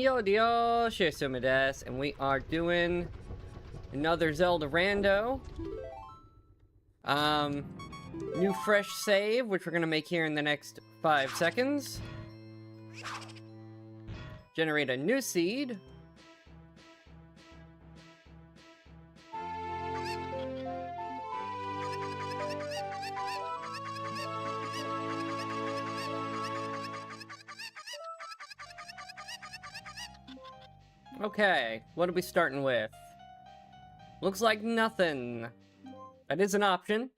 Dio Dio Tsume desu, and we are doing another Zelda Rando. New fresh save, which we're gonna make here in the next 5 seconds. Generate a new seed. Okay, what are we starting with? Looks like nothing. That is an option.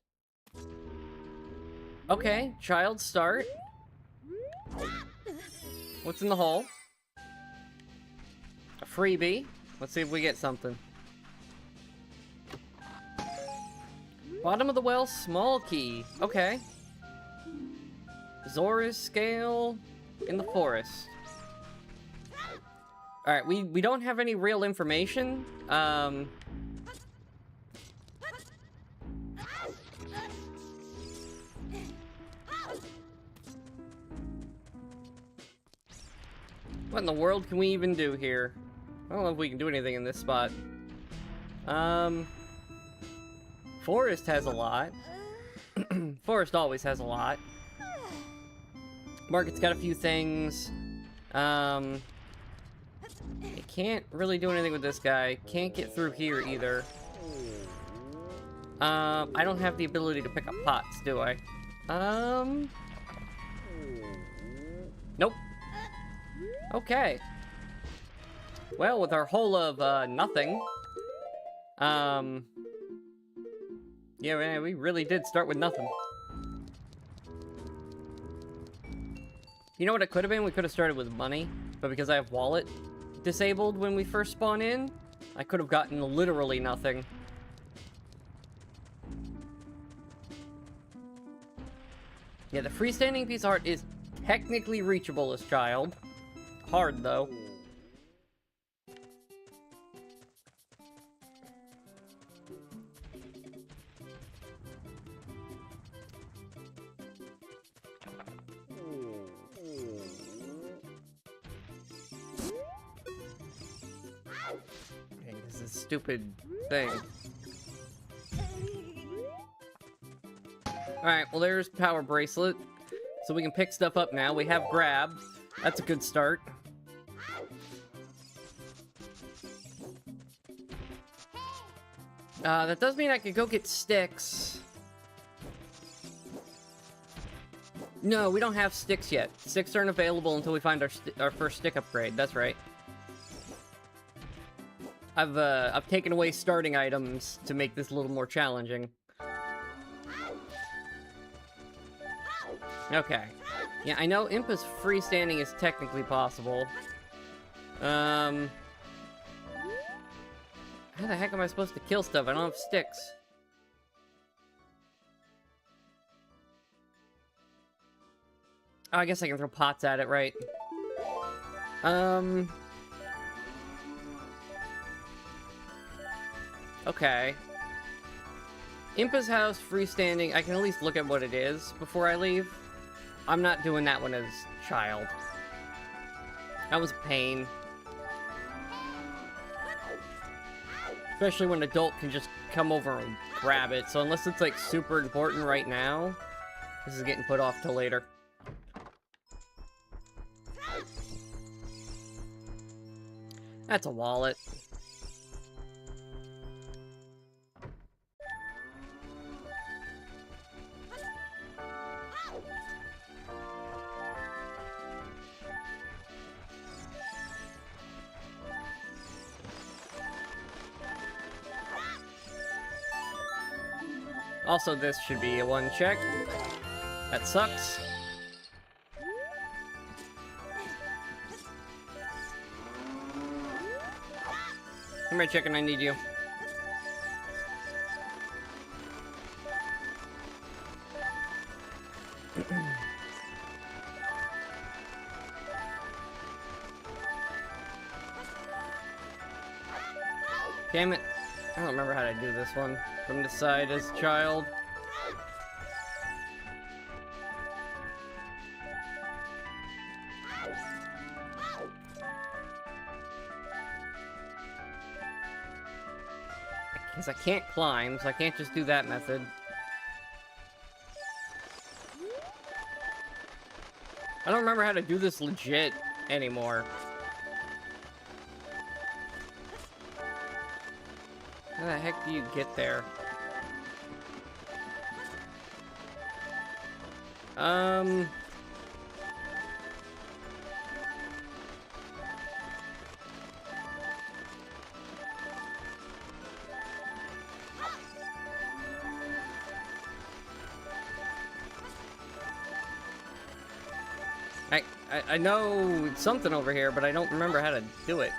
Okay, child start. What's in the hole? A freebie. Let's see if we get something. Bottom of the well, small key. Okay. Zora's scale in the forest. Alright, we don't have any real information. What in the world can we even do here? I don't know if we can do anything in this spot. Forest has a lot. Forest always has a lot. Market's got a few things. I can't really do anything with this guy. Can't get through here either. I don't have the ability to pick up pots, do I? Nope. Okay. Well, with our hole of, nothing. Yeah, man, we really did start with nothing. You know what it could have been? We could have started with money, but because I have wallet disabled when we first spawn in, I could have gotten literally nothing. Yeah, the freestanding piece of art is technically reachable as child. Hard, though. Dang, this is a stupid thing. Alright, well there's power bracelet. So we can pick stuff up now. We have grab. That's a good start. That does mean I could go get sticks. No, we don't have sticks yet. Sticks aren't available until we find our first stick upgrade. That's right. I've taken away starting items to make this a little more challenging. Okay. Yeah, I know Impa's freestanding is technically possible. How the heck am I supposed to kill stuff? I don't have sticks. Oh, I guess I can throw pots at it, right? Okay. Impa's house, freestanding. I can at least look at what it is before I leave. I'm not doing that one as child. That was a pain. Especially when an adult can just come over and grab it. So unless it's, like, super important right now, this is getting put off till later. That's a wallet. Also, this should be a 1 check. That sucks. Come here, chicken, I need you. Damn it. I don't remember how to do this one from the side as a child. Because I can't climb, so I can't just do that method. I don't remember how to do this legit anymore. How the heck do you get there? I know it's something over here, but I don't remember how to do it.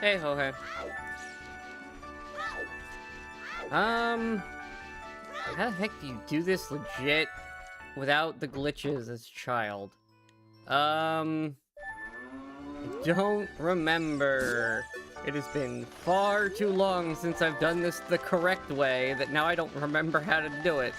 Hey ho hey. How the heck do you do this legit without the glitches as a child? I don't remember. It has been far too long since I've done this the correct way that now I don't remember how to do it.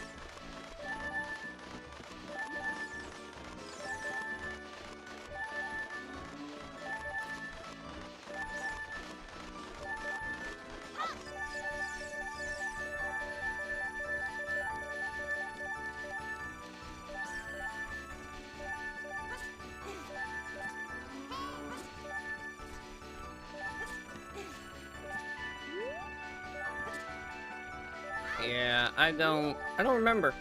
Yeah, I don't remember.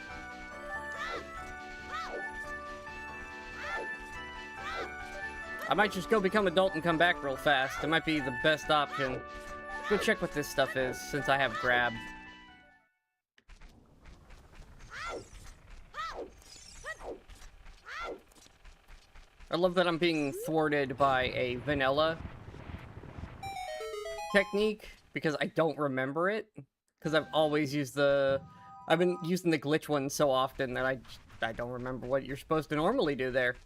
I might just go become adult and come back real fast. It might be the best option. Go check what this stuff is, since I have grab. I love that I'm being thwarted by a vanilla technique, because I don't remember it. Because I've always used I've been using the glitch one so often that I don't remember what you're supposed to normally do there.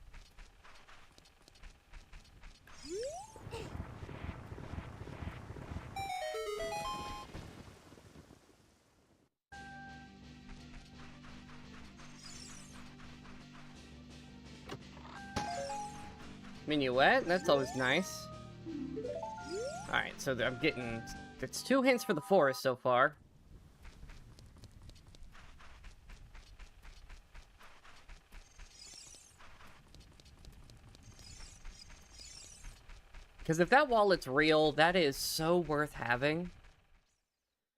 Minuet, that's always nice. Alright, so I'm getting... It's 2 hints for the forest so far. Because if that wallet's real, that is so worth having.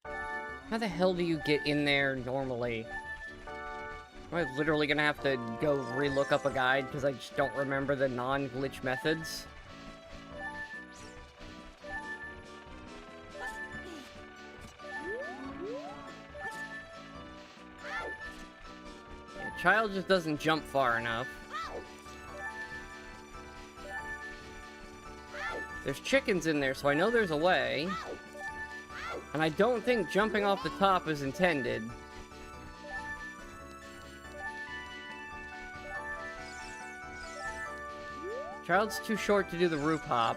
How the hell do you get in there normally? Am I literally gonna have to go re-look up a guide because I just don't remember the non-glitch methods? Yeah, child just doesn't jump far enough. There's chickens in there, so I know there's a way. And I don't think jumping off the top is intended. Child's too short to do the roof hop.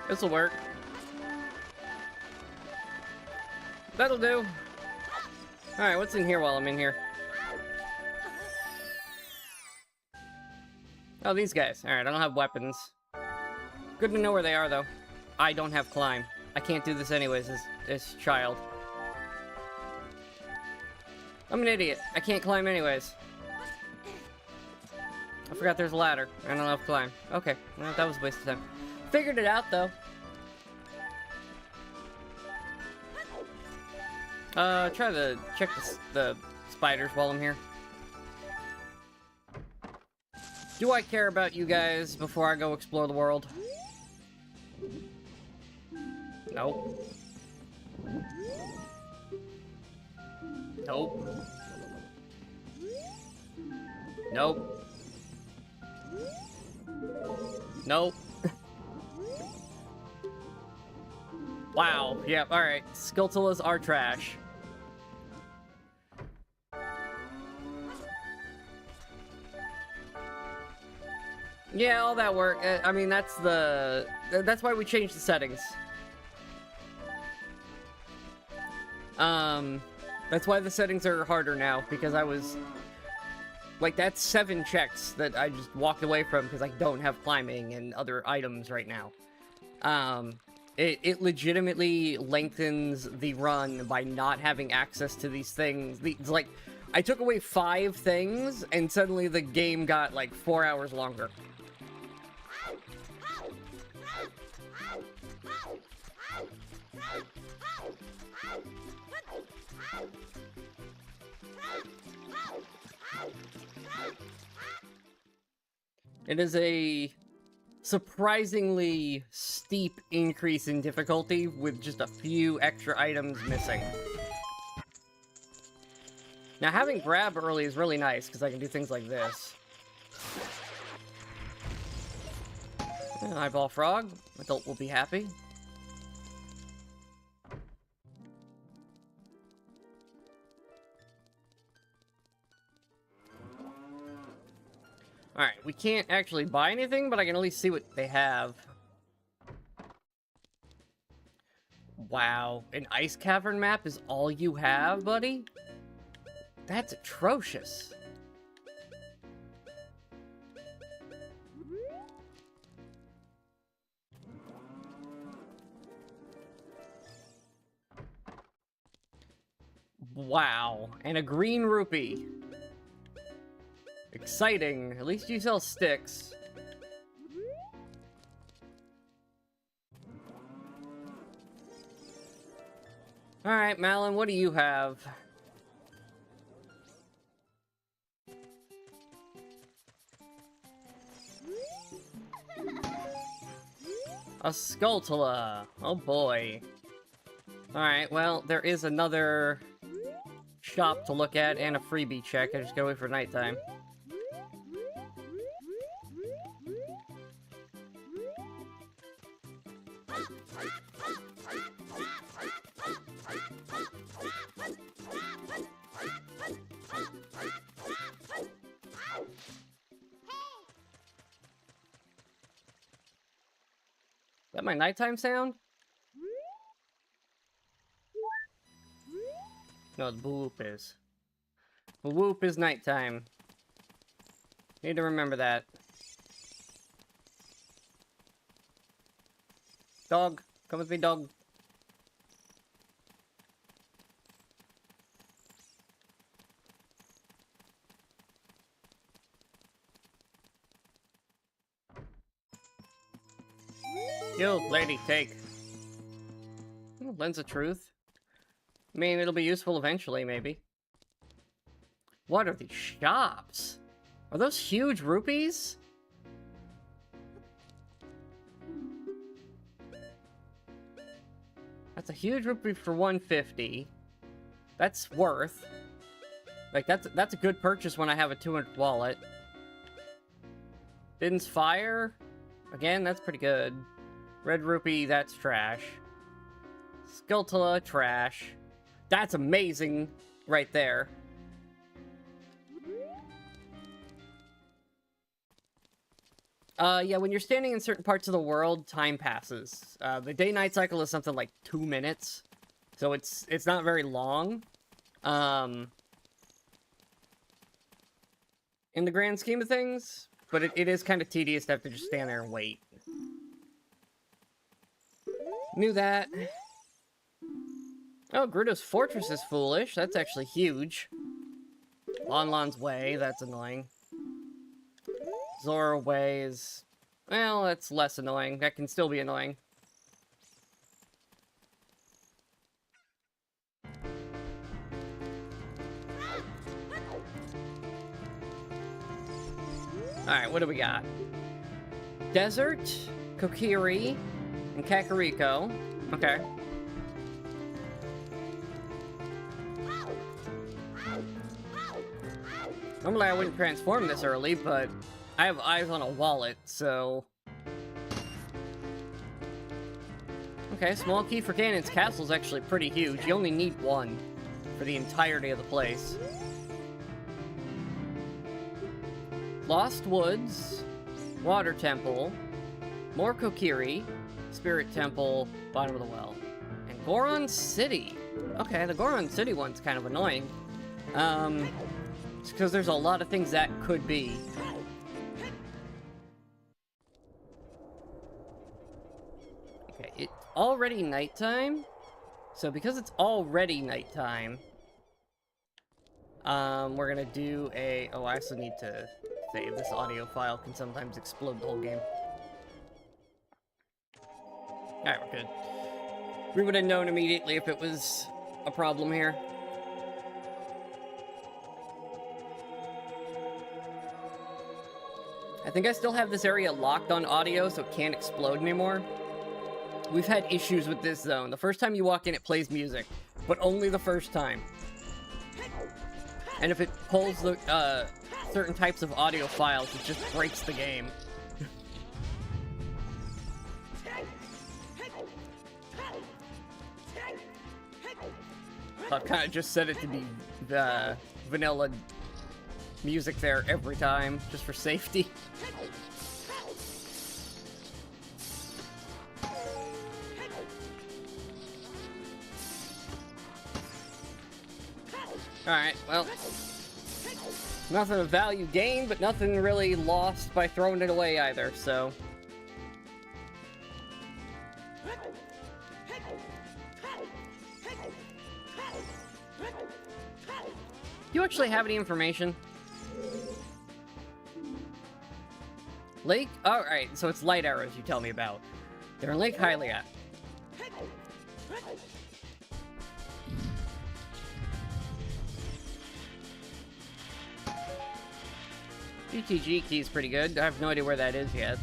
This'll work. That'll do. Alright, what's in here while I'm in here? Oh, these guys. Alright, I don't have weapons. Good to know where they are, though. I don't have climb. I can't do this anyways as child. I'm an idiot. I can't climb anyways. I forgot there's a ladder. I don't have climb. Okay, well, that was a waste of time. Figured it out, though. Try to check the spiders while I'm here. Do I care about you guys before I go explore the world? Nope. Nope. Nope. Nope. Wow. Yep, alright. Skulltulas are trash. Yeah, all that work. I mean, that's why we changed the settings. That's why the settings are harder now, because I was... Like, that's 7 checks that I just walked away from because I don't have climbing and other items right now. It legitimately lengthens the run by not having access to these things. It's like, I took away 5 things, and suddenly the game got, like, 4 hours longer. It is a surprisingly steep increase in difficulty with just a few extra items missing. Now, having grab early is really nice, because I can do things like this. Eyeball frog. Adult will be happy. Alright, we can't actually buy anything, but I can at least see what they have. Wow, an ice cavern map is all you have, buddy? That's atrocious. Wow, and a green rupee. Exciting. At least you sell sticks. Alright, Malin, what do you have? A Skulltula. Oh boy. Alright, well, there is another shop to look at and a freebie check. I just gotta wait for nighttime. Is that my nighttime sound? No, the whoop is. The whoop is nighttime. Need to remember that. Dog, come with me, dog. Yo, lady, take. Oh, Lens of Truth. I mean, it'll be useful eventually, maybe. What are these shops? Are those huge rupees? That's a huge rupee for 150. That's worth. Like, that's a good purchase when I have a 200 wallet. Din's Fire? Again, that's pretty good. Red rupee, that's trash. Skulltula, trash. That's amazing right there. Yeah, when you're standing in certain parts of the world, time passes. The day-night cycle is something like 2 minutes. So it's not very long. In the grand scheme of things. But it is kind of tedious to have to just stand there and wait. Knew that. Oh, Gerudo's Fortress is foolish. That's actually huge. Lon Lon's Way, that's annoying. Zora Way is... Well, that's less annoying. That can still be annoying. Alright, what do we got? Desert, Kokiri, and Kakariko. Okay. Normally I wouldn't transform this early, but I have eyes on a wallet, so... Okay, small key for Ganon's castle is actually pretty huge. You only need one for the entirety of the place. Lost Woods, Water Temple, more Kokiri, Spirit Temple, Bottom of the Well, and Goron City. Okay, the Goron City one's kind of annoying. It's because there's a lot of things that could be. Okay, it's already nighttime. So because it's already nighttime, we're gonna do a... Oh, I also need to save. This audio file can sometimes explode the whole game. Alright, we're good. We would have known immediately if it was a problem here. I think I still have this area locked on audio, so it can't explode anymore. We've had issues with this zone. The first time you walk in, it plays music, but only the first time. And if it pulls the certain types of audio files, it just breaks the game. I've kind of just set it to be the vanilla music there every time, just for safety. Alright, well, nothing of value gained, but nothing really lost by throwing it away either, so... Do you actually have any information? Lake? Alright, so it's light arrows you tell me about. They're in Lake Hylia. GTG key is pretty good. I have no idea where that is yet.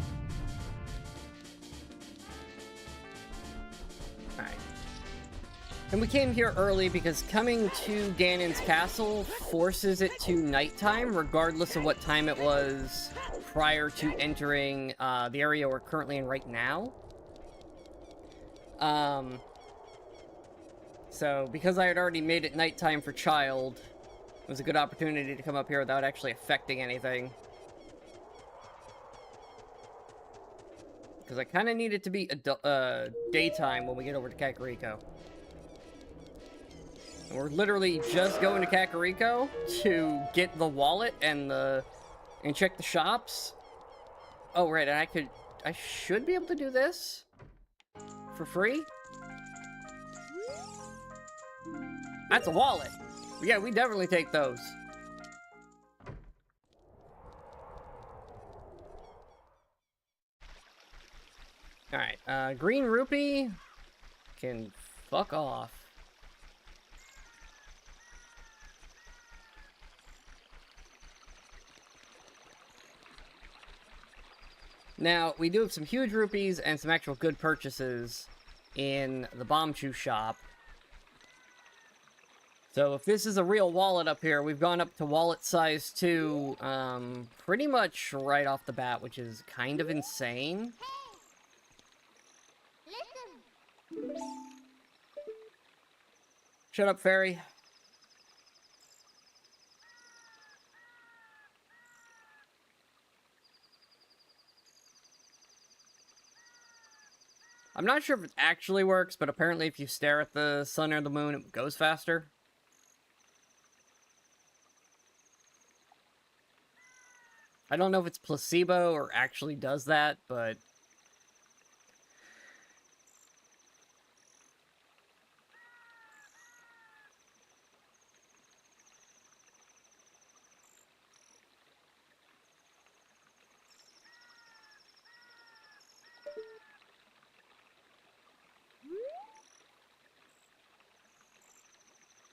Alright. And we came here early because coming to Ganon's castle forces it to nighttime, regardless of what time it was prior to entering the area we're currently in right now. So, because I had already made it nighttime for Child, it was a good opportunity to come up here without actually affecting anything. Because I kind of need it to be daytime when we get over to Kakariko. And we're literally just going to Kakariko to get the wallet and check the shops. Oh, right, and I should be able to do this for free? That's a wallet. Yeah, we definitely take those. Alright, Green Rupee can fuck off. Now, we do have some huge rupees and some actual good purchases in the Bombchu shop. So if this is a real wallet up here, we've gone up to wallet size 2 pretty much right off the bat, which is kind of insane. Shut up, fairy. I'm not sure if it actually works, but apparently if you stare at the sun or the moon, it goes faster. I don't know if it's placebo or actually does that, but...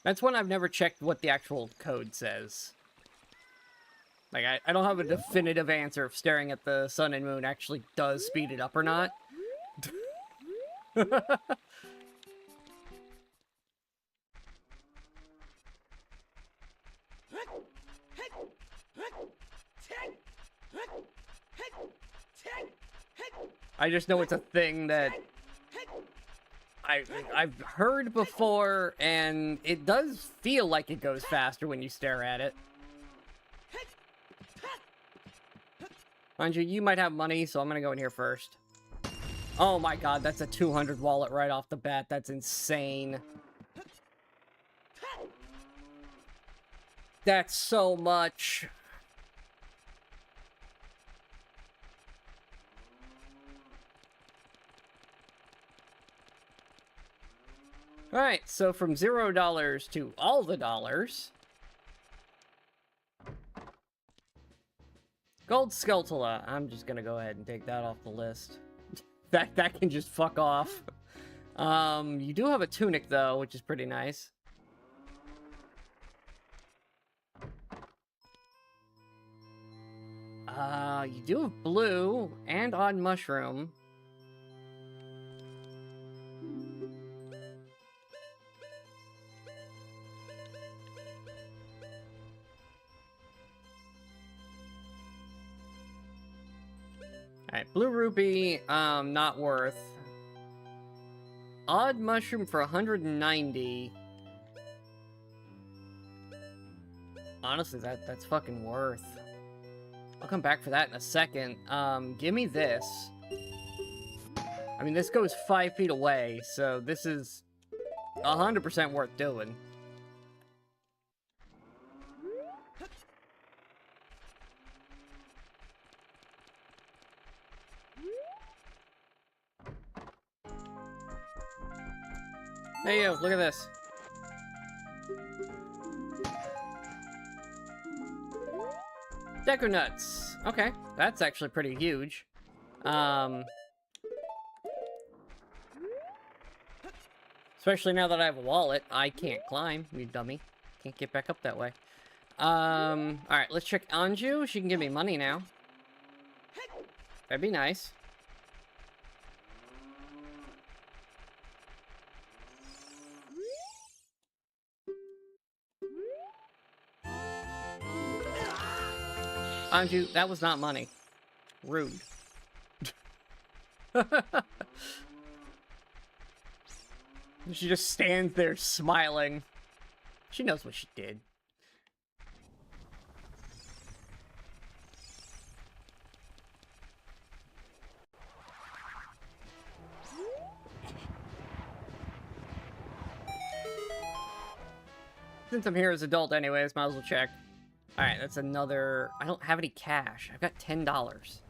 That's one I've never checked what the actual code says. Like, I don't have a definitive answer if staring at the sun and moon actually does speed it up or not. I just know it's a thing that I've heard before, and it does feel like it goes faster when you stare at it. Mind you, you might have money, so I'm gonna go in here first. Oh my god, that's a 200 wallet right off the bat. That's insane. That's so much. Alright, so from $0 to all the dollars. Gold Skeltula. I'm just gonna go ahead and take that off the list. That can just fuck off. You do have a tunic, though, which is pretty nice. You do have blue and odd mushroom. Alright, blue rupee, not worth. Odd mushroom for 190. Honestly, that's fucking worth. I'll come back for that in a second. Give me this. I mean, this goes 5 feet away, so this is 100% worth doing. Hey, yo, look at this. Deco nuts. Okay, that's actually pretty huge. Especially now that I have a wallet. I can't climb, you dummy. Can't get back up that way. Alright, let's check Anju. She can give me money now. That'd be nice. Anju, that was not money. Rude. She just stands there smiling. She knows what she did. Since I'm here as adult anyways, might as well check. Alright, that's another... I don't have any cash. I've got $10.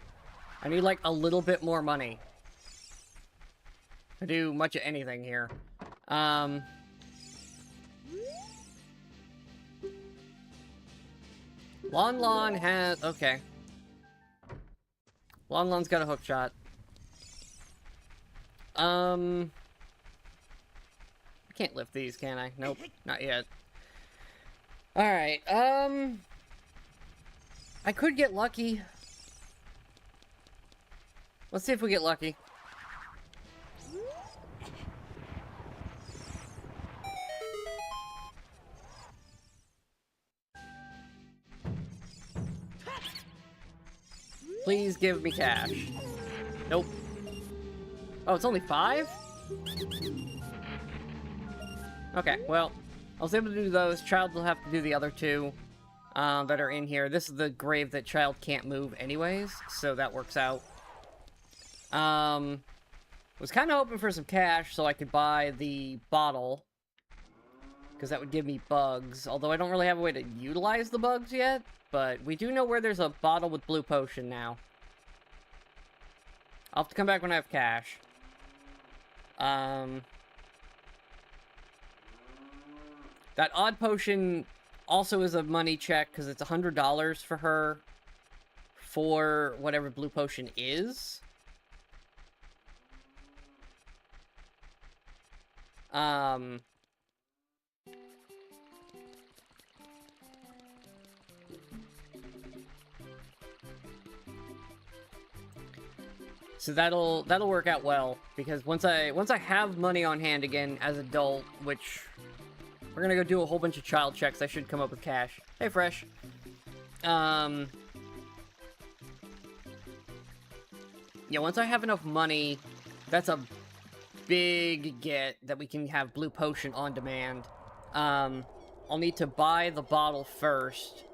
I need, like, a little bit more money. I do much of anything here. Lon Lon has... Okay. Lon Lon's got a hook shot. I can't lift these, can I? Nope, not yet. Alright, I could get lucky. Let's see if we get lucky. Please give me cash. Nope. Oh, it's only 5? Okay, well, I was able to do those. Child will have to do the other 2 that are in here. This is the grave that Child can't move anyways, so that works out. Was kind of hoping for some cash so I could buy the bottle, because that would give me bugs, although I don't really have a way to utilize the bugs yet, but we do know where there's a bottle with blue potion now. I'll have to come back when I have cash. That odd potion also is a money check, because it's $100 for her for whatever blue potion is. So that'll work out well, because once I have money on hand again as adult, which we're gonna go do a whole bunch of child checks, I should come up with cash. Hey, Fresh. Yeah, once I have enough money, that's a big get that we can have Blue Potion on demand. I'll need to buy the bottle first,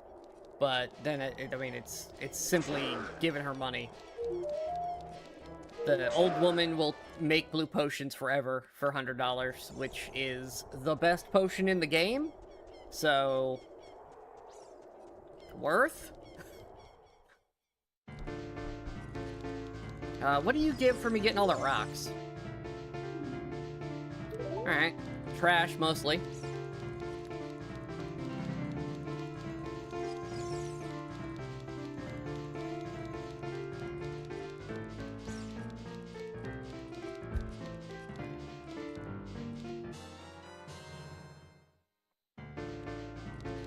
but then, I mean, it's simply giving her money. The old woman will make blue potions forever for $100, which is the best potion in the game. So, worth? What do you give for me getting all the rocks? Alright. Trash, mostly.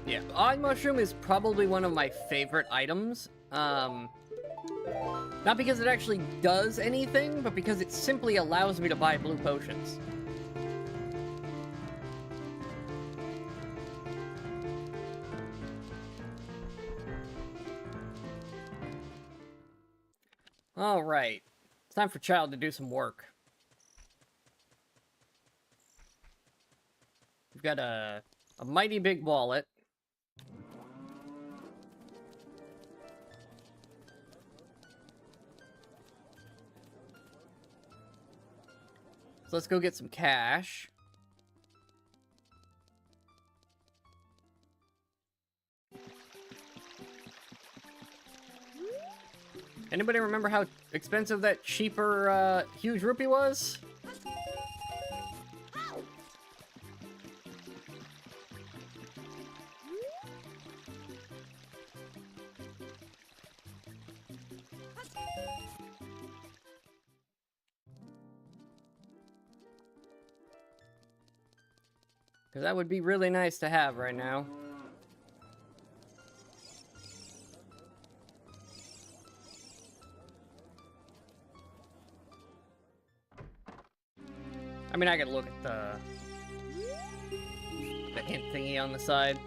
Yeah, Eye Mushroom is probably one of my favorite items. Not because it actually does anything, but because it simply allows me to buy blue potions. Alright. It's time for Child to do some work. We've got a mighty big wallet. So let's go get some cash. Anybody remember how expensive that cheaper, huge rupee was? Because that would be really nice to have right now. I mean, I could look at the hint thingy on the side.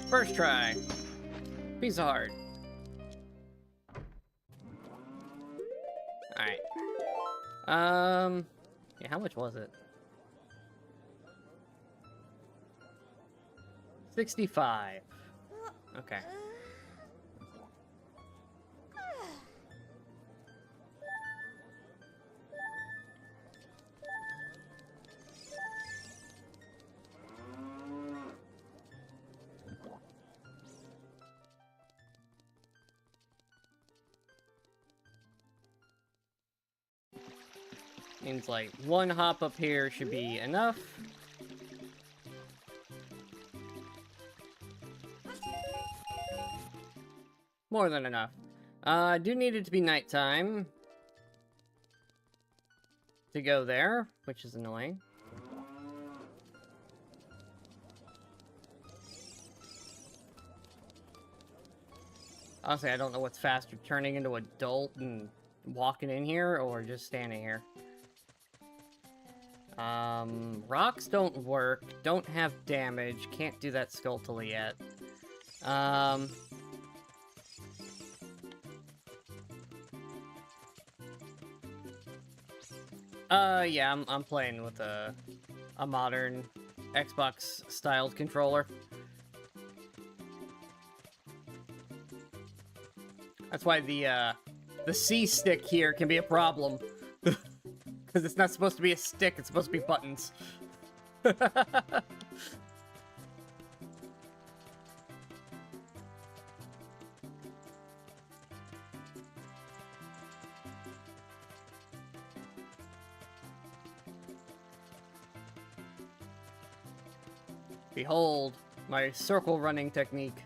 First try. Piece of heart. Alright. Yeah, how much was it? 65. Okay. Seems like one hop up here should be enough. More than enough. I do need it to be nighttime to go there, which is annoying. Honestly, I don't know what's faster, turning into an adult and walking in here, or just standing here. Rocks don't work, don't have damage, can't do that Skulltula yet. Yeah, I'm playing with a modern Xbox-styled controller. That's why the C stick here can be a problem. Because it's not supposed to be a stick, it's supposed to be buttons. Behold, my circle running technique.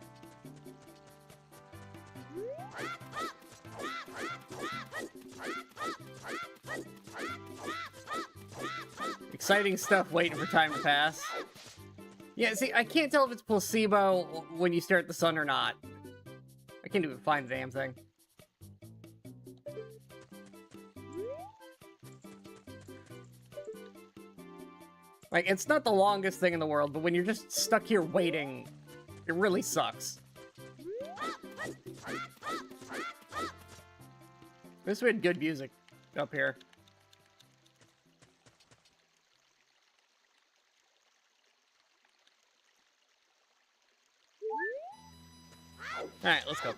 Exciting stuff waiting for time to pass. Yeah, see, I can't tell if it's placebo when you stare at the sun or not. I can't even find the damn thing. Like, it's not the longest thing in the world, but when you're just stuck here waiting, it really sucks. This we had good music up here. Alright, let's go.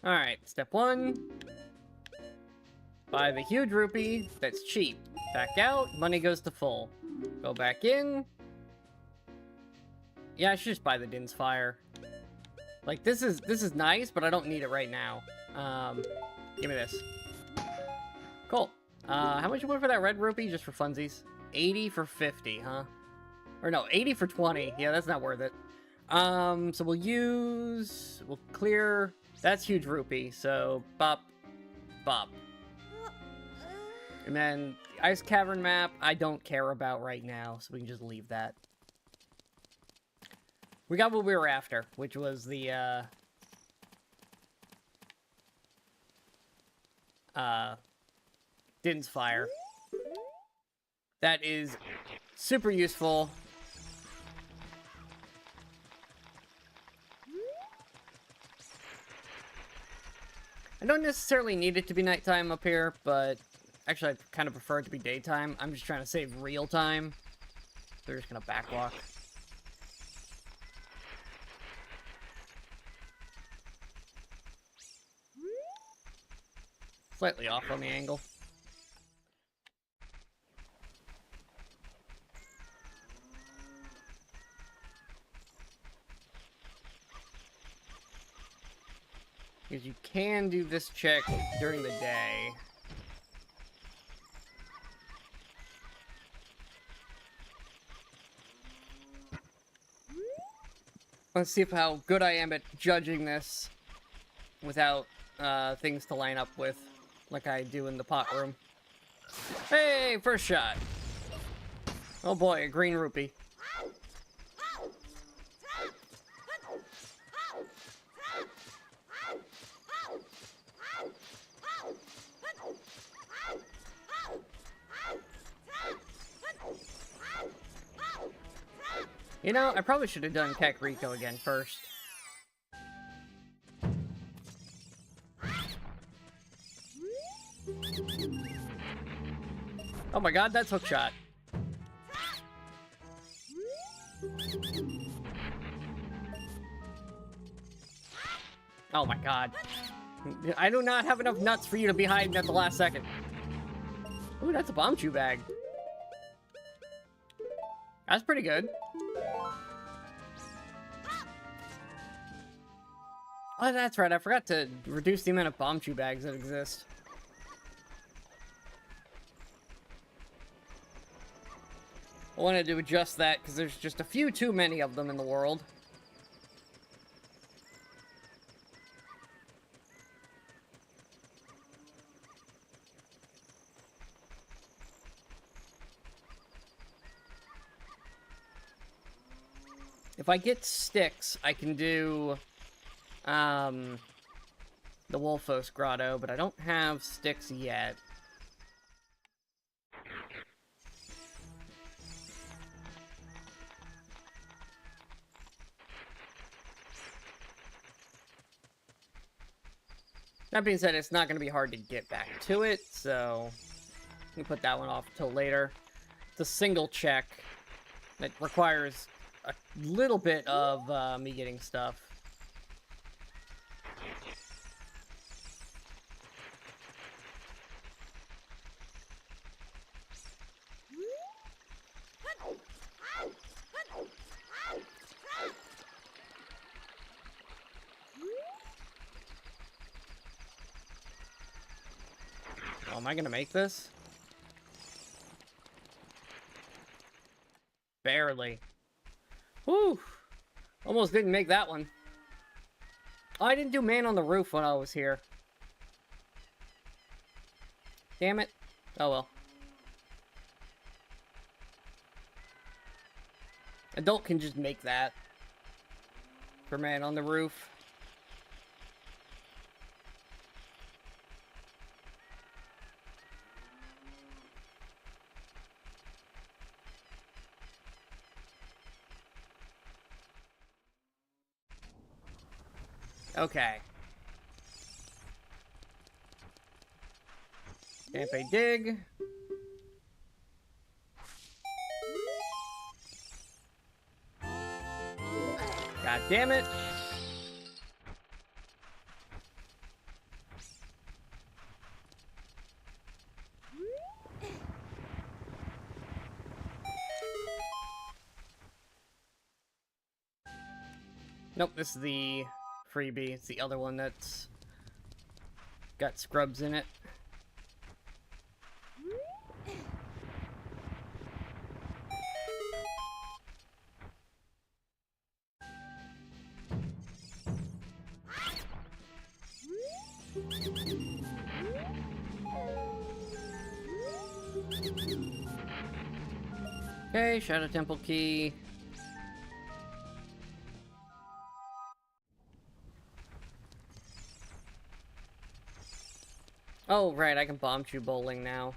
Alright, step 1. Buy the huge rupee. That's cheap. Back out. Money goes to full. Go back in. Yeah, I should just buy the Din's Fire. Like, this is nice, but I don't need it right now. Give me this. Cool. How much you want for that red rupee, just for funsies? 80 for 50, huh? Or no, 80 for 20. Yeah, that's not worth it. So we'll clear, that's huge rupee, so bop, bop. And then the Ice Cavern map, I don't care about right now, so we can just leave that. We got what we were after, which was the, Din's Fire. That is super useful. I don't necessarily need it to be nighttime up here, but actually I kind of prefer it to be daytime. I'm just trying to save real time. They're just gonna backwalk. Slightly off on the angle. Because you can do this check during the day. Let's see how good I am at judging this without things to line up with, like I do in the pot room. Hey, first shot. Oh boy, a green rupee. You know, I probably should have done Kakariko again first. Oh my god, that's hookshot. Oh my god. I do not have enough nuts for you to be hiding at the last second. Ooh, that's a bomb chew bag. That's pretty good. Oh, that's right. I forgot to reduce the amount of bomb chew bags that exist. I wanted to adjust that because there's just a few too many of them in the world. If I get sticks, I can do the Wolfos Grotto, but I don't have sticks yet. That being said, it's not going to be hard to get back to it, so we put that one off until later. It's a single check that requires a little bit of me getting stuff. Oh, am I gonna make this? Barely. Whew. Almost didn't make that one. Oh, I didn't do man on the roof when I was here. Damn it. Oh well. Adult can just make that. For man on the roof. Okay. Camp a dig. God damn it. Nope, this is the freebie. It's the other one that's got scrubs in it. Okay, Shadow Temple key. Oh, right, I can bomb shoe bowling now.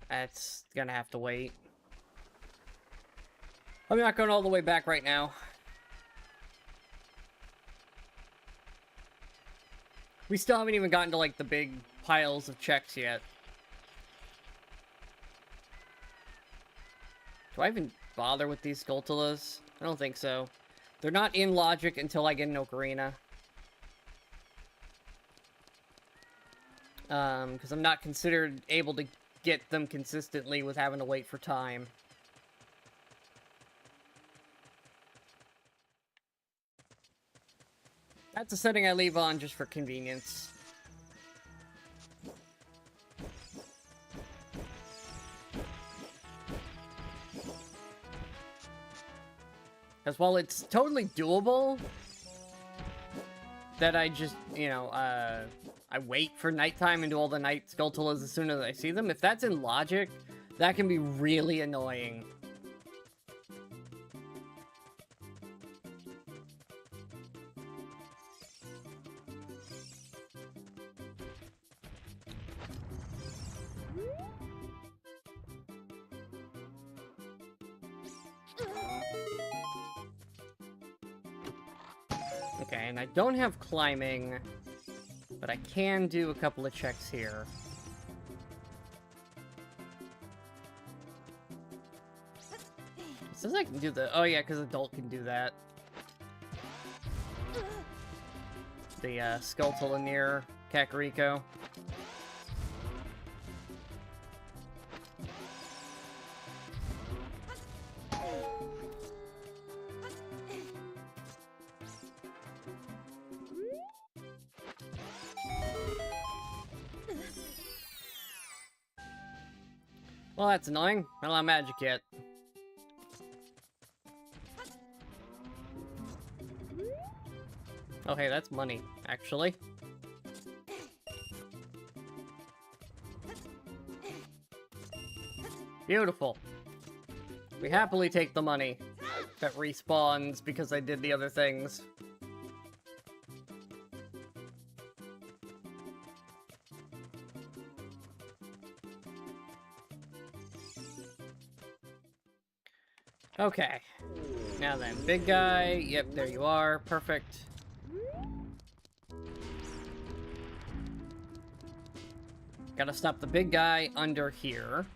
That's gonna have to wait. I'm not going all the way back right now. We still haven't even gotten to, like, the big piles of checks yet. Do I even bother with these Skulltulas? I don't think so. They're not in logic until I get an Ocarina. Because I'm not considered able to get them consistently with having to wait for time. That's a setting I leave on just for convenience. Because while it's totally doable, that I just, you know, I wait for nighttime and do all the night Skulltulas as soon as I see them. If that's in logic, that can be really annoying. Okay, and I don't have climbing, but I can do a couple of checks here. It says I can do the... Oh yeah, because adult can do that. The Skulltula near Kakariko. Well, that's annoying. I don't have magic yet. Oh, hey, that's money, actually. Beautiful. We happily take the money that respawns because I did the other things. Okay. Now then, big guy. Yep, there you are. Perfect. Gotta stop the big guy under here.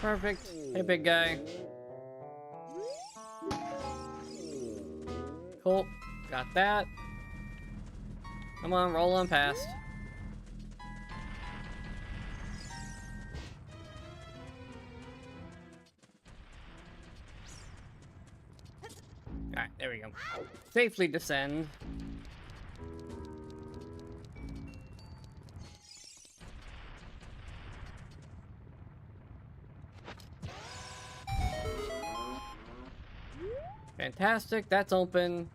Perfect. Hey, big guy. Cool. Got that. Come on, roll on past. There we go. Safely descend. Fantastic, that's open.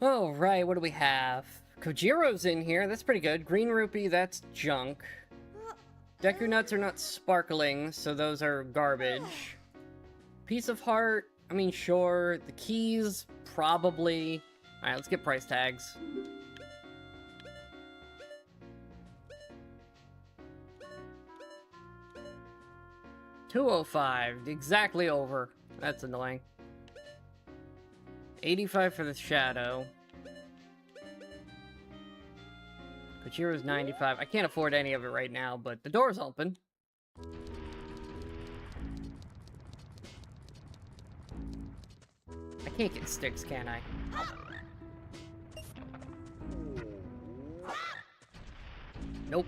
Oh, right, what do we have? Kojiro's in here, that's pretty good. Green rupee, that's junk. Deku nuts are not sparkling, so those are garbage. Piece of heart, I mean, sure. The keys, probably. Alright, let's get price tags. $205, exactly over. That's annoying. 85 for the shadow. Kojiro's 95. I can't afford any of it right now, but the door's open. I can't get sticks, can I? Nope.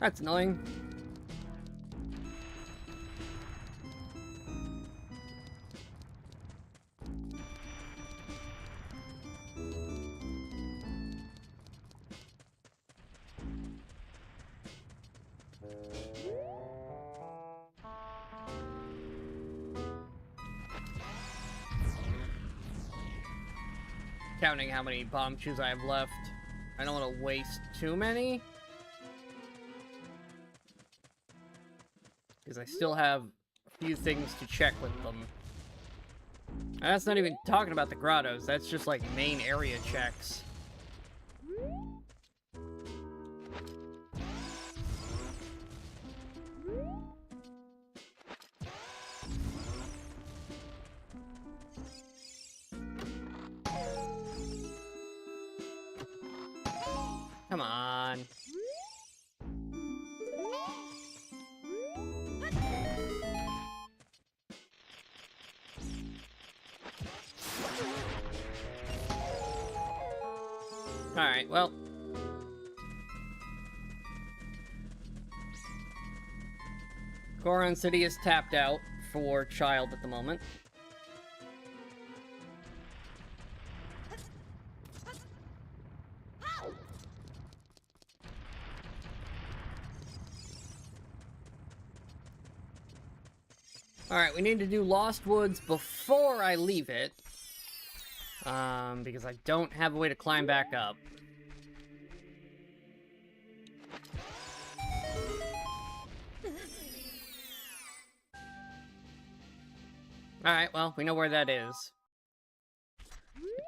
That's annoying. Counting how many bomb shoes I have left. I don't want to waste too many. Because I still have a few things to check with them. And that's not even talking about the grottos. That's just like main area checks. Come on. Alright, well. Goron City is tapped out for child at the moment. Alright, we need to do Lost Woods before I leave it. Because I don't have a way to climb back up. Alright, well, we know where that is.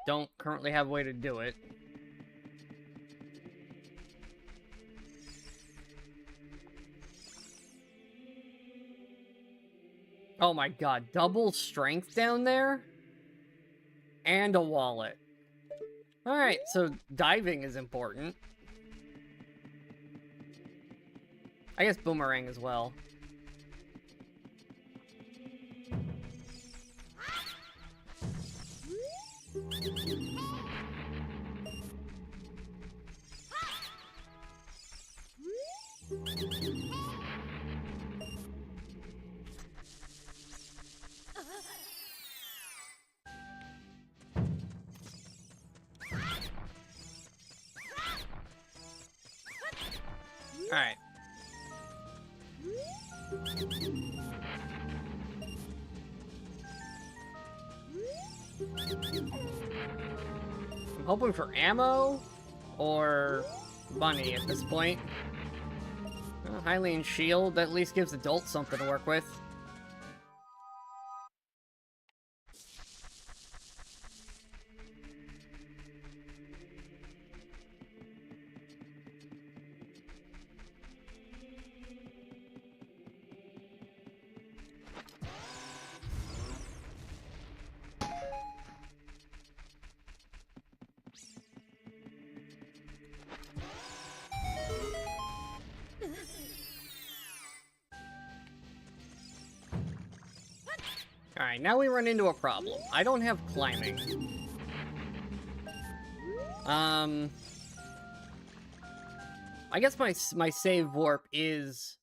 Don't currently have a way to do it. Oh my god, double strength down there? And a wallet. Alright, so diving is important. I guess boomerang as well. Alright. I'm hoping for ammo or money at this point. Hylian shield at least gives adults something to work with. Alright, now we run into a problem. I don't have climbing. I guess my save warp is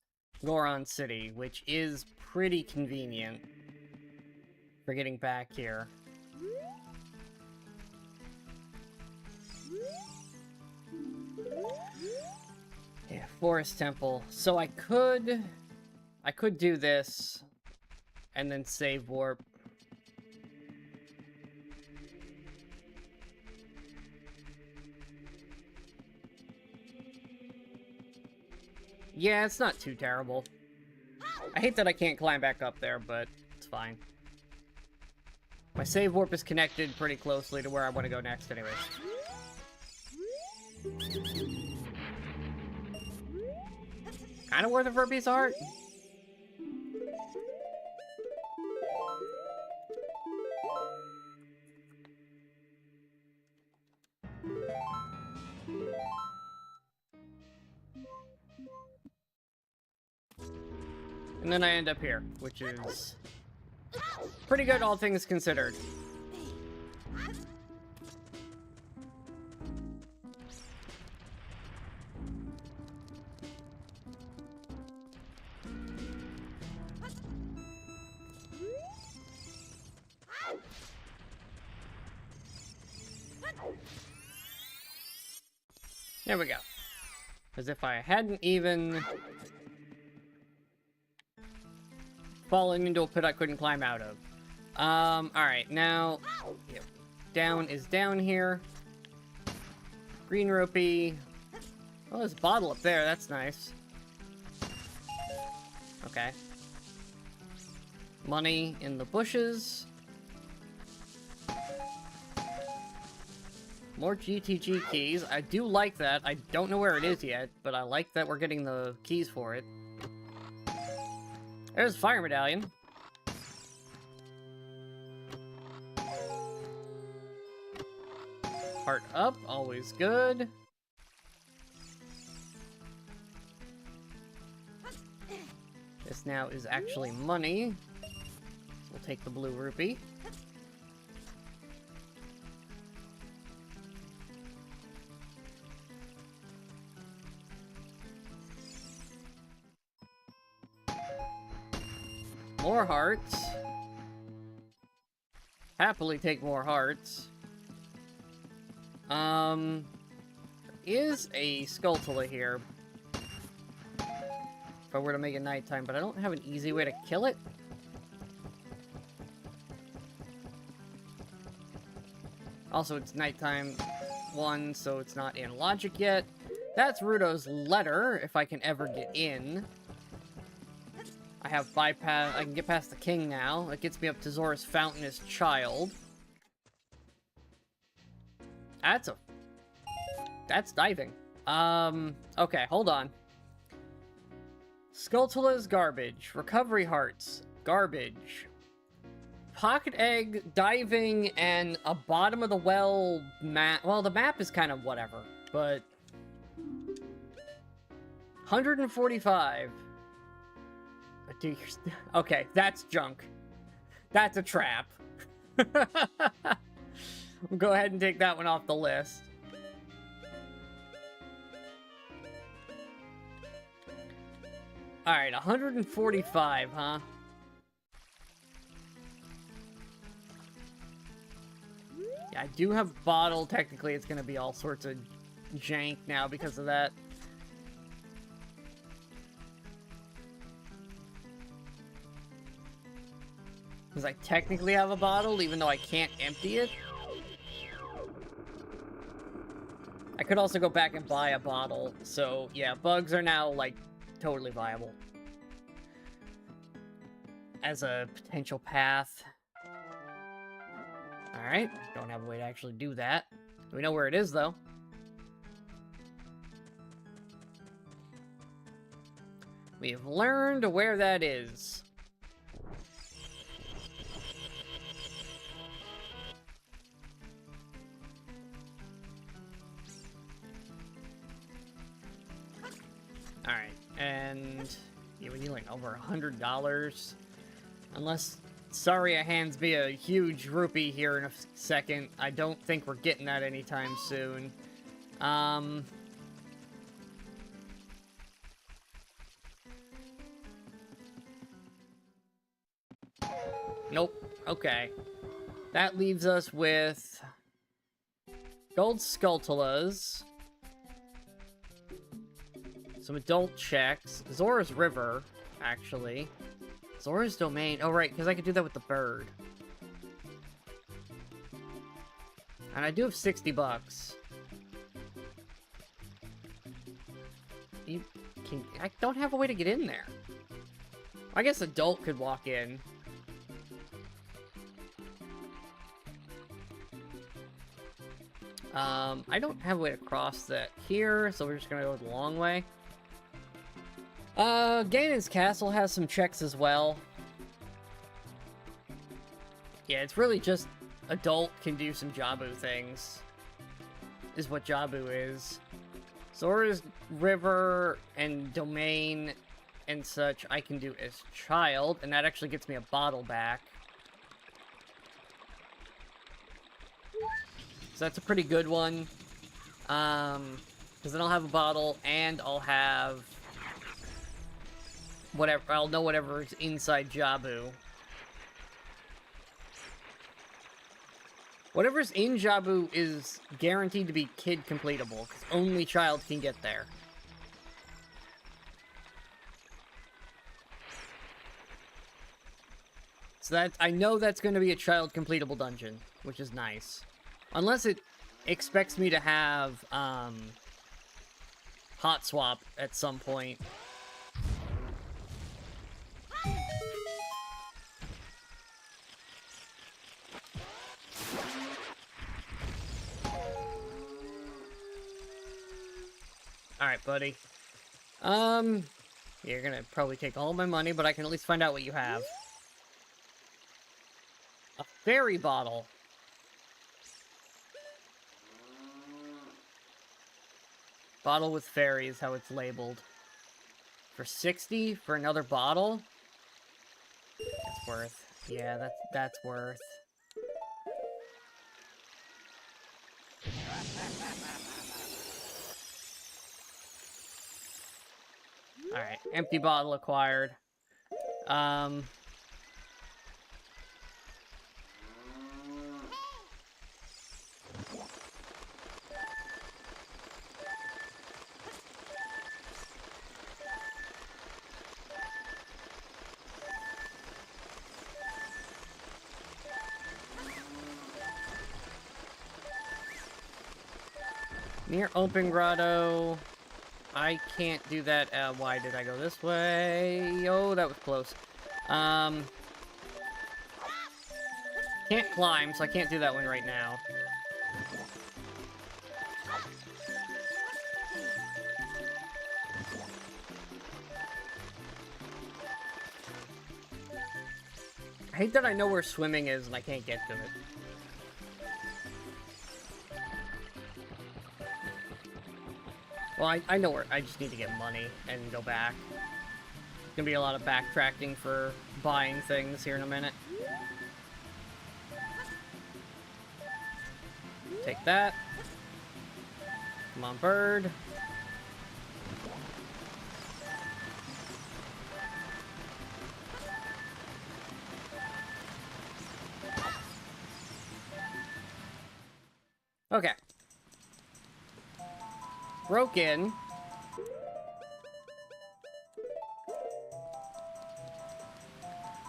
Goron City, which is pretty convenient for getting back here. Yeah, Forest Temple. So I could do this and then save warp. Yeah, it's not too terrible. I hate that I can't climb back up there, but it's fine. My save warp is connected pretty closely to where I want to go next anyways. Kind of worth it for a piece of art. And then I end up here, which is pretty good, all things considered. There we go. As if I hadn't even fallen into a pit I couldn't climb out of. Alright, now down is down here. Green rupee. Oh, there's a bottle up there, that's nice. Okay. Money in the bushes. More GTG keys. I do like that. I don't know where it is yet, but I like that we're getting the keys for it. There's a fire medallion. Heart up, always good. This now is actually money. We'll take the blue rupee. More hearts. Happily take more hearts. Is a Skulltula here. If I were to make it nighttime, but I don't have an easy way to kill it. Also, it's nighttime 1, so it's not in logic yet. That's Rudo's letter, if I can ever get in. I have bypass. I can get past the king now. That gets me up to Zora's Fountainous Child. That's diving. Okay, hold on. Skulltula's garbage. Recovery hearts. Garbage. Pocket egg, diving, and a bottom of the well map. Well, the map is kind of whatever, but 145. Okay, that's junk. That's a trap. We'll go ahead and take that one off the list. Alright, 145, huh? Yeah, I do have bottle. Technically, it's gonna be all sorts of jank now because of that. Because I technically have a bottle, even though I can't empty it. I could also go back and buy a bottle. So, yeah, bugs are now, like, totally viable. As a potential path. Alright, don't have a way to actually do that. We know where it is, though. We have learned where that is. Alright, and yeah, we need like over $100. Unless Sorry it hands me a huge rupee here in a second. I don't think we're getting that anytime soon. Nope. Okay. That leaves us with gold Skulltulas, some adult checks, Zora's River, actually. Zora's Domain. Oh, right, because I could do that with the bird. And I do have 60 bucks. I don't have a way to get in there. I guess adult could walk in. I don't have a way to cross that here, so we're just gonna go the long way. Ganon's Castle has some checks as well. Yeah, it's really just adult can do some Jabu things. Is what Jabu is. Zora's River and Domain and such I can do as child, and that actually gets me a bottle back. So that's a pretty good one. Because then I'll have a bottle, and I'll have whatever, I'll know whatever is inside Jabu. Whatever's in Jabu is guaranteed to be kid completable, because only child can get there. So that, I know that's going to be a child completable dungeon, which is nice. Unless it expects me to have, hot swap at some point. Alright, buddy. You're gonna probably take all my money, but I can at least find out what you have. A fairy bottle. Bottle with fairy is how it's labeled. For 60 for another bottle? That's worth. Yeah, that's worth. Alright, empty bottle acquired. Near Open Grotto. I can't do that. Why did I go this way? Oh, that was close. Can't climb, so I can't do that one right now. I hate that I know where swimming is and I can't get to it. Well, I know where. I just need to get money and go back. There's gonna be a lot of backtracking for buying things here in a minute. Take that. Come on, bird. Okay. Broken.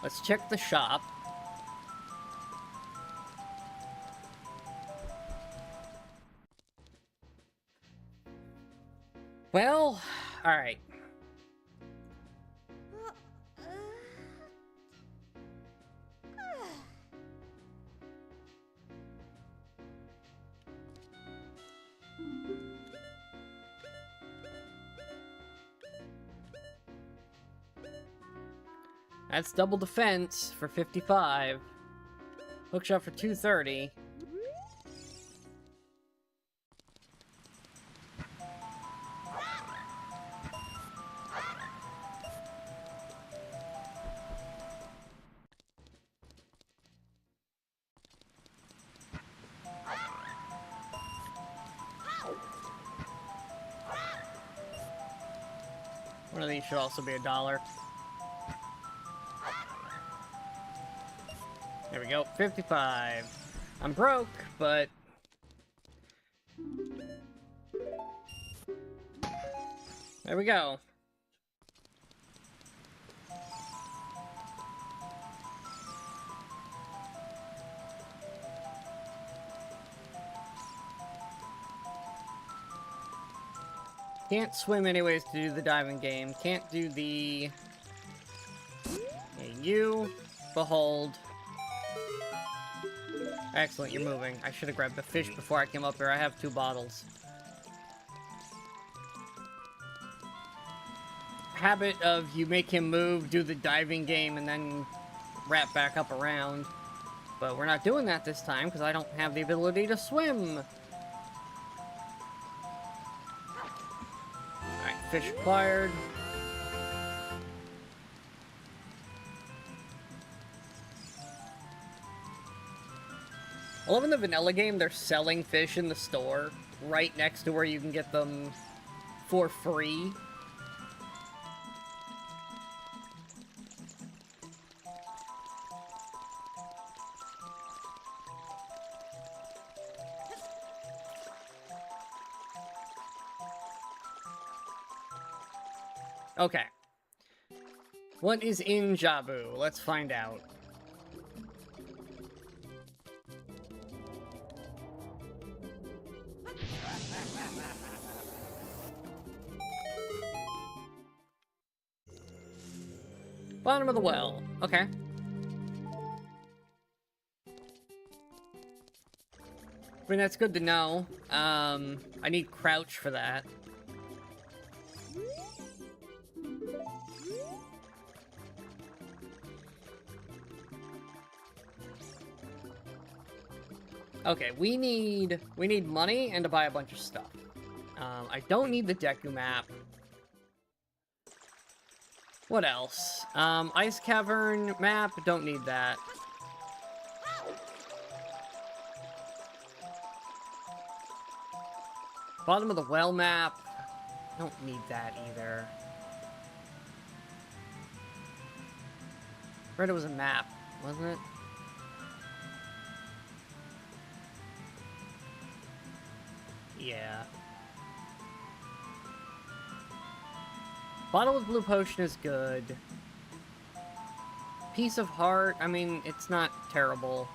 Let's check the shop. Well, alright. That's double defense for 55. Hookshot for 230. One of these should also be $1. There we go, 55. I'm broke, but... there we go. Can't swim anyways to do the diving game. Can't do the... yeah, you. Behold. Excellent, you're moving. I should have grabbed the fish before I came up here. I have 2 bottles. Habit of you make him move, do the diving game, and then wrap back up around. But we're not doing that this time, because I don't have the ability to swim. Alright, fish acquired. I love in the vanilla game, they're selling fish in the store, right next to where you can get them for free. Okay. What is in Jabu? Let's find out. Bottom of the well. Okay. I mean, that's good to know. I need crouch for that. Okay, we need money and to buy a bunch of stuff. I don't need the Deku map. What else? Ice Cavern map, don't need that. Bottom of the well map, don't need that either. Read it was a map, wasn't it? Yeah. Bottle of blue potion is good. Piece of heart, I mean, it's not terrible.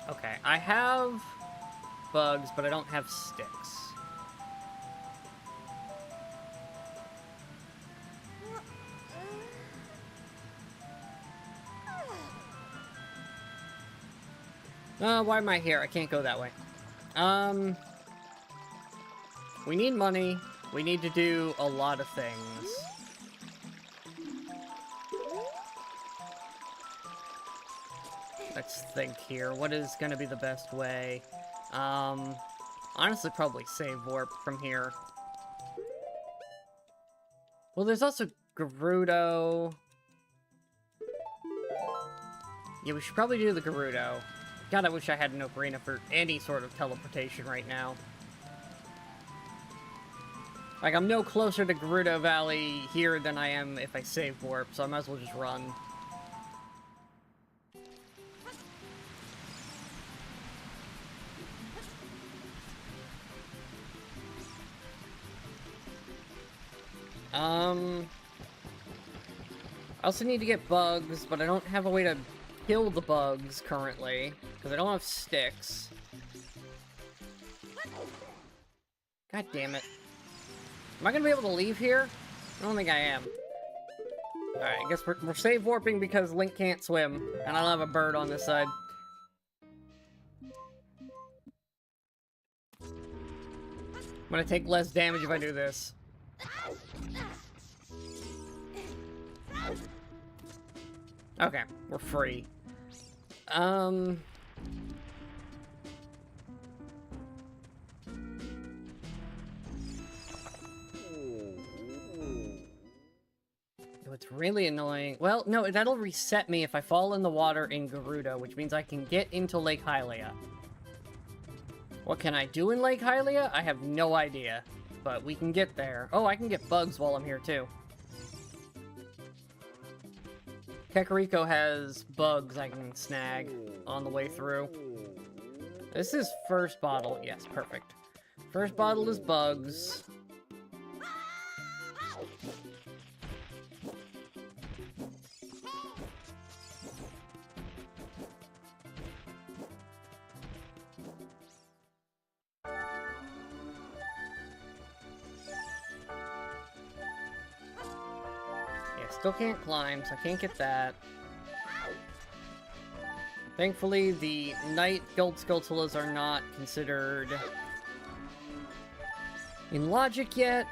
Okay, I have bugs, but I don't have sticks. Why am I here? I can't go that way. We need money. We need to do a lot of things. Let's think here. What is gonna be the best way? Honestly, probably save warp from here. Well, there's also Gerudo. Yeah, we should probably do the Gerudo. God, I wish I had an ocarina for any sort of teleportation right now. Like, I'm no closer to Gerudo Valley here than I am if I save warp, so I might as well just run. I also need to get bugs, but I don't have a way to kill the bugs currently, because I don't have sticks. God damn it. Am I gonna be able to leave here? I don't think I am. Alright, I guess we're save warping because Link can't swim, and I don't have a bird on this side. I'm gonna take less damage if I do this. Okay, we're free. It's really annoying. Well, no, that'll reset me if I fall in the water in Gerudo, which means I can get into Lake Hylia. What can I do in Lake Hylia? I have no idea. but we can get there. Oh, I can get bugs while I'm here, too. Kakariko has bugs I can snag on the way through. This is first bottle. Yes, perfect. First bottle is bugs. Still can't climb, so I can't get that. Thankfully, the night gold Skulltulas are not considered in logic yet.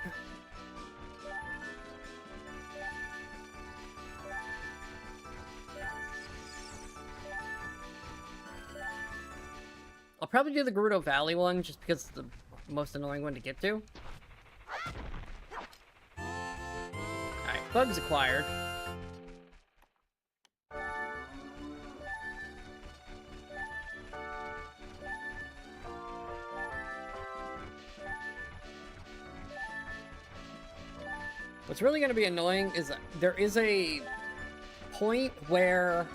I'll probably do the Gerudo Valley one, just because it's the most annoying one to get to. Bugs acquired. What's really going to be annoying is there is a point where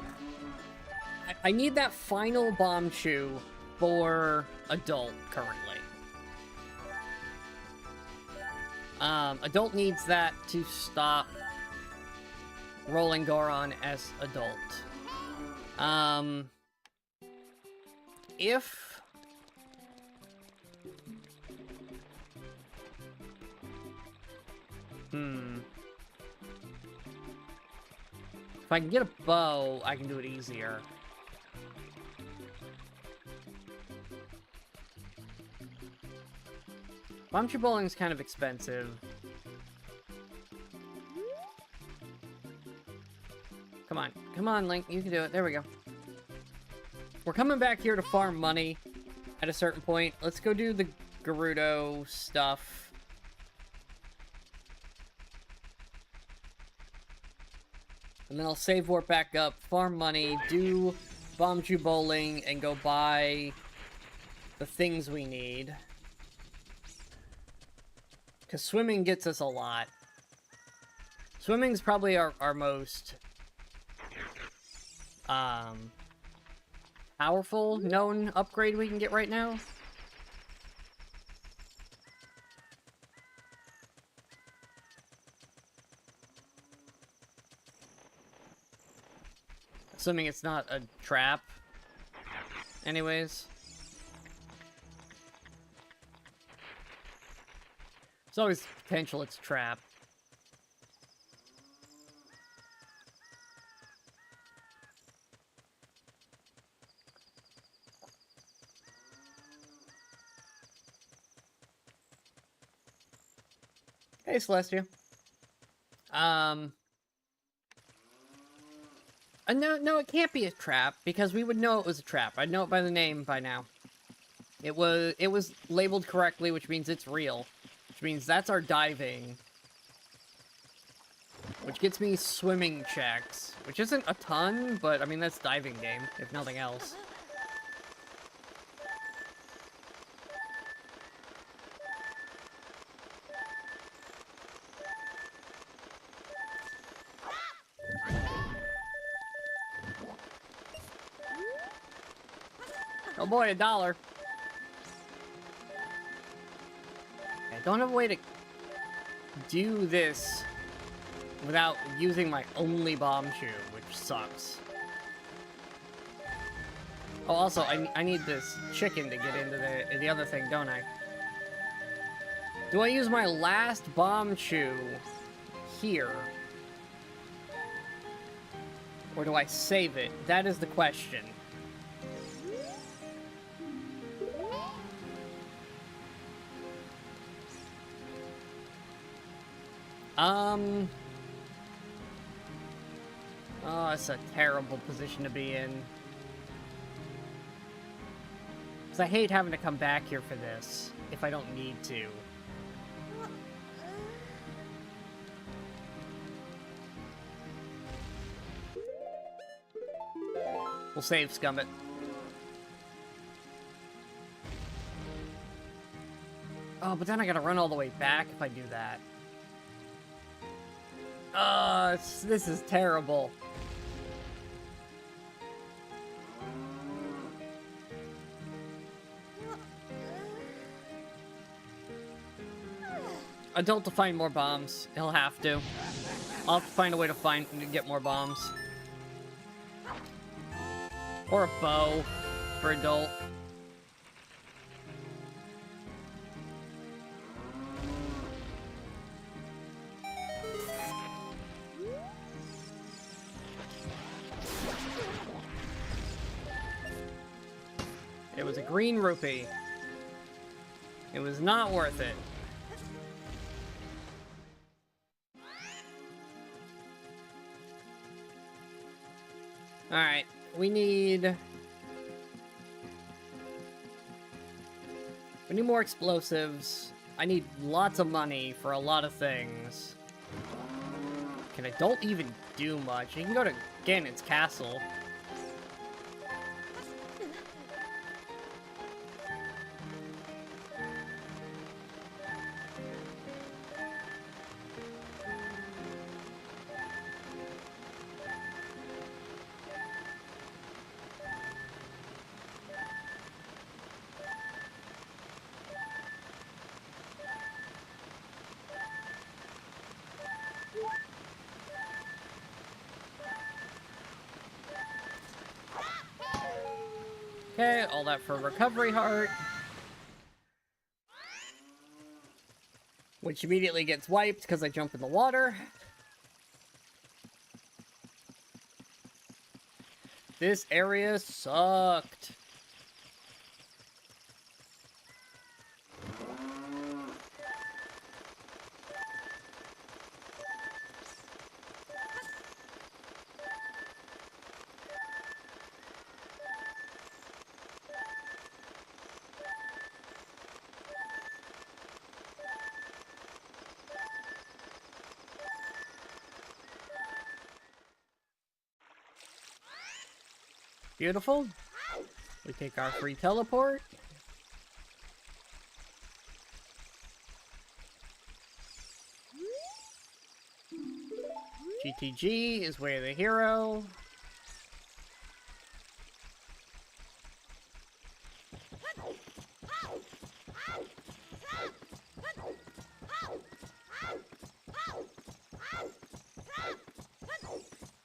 I need that final bomb chew for adult currently. Adult needs that to stop rolling Goron as adult. If I can get a bow, I can do it easier. Bombchu bowling is kind of expensive. Come on. Come on, Link. You can do it. There we go. We're coming back here to farm money at a certain point. Let's go do the Gerudo stuff. And then I'll save warp back up, farm money, do Bombchu bowling, and go buy the things we need. Because swimming gets us a lot. Swimming's probably our most powerful known upgrade we can get right now. Assuming it's not a trap. Anyways. There's always potential it's a trap. Hey, Celestia. No, it can't be a trap, because we would know it was a trap. I'd know it by the name by now. It was labeled correctly, which means it's real. Which means that's our diving. Which gets me swimming checks. Which isn't a ton, but I mean, that's diving game, if nothing else. Oh boy, $1. I don't have a way to do this without using my only bomb shoe, which sucks. Oh, also, I need this chicken to get into the other thing, don't I? Do I use my last bomb chew here? Or do I save it? That is the question. Oh, it's a terrible position to be in. Because I hate having to come back here for this, if I don't need to. We'll save Scummit. Oh, but then I gotta run all the way back if I do that. This is terrible. Adult to find more bombs. He'll have to. I'll have to find a way to get more bombs. Or a bow for adult. It was a green rupee. It was not worth it. Alright, we need more explosives. I need lots of money for a lot of things. And I don't even do much. You can go to Ganon's castle. Okay, all that for recovery heart. Which immediately gets wiped because I jump in the water. This area sucked. Beautiful. We take our free teleport. GTG is Way of the Hero.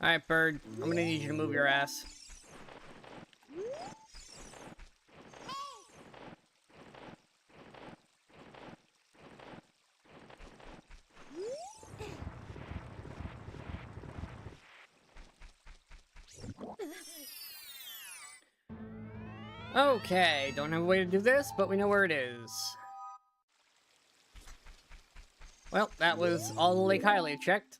Alright, bird. I'm gonna need you to move your ass. Okay, don't have a way to do this, but we know where it is. Well, that was all the Lake Hylia checked.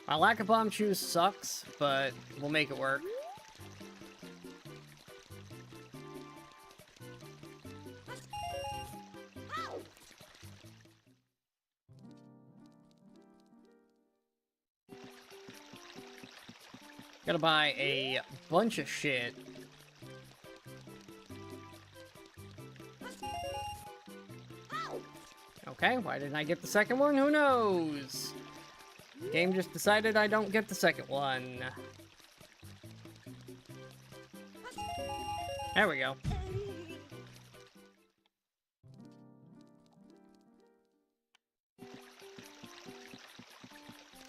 My lack of bomb shoes sucks, but we'll make it work. Gotta buy a bunch of shit. Okay, why didn't I get the second one? Who knows? Game just decided I don't get the second one. There we go.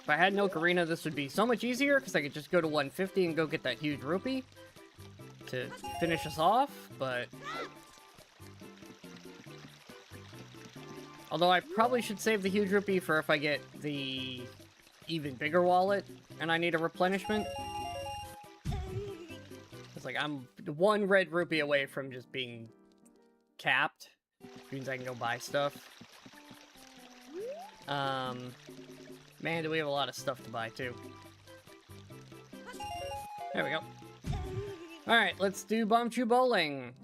If I had no Ocarina, this would be so much easier, because I could just go to 150 and go get that huge rupee to finish us off, but... Although I probably should save the huge rupee for if I get the even bigger wallet, and I need a replenishment. It's like, I'm one red rupee away from just being capped, which means I can go buy stuff. Man, do we have a lot of stuff to buy, too. There we go. Alright, let's do Bombchu Bowling.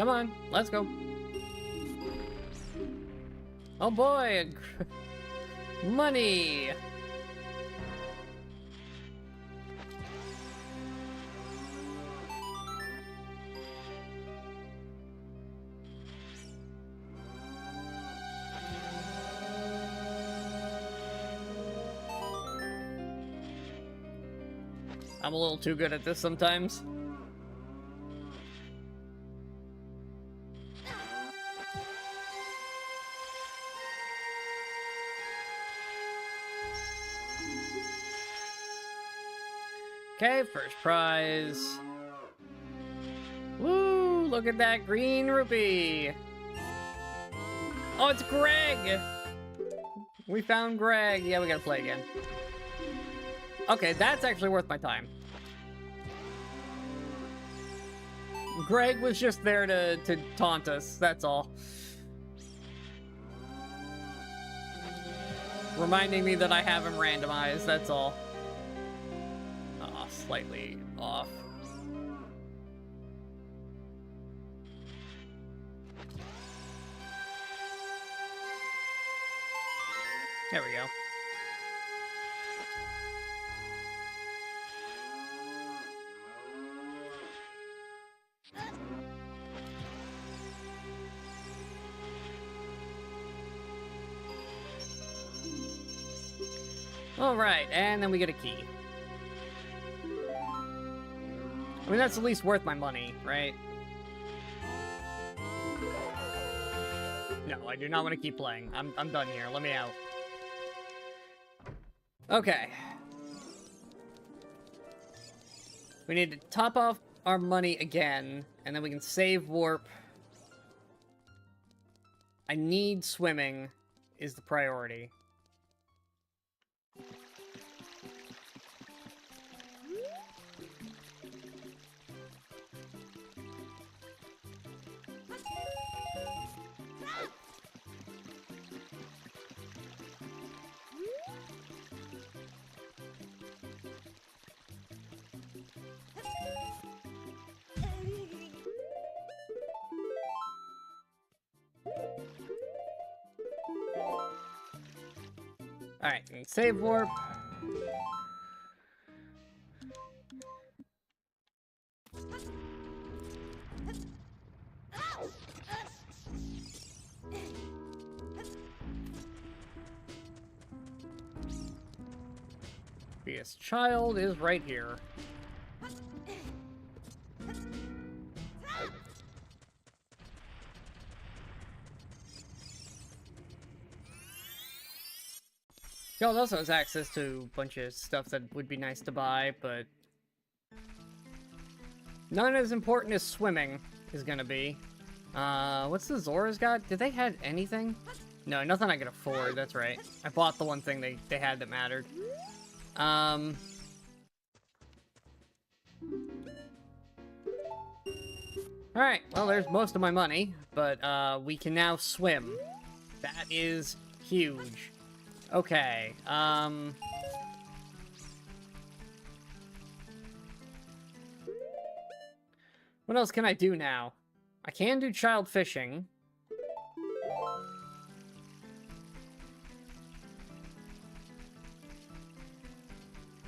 Come on, let's go. Oh boy, money. I'm a little too good at this sometimes. Okay, first prize. Woo, look at that green rupee. Oh, it's Greg. We found Greg. Yeah, we gotta play again. Okay, that's actually worth my time. Greg was just there to taunt us, that's all. Reminding me that I have him randomized, that's all. Oh, slightly off. There we go. Alright, and then we get a key. I mean, that's at least worth my money, right? No, I do not want to keep playing. I'm done here. Let me out. Okay. We need to top off our money again, and then we can save warp. I need swimming is the priority. Alright, save warp. This child is right here. Child also has access to a bunch of stuff that would be nice to buy, but none as important as swimming is gonna be. What's the Zora's got? Did they have anything? No, nothing I could afford, that's right. I bought the one thing they had that mattered. Alright, well, there's most of my money, but, we can now swim. That is huge. Okay, what else can I do now? I can do child fishing.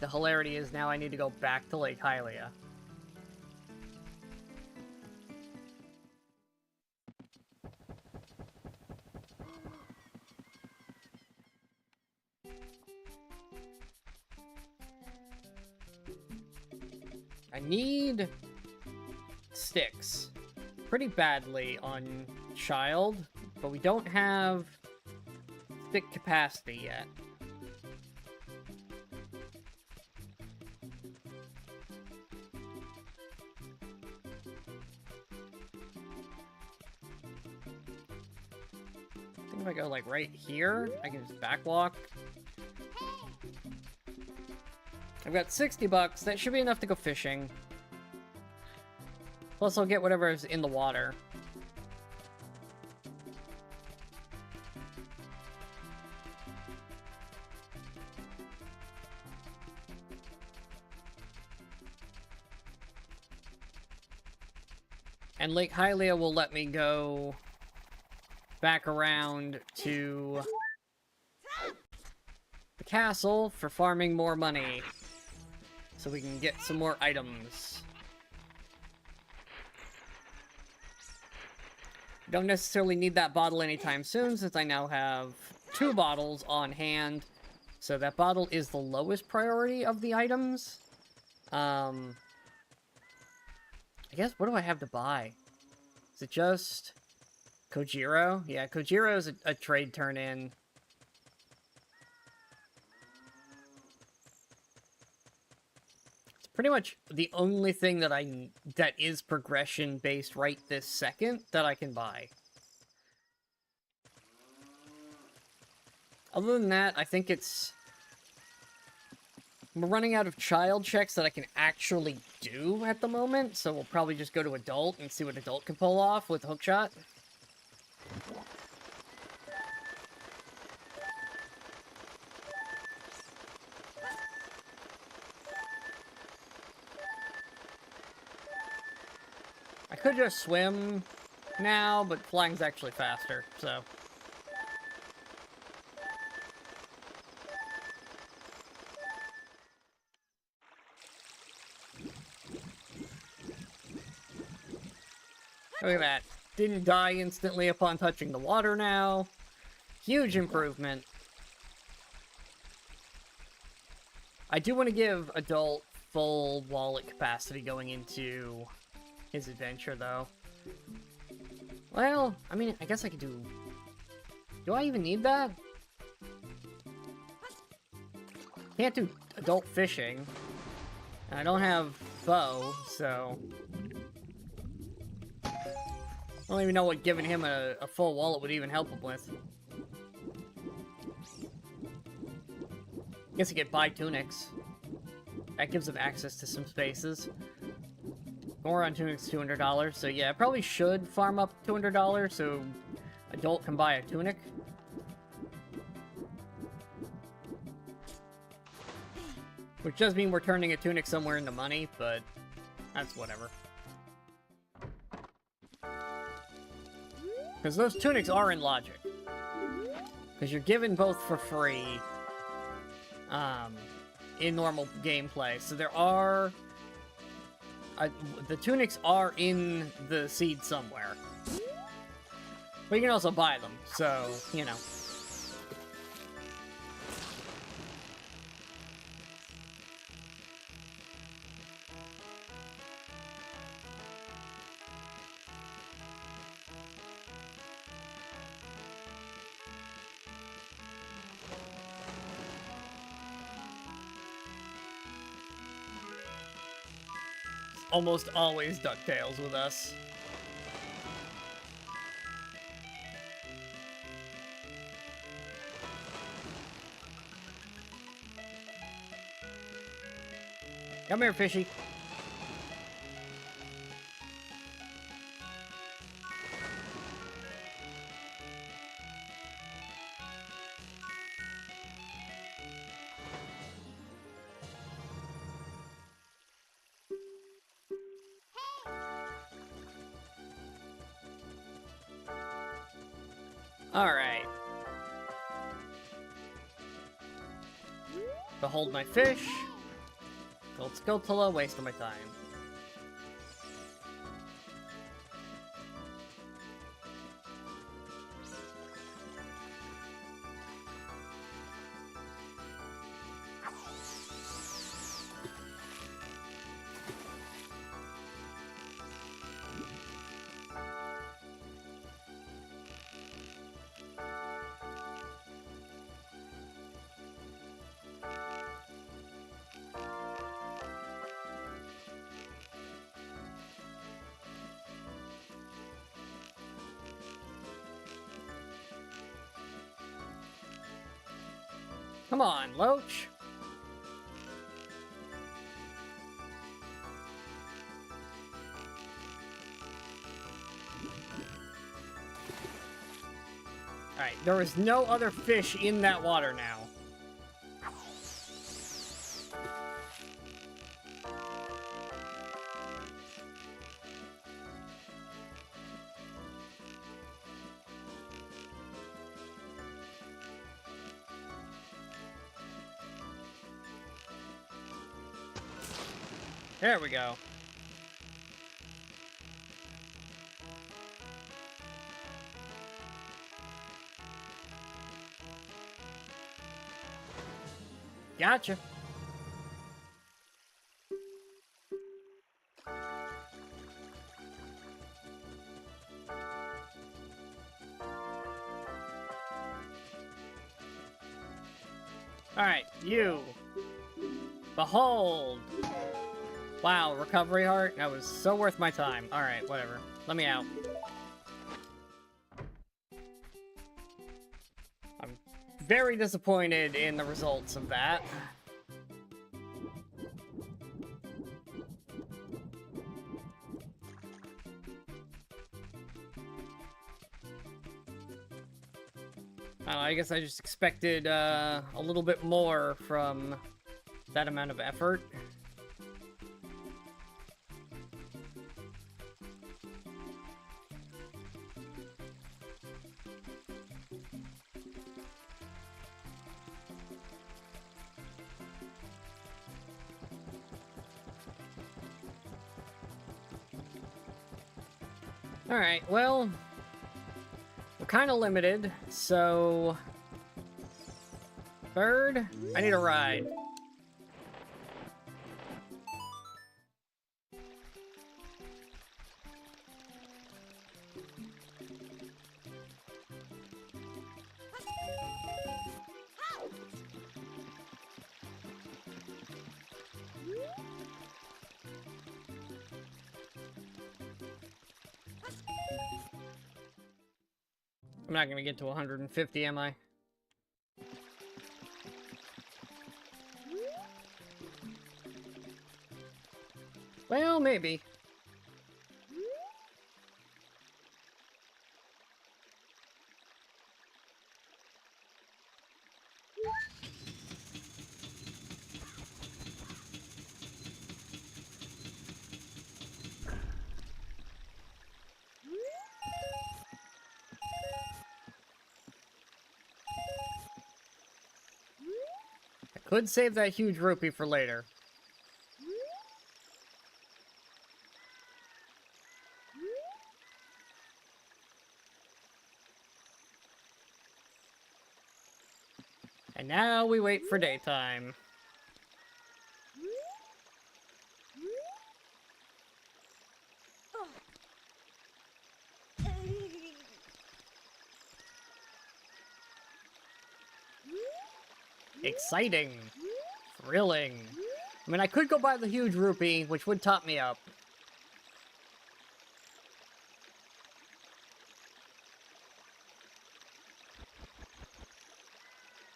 The hilarity is now I need to go back to Lake Hylia. I need sticks pretty badly on child, but we don't have stick capacity yet. I think if I go like right here, I can just backwalk. I've got 60 bucks. That should be enough to go fishing. Plus, I'll get whatever is in the water. And Lake Hylia will let me go back around to the castle for farming more money. So we can get some more items. Don't necessarily need that bottle anytime soon, since I now have 2 bottles on hand. So that bottle is the lowest priority of the items. I guess, what do I have to buy? Is it just Kojiro? Yeah, Kojiro's a trade turn-in. It's pretty much the only thing that is progression-based right this second that I can buy. Other than that, I think we're running out of child checks that I can actually do at the moment, so we'll probably just go to adult and see what adult can pull off with hookshot. I could just swim now, but flying's actually faster, so... Look at that. Didn't die instantly upon touching the water now. Huge improvement. I do want to give adult full wallet capacity going into his adventure, though. Well, I mean, I guess I could do... Do I even need that? Can't do adult fishing. And I don't have bow, so... I don't even know what giving him a full wallet would even help him with. Guess he could buy tunics. That gives him access to some spaces. More on tunics, $200. So yeah, I probably should farm up $200 so adult can buy a tunic. Which does mean we're turning a tunic somewhere into money, but that's whatever. Because those tunics are in logic. Because you're given both for free in normal gameplay. So there are... the tunics are in the seed somewhere. But you can also buy them, so, you know. Almost always DuckTales with us. Come here, fishy. Alright. Behold my fish. Gold Scotula, waste of my time. Come on, Loach. Alright, there is no other fish in that water now. There we go. Gotcha. Alright, you. Behold. Wow, recovery heart? That was so worth my time. Alright, whatever. Let me out. I'm very disappointed in the results of that. I guess I just expected a little bit more from that amount of effort. Alright, well, we're kind of limited, so... Bird, I need a ride. I'm not gonna get to 150, am I? Well, maybe. I could save that huge rupee for later. And now we wait for daytime. Exciting. Thrilling. I mean, I could go buy the huge rupee, which would top me up.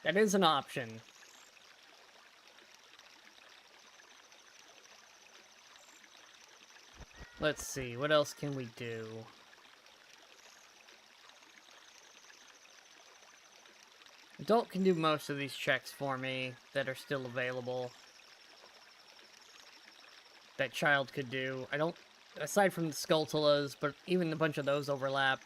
That is an option. Let's see, what else can we do? Adult can do most of these checks for me that are still available. That child could do. I don't... Aside from the Skulltulas, but even a bunch of those overlap.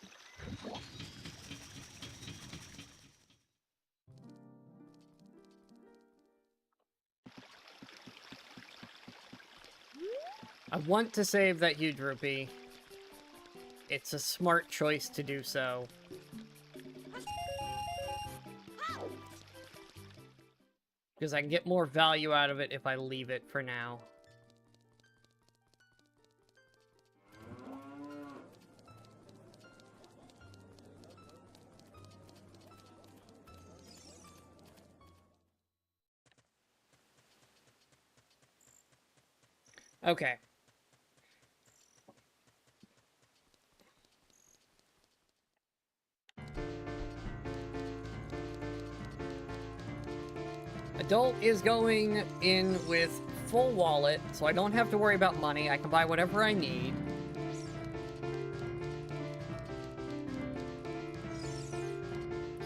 I want to save that huge rupee. It's a smart choice to do so. Because I can get more value out of it if I leave it for now. Okay. Adult is going in with full wallet, so I don't have to worry about money. I can buy whatever I need.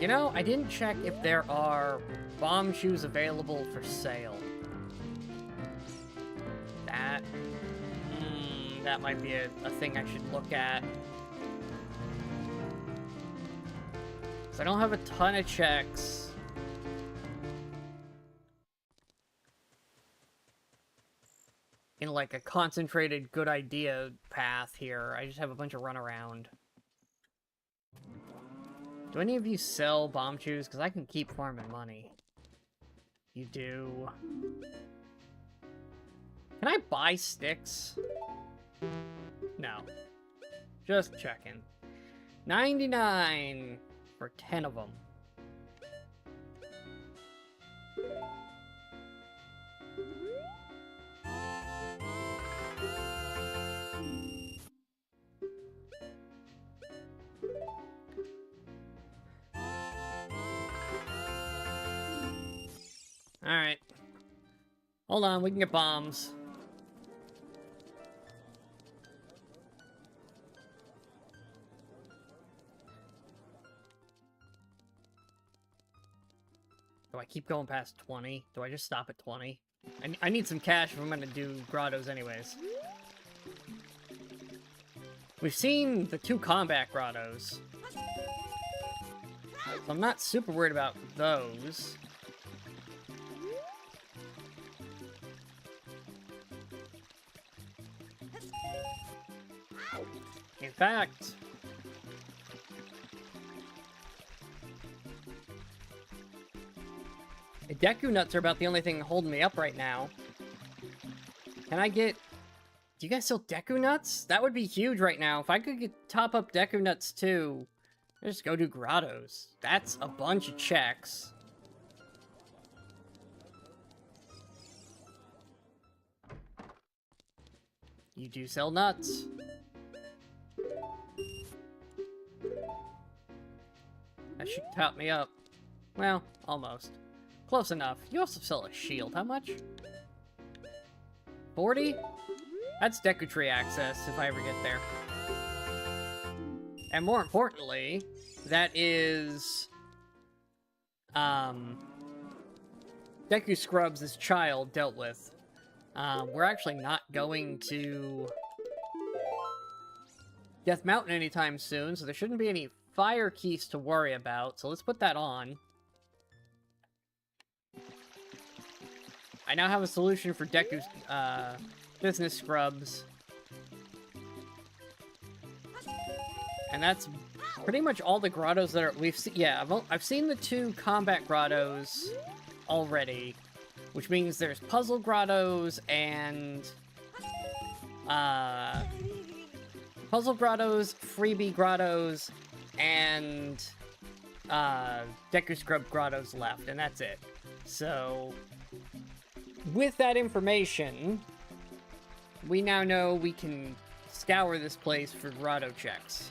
You know, I didn't check if there are bomb shoes available for sale. That might be a thing I should look at. So I don't have a ton of checks. In like a concentrated good idea path here. I just have a bunch of runaround. Do any of you sell bomb chews? Because I can keep farming money. You do. Can I buy sticks? No. Just checking. 99 for 10 of them. Alright. Hold on, we can get bombs. Do I keep going past 20? Do I just stop at 20? I need some cash if I'm gonna do grottos anyways. We've seen the 2 combat grottos. So I'm not super worried about those. In fact... Deku nuts are about the only thing holding me up right now. Can I get... Do you guys sell Deku nuts? That would be huge right now. If I could get top up Deku nuts too, I'd just go do grottos. That's a bunch of checks. You do sell nuts. That should top me up. Well, almost. Close enough. You also sell a shield. How much? 40? That's Deku Tree access, if I ever get there. And more importantly, that is... Deku Scrubs' child dealt with. We're actually not going to Death Mountain anytime soon, so there shouldn't be any fire keys to worry about, so let's put that on. I now have a solution for Deku's business scrubs. And that's pretty much all the grottos that are... We've seen... Yeah, I've seen the 2 combat grottos already. Which means there's puzzle grottos and... puzzle grottos, freebie grottos, and... Deku Scrub grottos left, and that's it. So... With that information, we now know we can scour this place for grotto checks.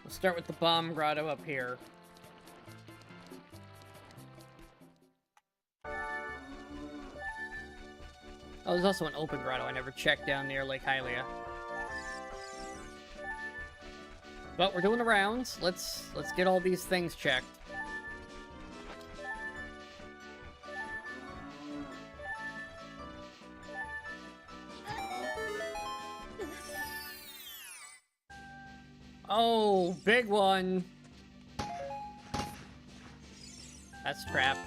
We'll start with the bomb grotto up here. Oh, there's also an open grotto I never checked down near Lake Hylia. But we're doing the rounds. Let's get all these things checked. Oh, big one. That's trapped.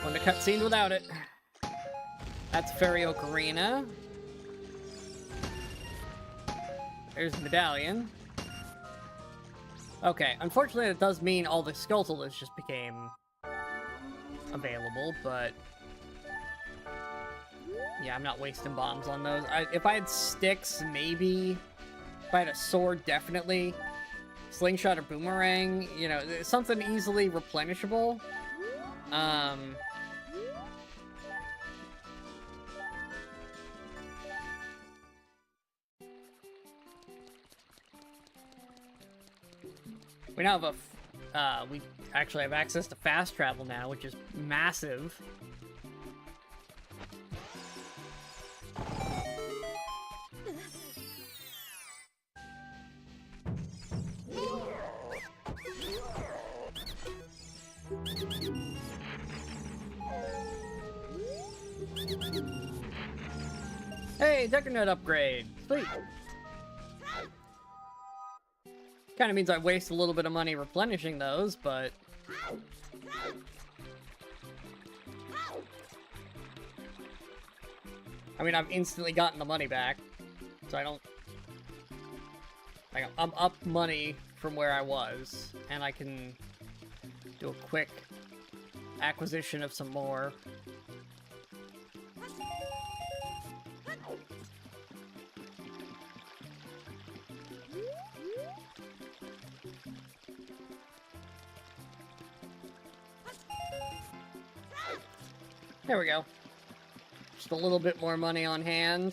Won the cutscene without it. That's Fairy Ocarina. There's the medallion. Okay, unfortunately that does mean all the Skulltulas just became available, but... Yeah, I'm not wasting bombs on those. If I had sticks, maybe. If I had a sword, definitely. Slingshot or boomerang, you know, something easily replenishable. We now have we actually have access to fast travel now, which is massive. Hey, Deku Nut upgrade! Sweet! Kind of means I waste a little bit of money replenishing those, but... I mean, I've instantly gotten the money back, so I don't... Like, I'm up money from where I was, and I can do a quick acquisition of some more. There we go. Just a little bit more money on hand.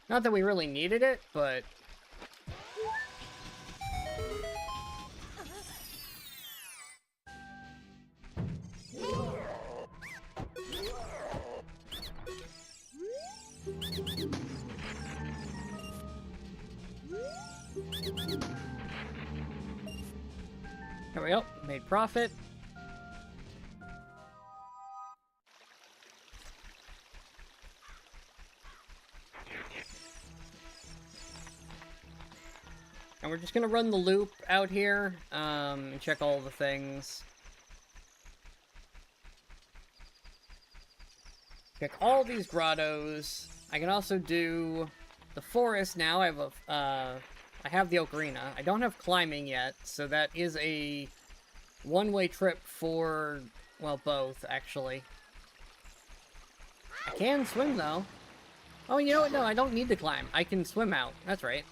Not that we really needed it, but... There we go. Made profit. And we're just gonna run the loop out here, and check all the things. Check all these grottos. I can also do the forest now. I have the ocarina. I don't have climbing yet, so that is a one-way trip for, well, both, actually. I can swim, though. Oh, you know what? No, I don't need to climb. I can swim out. That's right.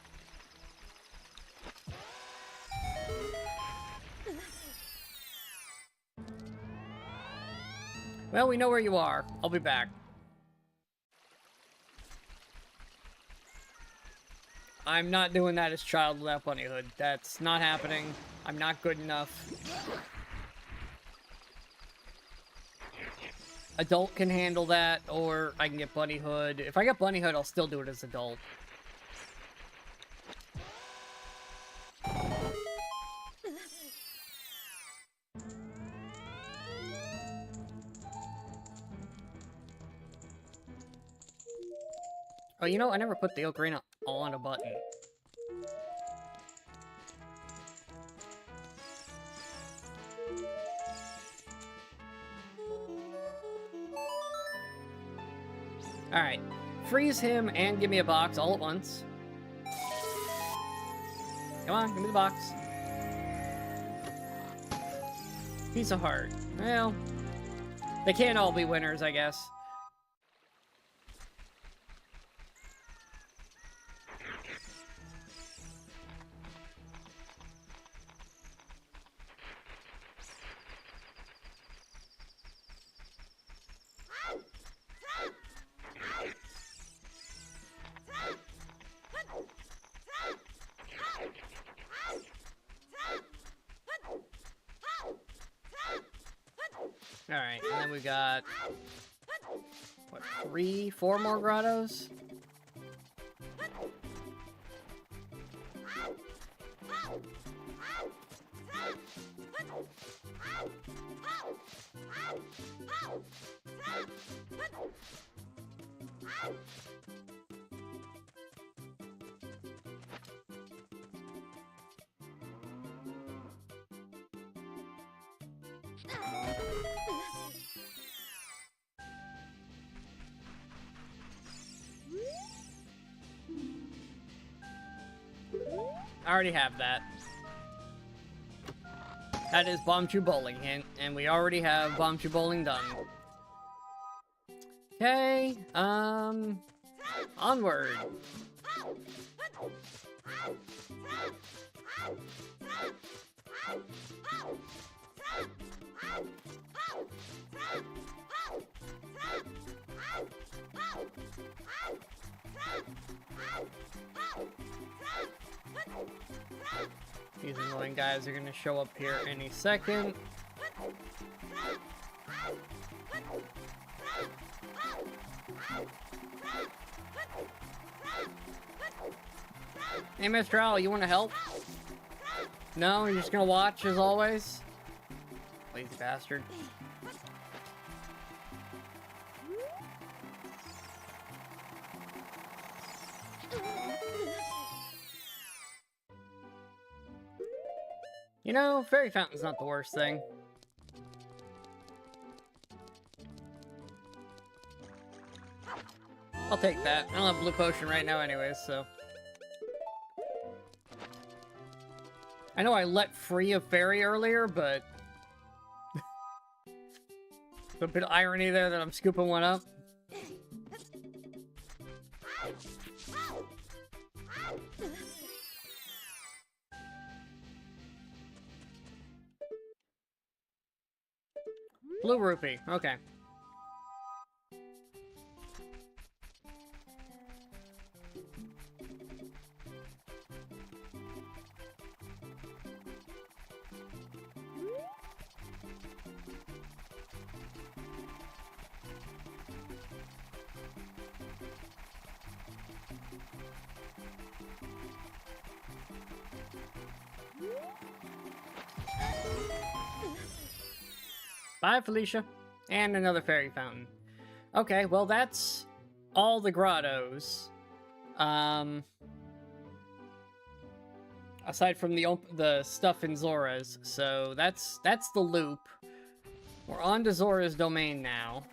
Well, we know where you are. I'll be back. I'm not doing that as child without bunnyhood. That's not happening. I'm not good enough. Adult can handle that, or I can get bunnyhood. If I get bunnyhood, I'll still do it as adult. Oh, you know, I never put the ocarina on a button. Alright. Freeze him and give me a box all at once. Come on, give me the box. Piece of heart. Well, they can't all be winners, I guess. Alright, and then we got, what, 4 more grottos? I already have that. That is Bombchu Bowling, and we already have Bombchu Bowling done. Okay, onward. These annoying guys are gonna show up here any second. Hey, Mr. Owl, you wanna help? No, you're just gonna watch as always? Lazy bastard. You know, fairy fountain's not the worst thing. I'll take that. I don't have blue potion right now anyways, so... I know I let free a fairy earlier, but... a bit of irony there that I'm scooping one up. Blue rupee, okay. Bye, Felicia. And another fairy fountain. Okay, well, that's all the grottos. Aside from the stuff in Zora's. So that's the loop. We're on to Zora's domain now.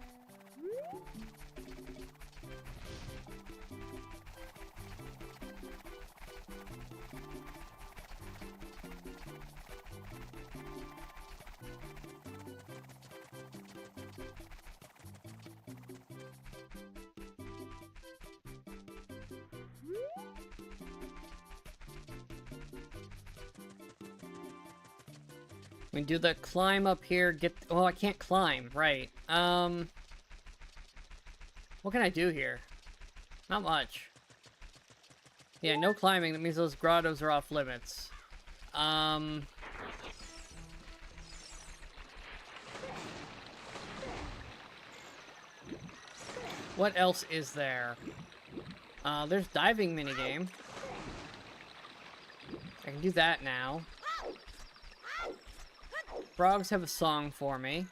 We do the climb up here, get... Oh, I can't climb, right. What can I do here? Not much. Yeah, no climbing, that means those grottos are off limits. What else is there? There's diving minigame. I can do that now. Frogs have a song for me.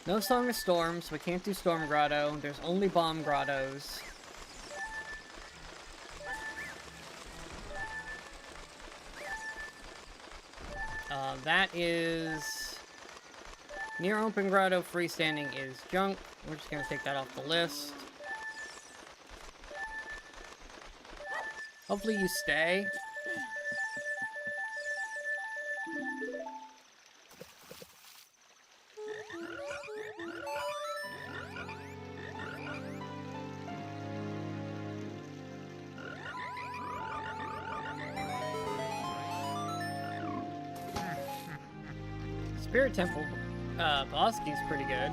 No Song of Storms, we can't do Storm Grotto. There's only Bomb Grottos. That is... Near Open Grotto freestanding is junk. We're just gonna take that off the list. Hopefully you stay. Spirit Temple boss key's pretty good.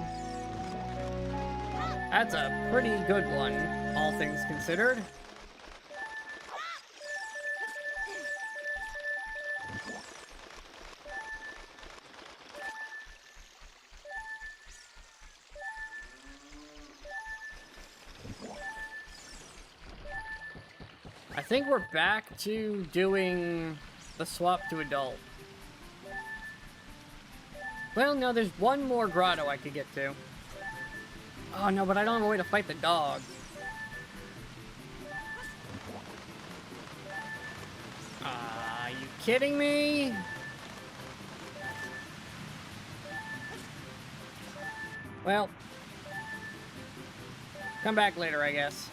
That's a pretty good one, all things considered. I think we're back to doing the swap to adult. Well, no, there's one more grotto I could get to. Oh, no, but I don't have a way to fight the dog. Are you kidding me? Well, come back later, I guess.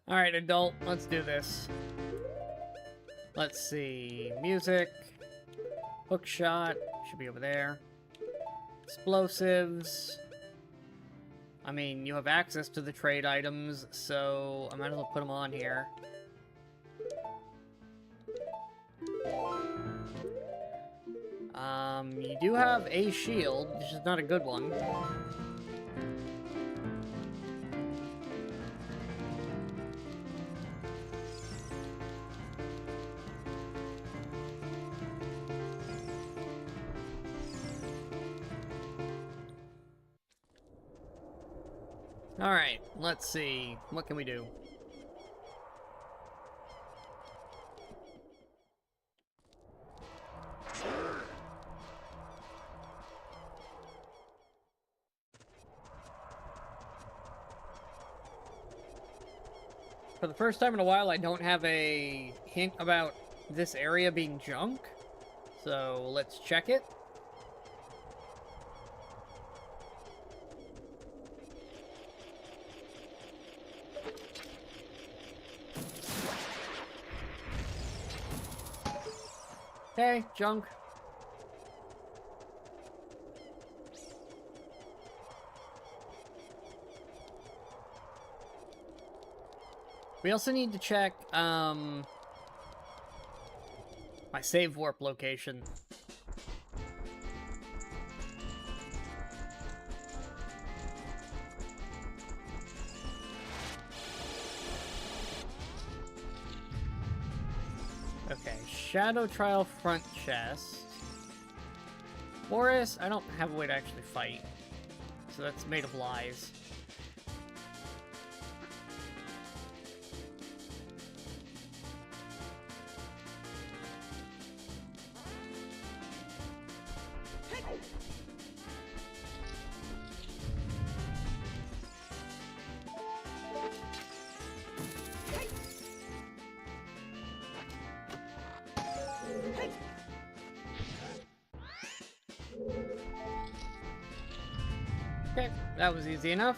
Alright, adult, let's do this. Let's see. Music. Hookshot. Should be over there. Explosives. I mean, you have access to the trade items, so I might as well put them on here. You do have a shield, which is not a good one. Alright, let's see. What can we do? For the first time in a while, I don't have a hint about this area being junk. So let's check it. Okay, junk. We also need to check, my save warp location. Okay, Shadow Trial front chest. Boris, I don't have a way to actually fight. So that's made of lies. Okay, that was easy enough.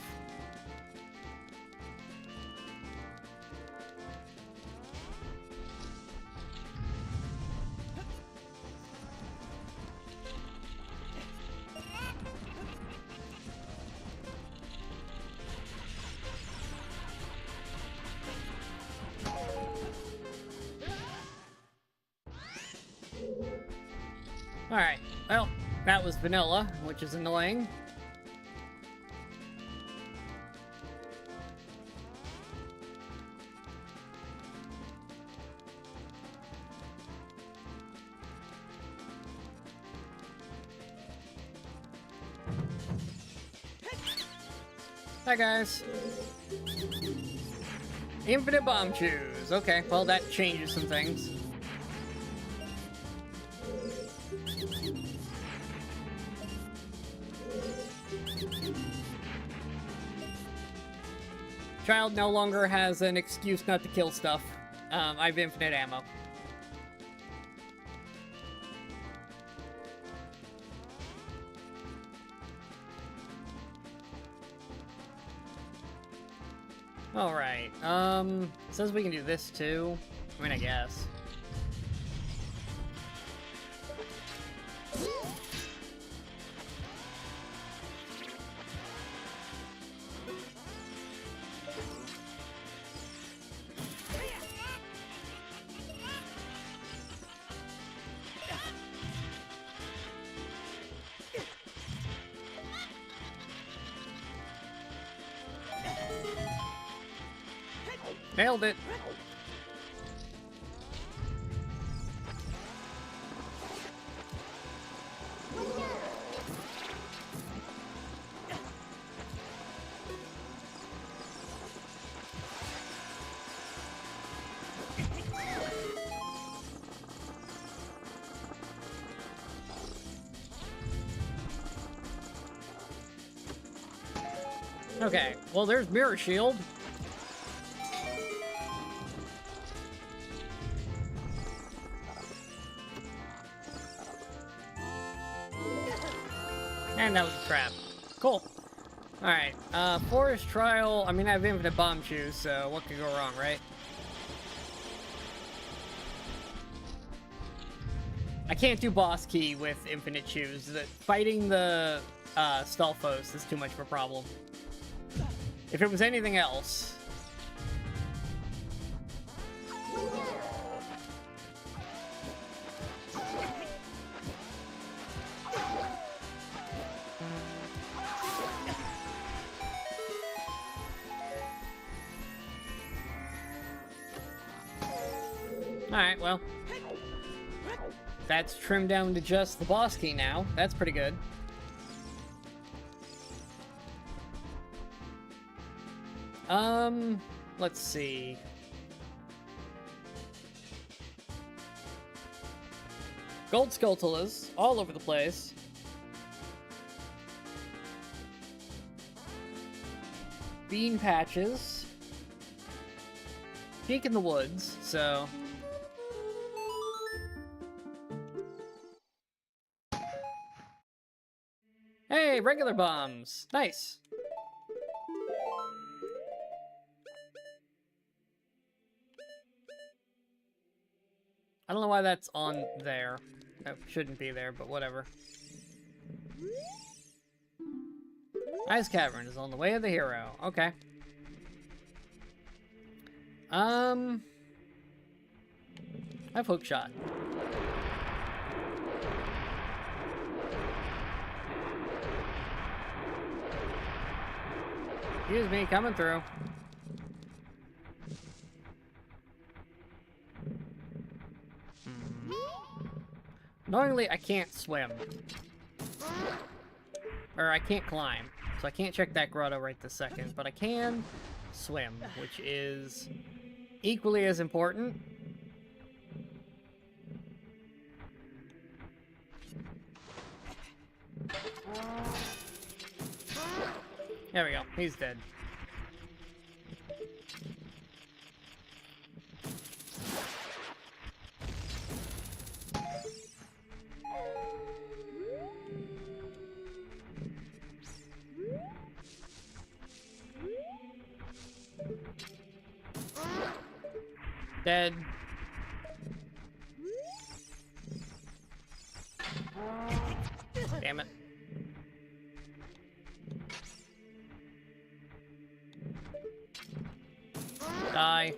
Alright, well, that was vanilla, which is annoying. Hi, guys. Infinite bomb shoes. Okay, well, that changes some things. Child no longer has an excuse not to kill stuff. I have infinite ammo. Alright, says we can do this too. I mean, I guess. Nailed it. Okay, well, there's Mirror Shield. And that was a trap. Cool. Alright, Forest Trial. I mean, I have infinite bomb shoes, so what could go wrong, right? I can't do boss key with infinite shoes. Fighting the Stalfos is too much of a problem. If it was anything else... Alright, well. That's trimmed down to just the boss key now. That's pretty good. Let's see. Gold Skulltulas all over the place. Bean patches. Peek in the woods, so... Hey, regular bombs! Nice! I don't know why that's on there. That shouldn't be there, but whatever. Ice Cavern is on the way of the hero. Okay. I have hook shot. Excuse me, coming through. Annoyingly, I can't swim. Or I can't climb. So I can't check that grotto right this second, but I can swim, which is equally as important. There we go. He's dead. Dead. Damn it. Die.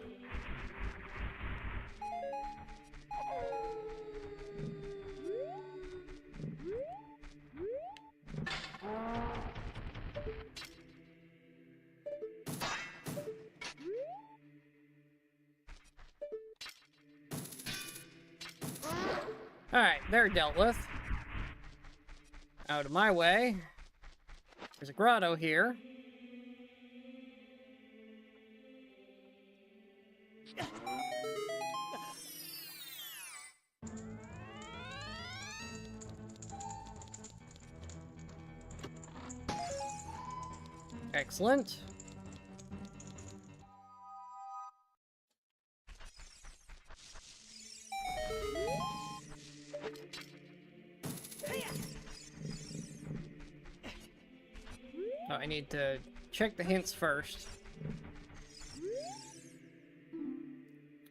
Alright, they're dealt with. Out of my way. There's a grotto here. Excellent. Oh, I need to check the hints first.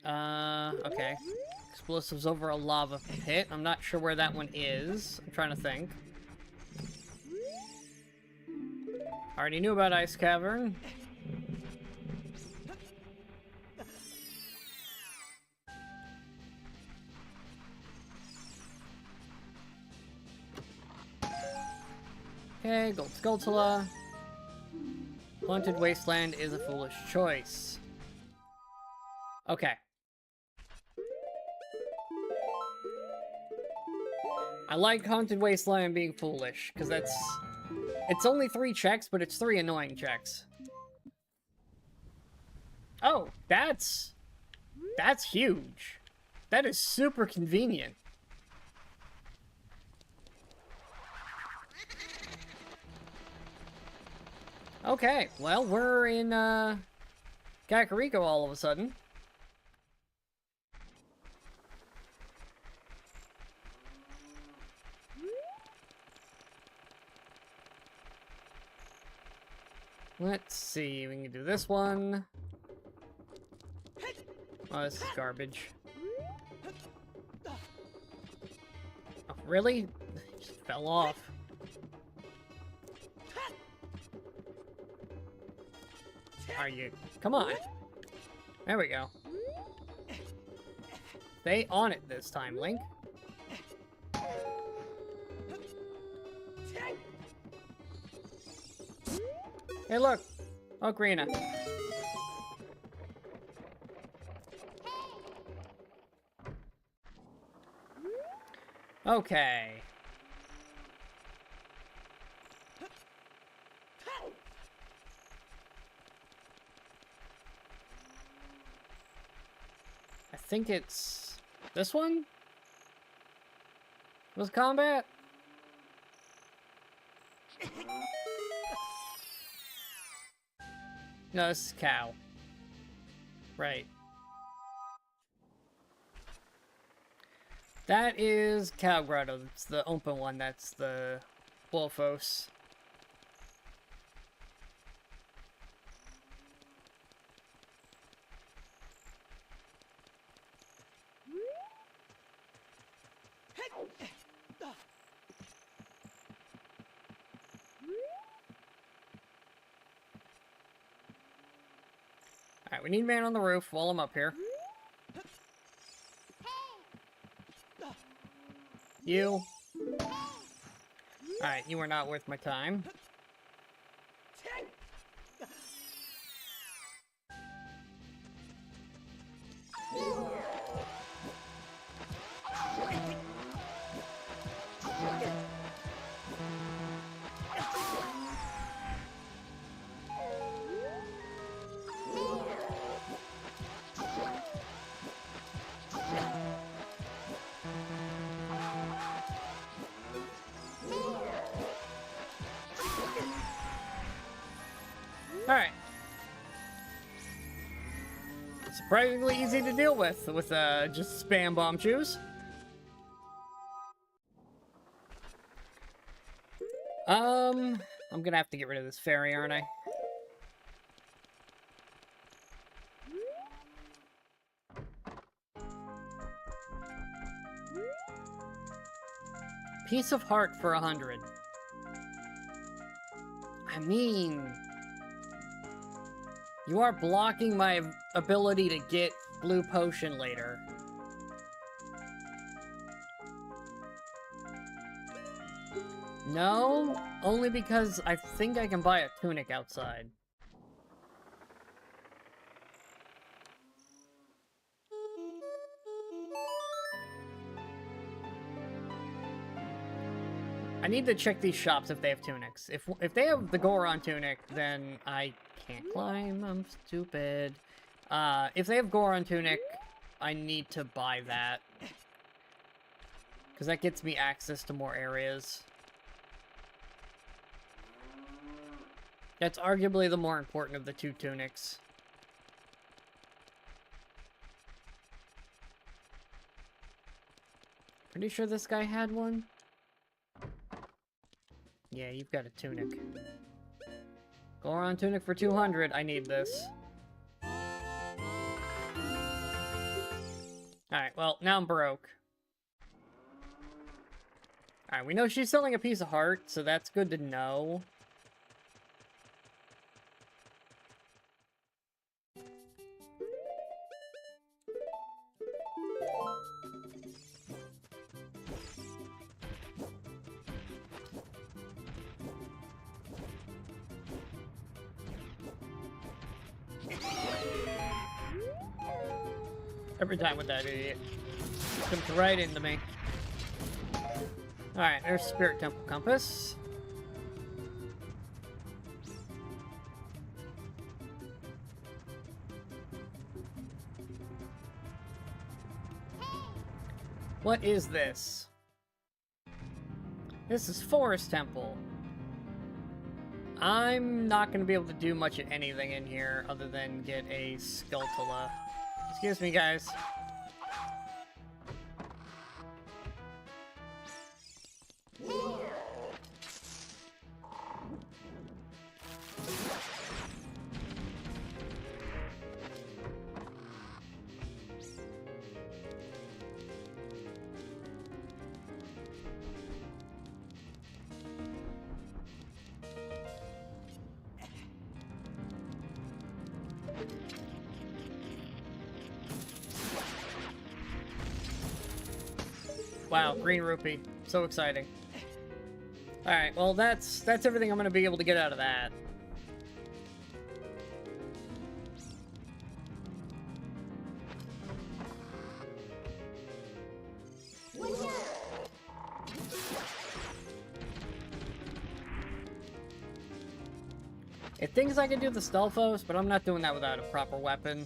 Okay. Explosives over a lava pit. I'm not sure where that one is. I'm trying to think. Already knew about Ice Cavern. Okay, Gold Skulltula. Haunted Wasteland is a foolish choice. Okay. I like Haunted Wasteland being foolish, because that's... It's only 3 checks, but it's 3 annoying checks. Oh, that's huge. That is super convenient. Okay, well, we're in, Kakariko all of a sudden. Let's see, we can do this one. Oh, this is garbage. Oh, really? It just fell off. Are you? Come on. There we go. Stay on it this time, Link. Hey, look! Ocarina. Okay. think it's this one? Was combat? No, this is cow. Right. That is Cow Grotto. It's the open one. That's the Wolfos. Alright, we need man on the roof while I'm up here. You. Alright, you are not worth my time. Alright. Surprisingly easy to deal with just spam bomb chews. I'm gonna have to get rid of this fairy, aren't I? Piece of heart for 100. I mean, you are blocking my ability to get blue potion later. No, only because I think I can buy a tunic outside. I need to check these shops if they have tunics. If they have the Goron tunic, then I can't climb. I'm stupid. If they have Goron tunic, I need to buy that. Because that gets me access to more areas. That's arguably the more important of the two tunics. Pretty sure this guy had one. Yeah, you've got a tunic. Goron tunic for 200. I need this. Alright, well, now I'm broke. Alright, we know she's selling a piece of heart, so that's good to know. Every time with that idiot. Comes right into me. Alright, there's Spirit Temple Compass. What is this? This is Forest Temple. I'm not going to be able to do much of anything in here other than get a Skulltula. Excuse me, guys. Wow, green rupee. So exciting. Alright, well that's everything I'm gonna be able to get out of that. It thinks I can do the Stelphos, but I'm not doing that without a proper weapon.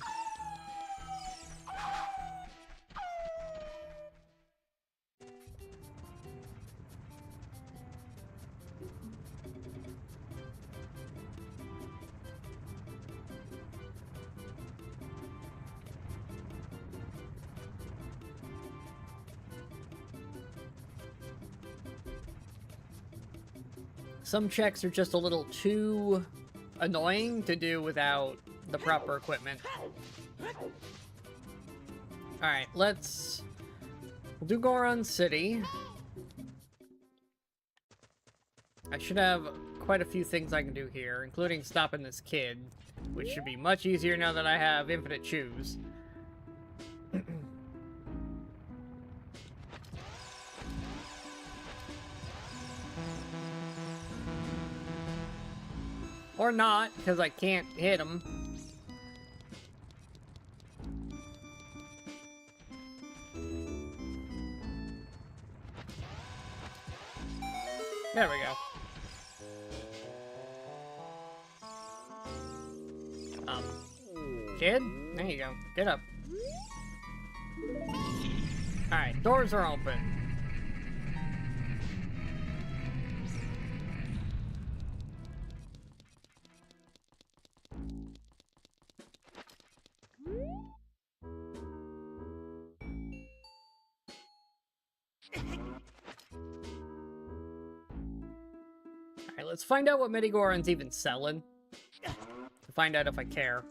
Some checks are just a little too annoying to do without the proper equipment. Alright, we'll do Goron City. I should have quite a few things I can do here, including stopping this kid, which should be much easier now that I have infinite choose. Or not, because I can't hit him. There we go. Kid? There you go. Get up. Alright, doors are open. Alright, let's find out what Medigoron's even selling. To find out if I care.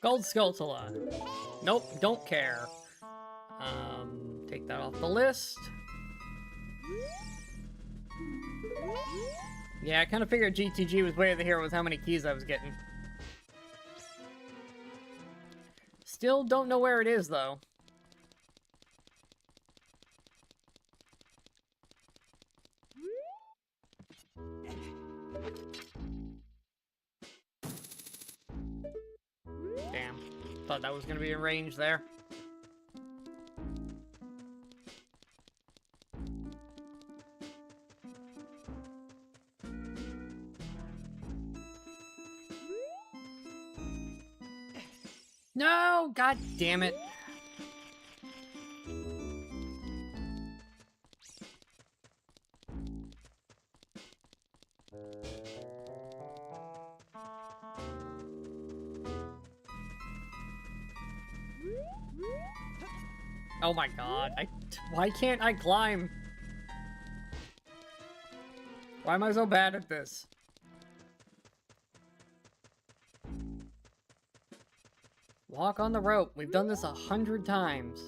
Gold Skulltula. Nope, don't care. Take that off the list. Yeah, I kind of figured GTG was way over here with how many keys I was getting. Still don't know where it is, though. Damn. Thought that was going to be in range there. No! God damn it. Oh my god, why can't I climb? Why am I so bad at this? Walk on the rope. We've done this 100 times.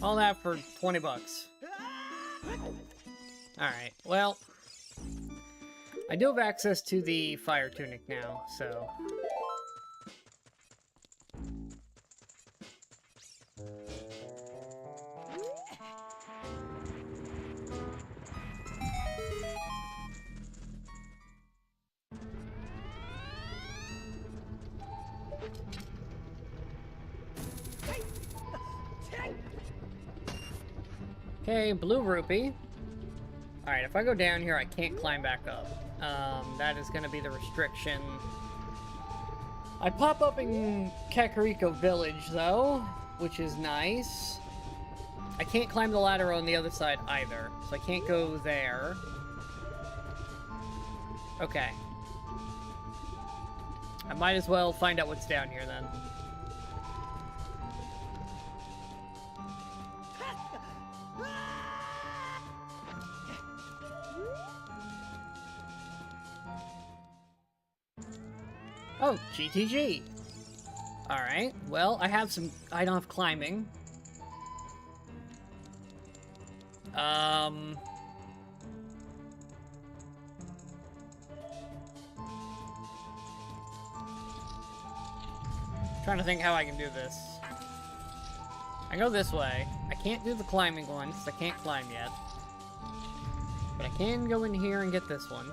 All that for 20 bucks. Alright, well, I do have access to the fire tunic now, so... Okay, blue rupee. Alright, if I go down here, I can't climb back up. That is going to be the restriction. I pop up in Kakariko Village, though, which is nice. I can't climb the ladder on the other side either, so I can't go there. Okay. I might as well find out what's down here, then. Oh, GTG. Alright, well, I don't have climbing. Trying to think how I can do this. I go this way. I can't do the climbing one, because I can't climb yet. But I can go in here and get this one.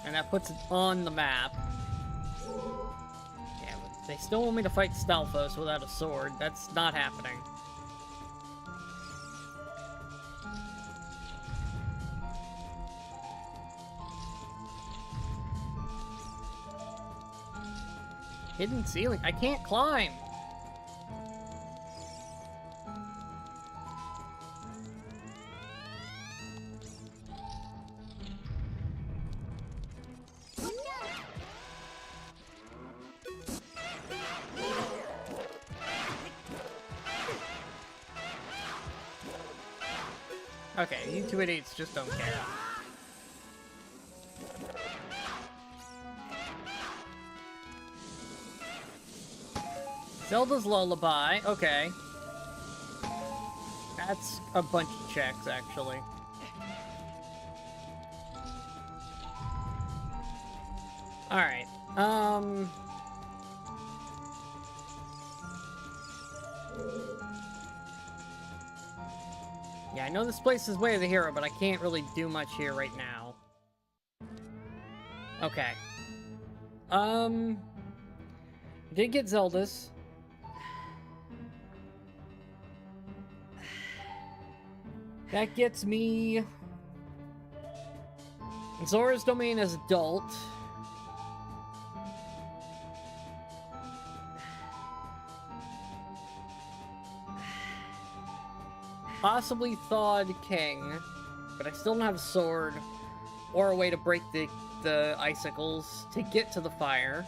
And that puts it on the map. Yeah, but they still want me to fight Stalfos without a sword. That's not happening. Hidden ceiling. I can't climb. Okay, you two idiots just don't care. Zelda's Lullaby, okay. That's a bunch of checks, actually. Alright, yeah, I know this place is Way of the Hero, but I can't really do much here right now. Okay. Did get Zelda's. That gets me Zora's Domain as adult. Possibly Thawed King, but I still don't have a sword or a way to break the icicles to get to the fire.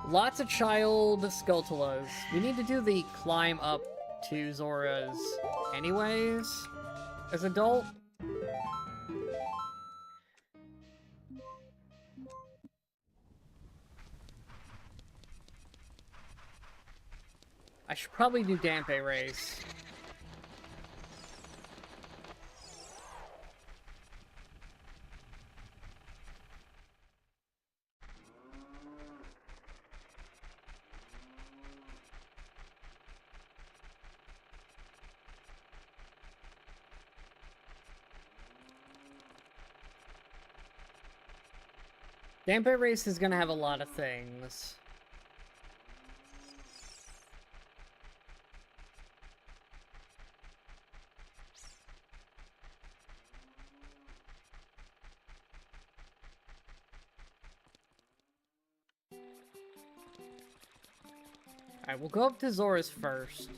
Lots of child Skulltulas. We need to do the climb up to Zora's anyways, as adult. I should probably do Dampe Race. Dampe Race is gonna have a lot of things. Alright, we'll go up to Zora's first.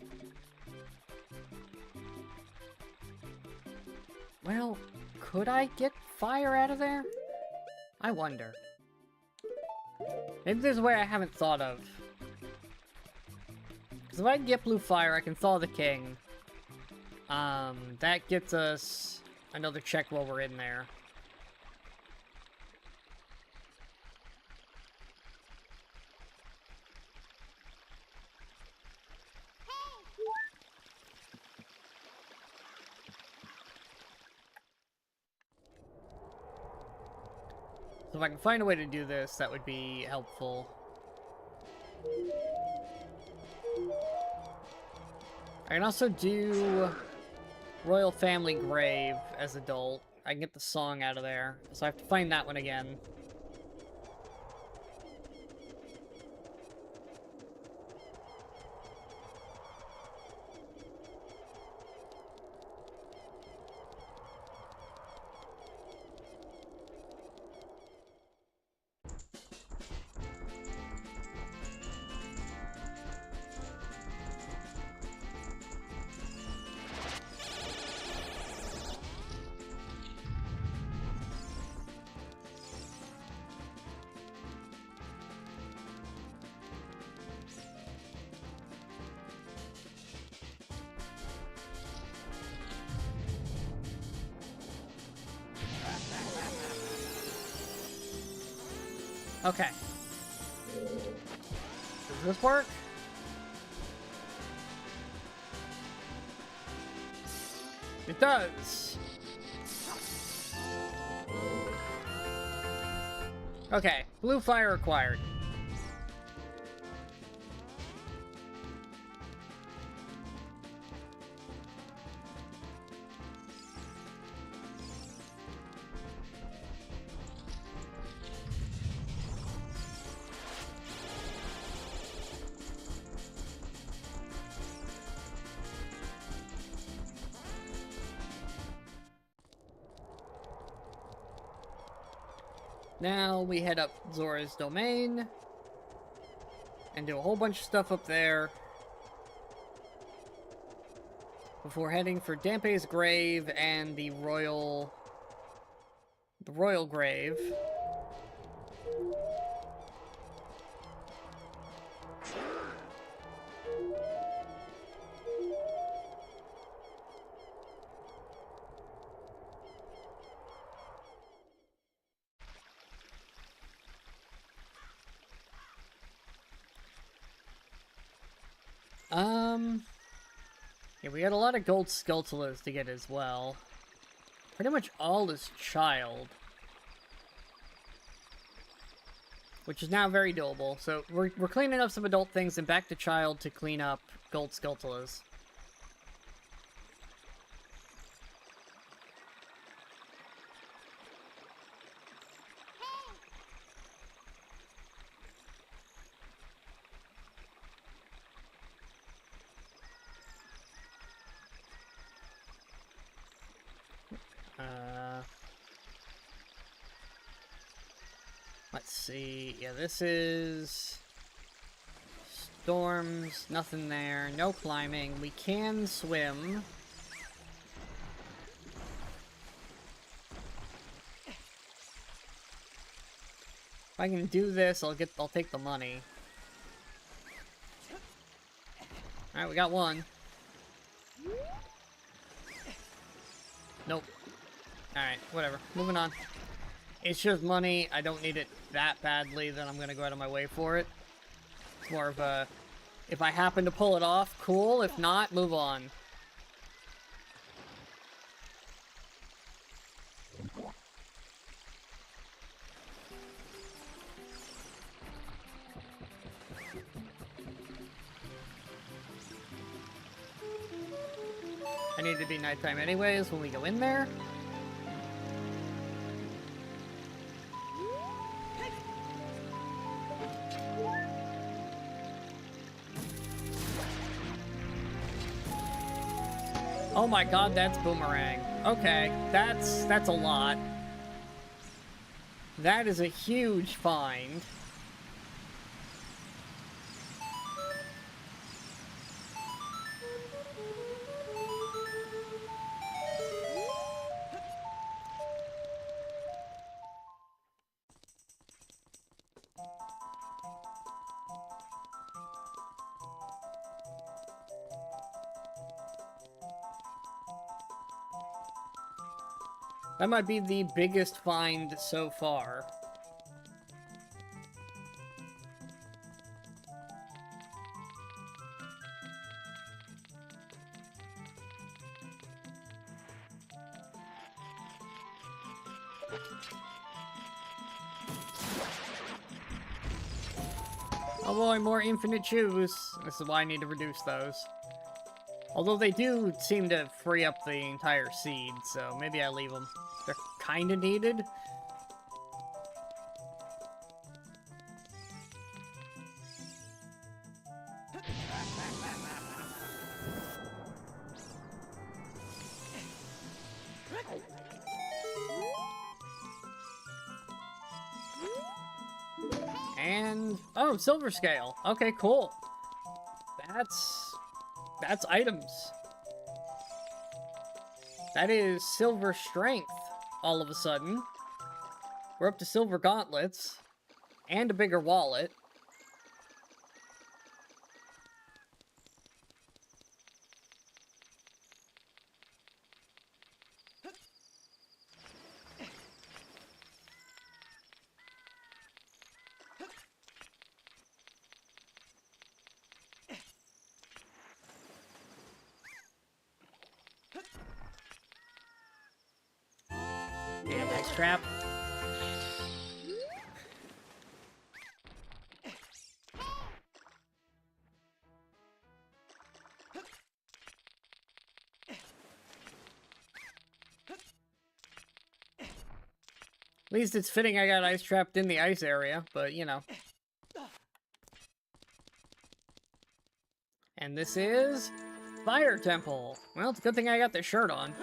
Well, could I get fire out of there? I wonder. Maybe there's a way I haven't thought of. Because if I can get blue fire, I can thaw the king. That gets us another check while we're in there. So if I can find a way to do this, that would be helpful. I can also do Royal Family Grave as adult. I can get the song out of there, so I have to find that one again. Okay. Does this work? It does! Okay, blue fire acquired. Now we head up Zora's Domain. and do a whole bunch of stuff up there before heading for Dampe's grave and the royal grave. Yeah, we got a lot of gold skeletolas to get as well. Pretty much all is child. Which is now very doable. So we're cleaning up some adult things and back to child to clean up gold skeletolas. Let's see. Yeah, this is storms. Nothing there. No climbing. We can swim. If I can do this, I'll take the money. All right, we got one. Nope. All right, whatever. Moving on. It's just money. I don't need it that badly that I'm going to go out of my way for it. It's more of a, if I happen to pull it off, cool. If not, move on. I need to be nighttime anyways when we go in there. Oh my god, that's boomerang. Okay, that's a lot. That is a huge find. That might be the biggest find so far. Oh boy, more infinite shoes. This is why I need to reduce those. Although they do seem to free up the entire seed, so maybe I leave them. They're kinda needed. And, oh, silver scale. Okay, cool. That's items. That is silver strength, all of a sudden. We're up to silver gauntlets. And a bigger wallet. Yeah, nice trap. At least it's fitting I got ice trapped in the ice area, but you know. And this is Fire Temple. Well, it's a good thing I got this shirt on.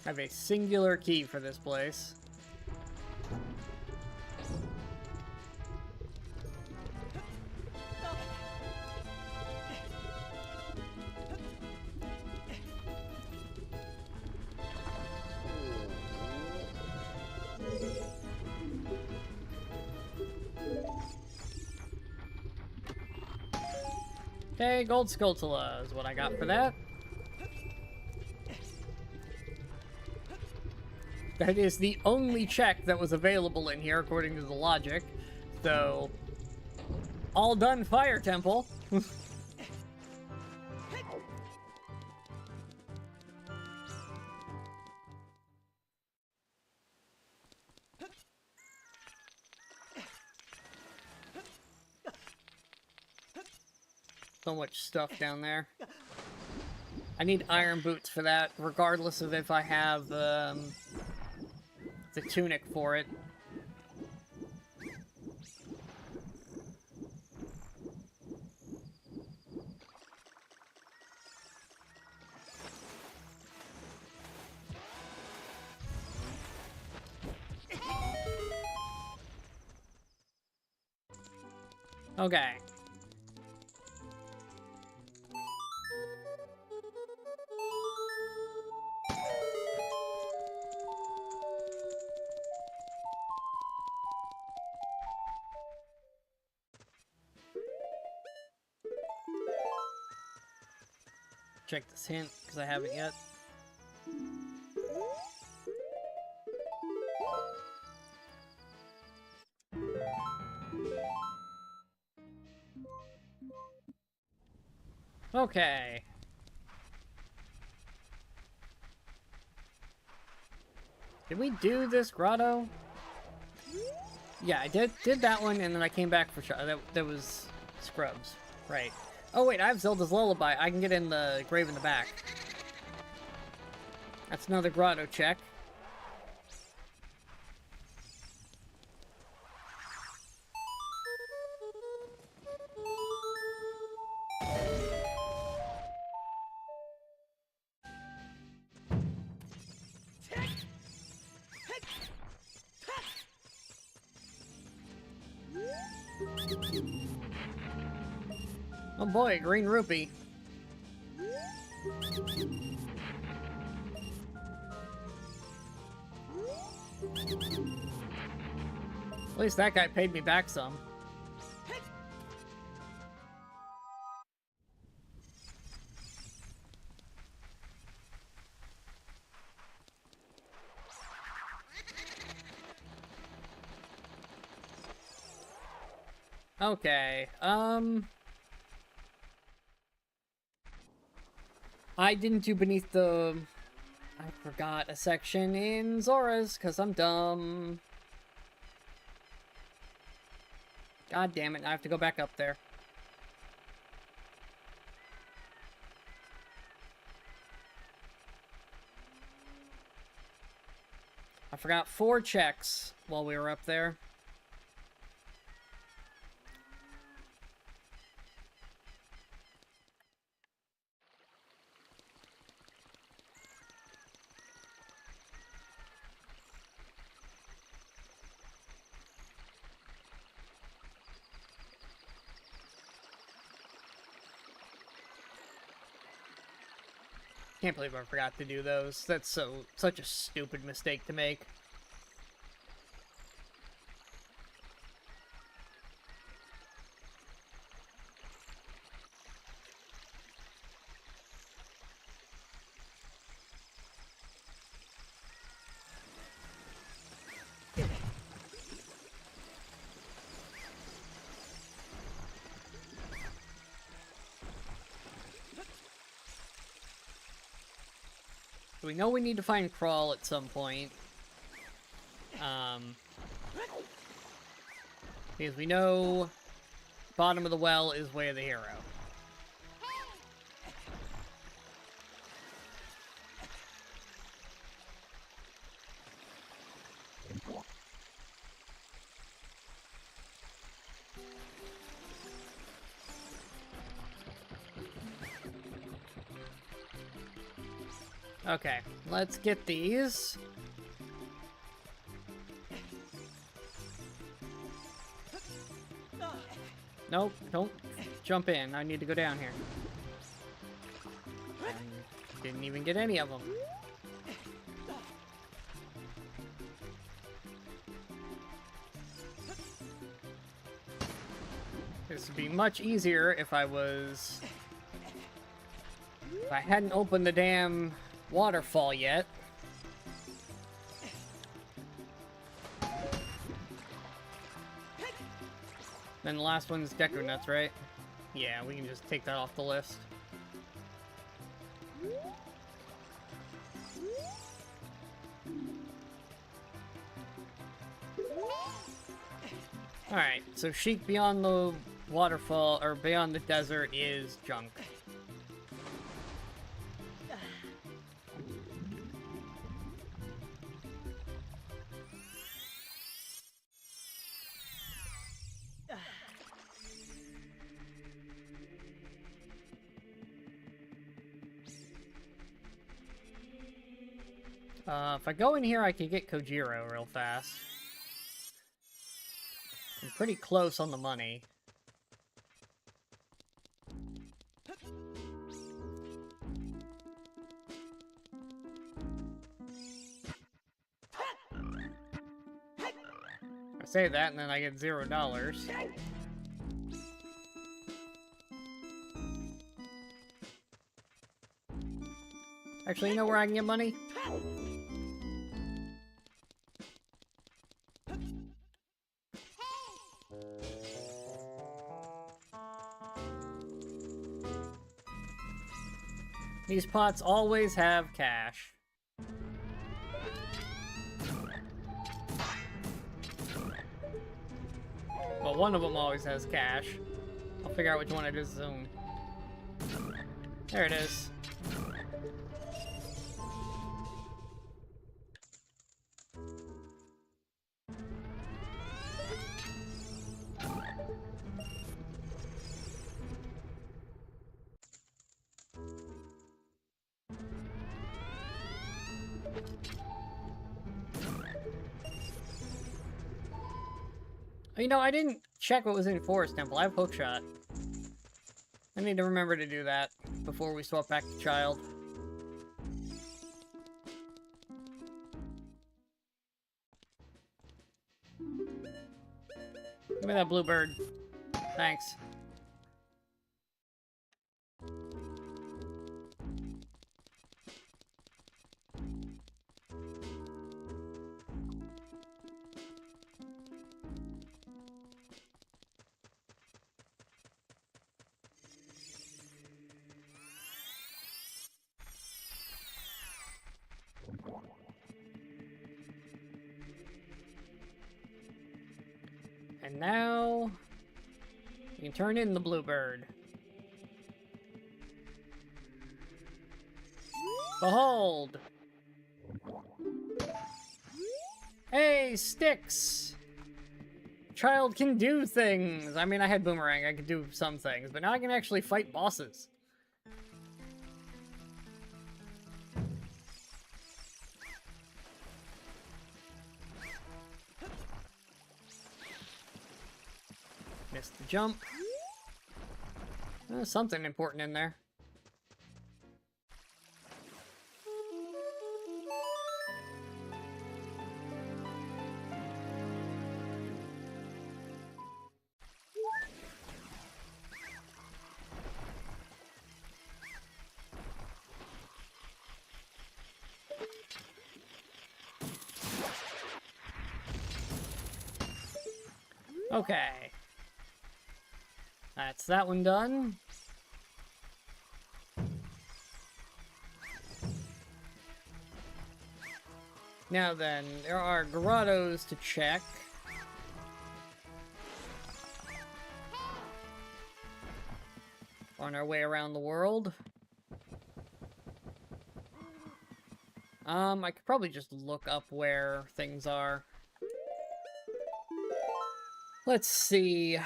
I have a singular key for this place. Okay, gold scutula is what I got for that. That is the only check that was available in here, according to the logic. So, all done, Fire Temple. So much stuff down there. I need iron boots for that, regardless of if I have the tunic for it. Okay. Check this hint, because I haven't yet. Okay. Did we do this grotto? Yeah, I did that one, and then I came back for that was Scrubs. Right. Oh wait, I have Zelda's Lullaby. I can get in the grave in the back. That's another grotto check. Oh boy, green rupee. At least that guy paid me back some. Okay, I didn't do beneath the... I forgot a section in Zora's, because I'm dumb. God damn it, I have to go back up there. I forgot 4 checks while we were up there. Can't believe I forgot to do those. That's such a stupid mistake to make. We know we need to find Crawl at some point. Because we know bottom of the well is Way of the Hero. Okay, let's get these. Nope, don't jump in. I need to go down here. And didn't even get any of them. This would be much easier if I was I hadn't opened the damn waterfall yet. Then the last one's Deku Nuts, right? Yeah, we can just take that off the list. Alright, so Sheik beyond the waterfall, or beyond the desert, is junk. If I go in here, I can get Kojiro real fast. I'm pretty close on the money. I say that, and then I get $0. Actually, you know where I can get money? These pots always have cash. Well, one of them always has cash. I'll figure out which one it is soon. There it is. You know, I didn't check what was in Forest Temple. I have Hookshot. I need to remember to do that before we swap back to Child. Give me that bluebird. Thanks. And now, you can turn in the bluebird. Behold! Hey, sticks! Child can do things! I mean, I had Boomerang, I could do some things, but now I can actually fight bosses. Missed the jump. There's something important in there. Okay. That's that one done. Now then, there are grottos to check. On our way around the world. I could probably just look up where things are. Let's see.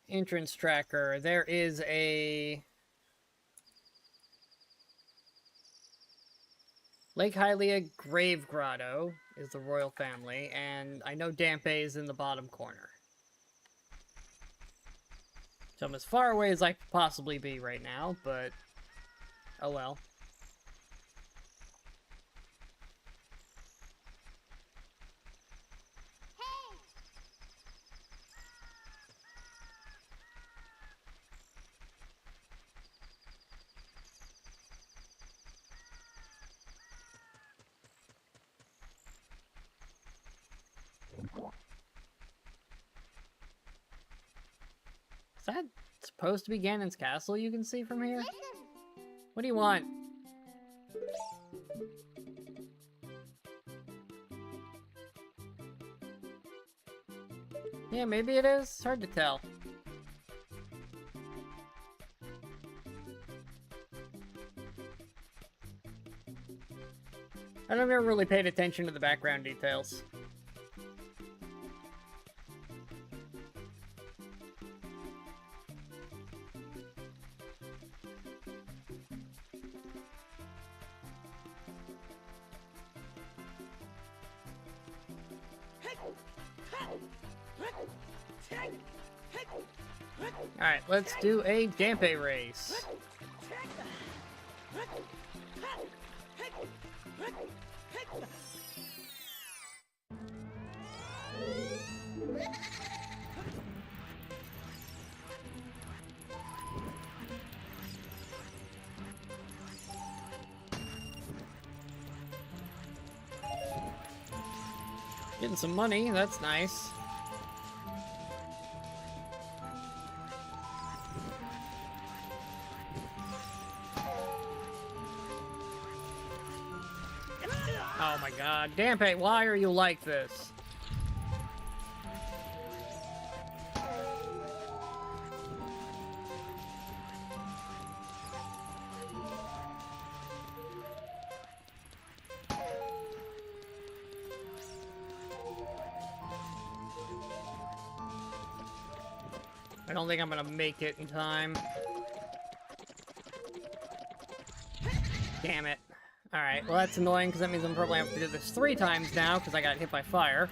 Entrance tracker. There is a Lake Hylia Grave Grotto is the royal family, and I know Dampe is in the bottom corner. So I'm as far away as I could possibly be right now, but oh well. that supposed to be Ganon's castle you can see from here? What do you want? Yeah, maybe it is. It's hard to tell. I've never really paid attention to the background details. Alright, let's do a Dampe race. Getting some money, that's nice. Oh my god, Dampe, why are you like this? I don't think I'm gonna make it in time. Damn it. Alright, well that's annoying because that means I'm probably have to do this 3 times now because I got hit by fire.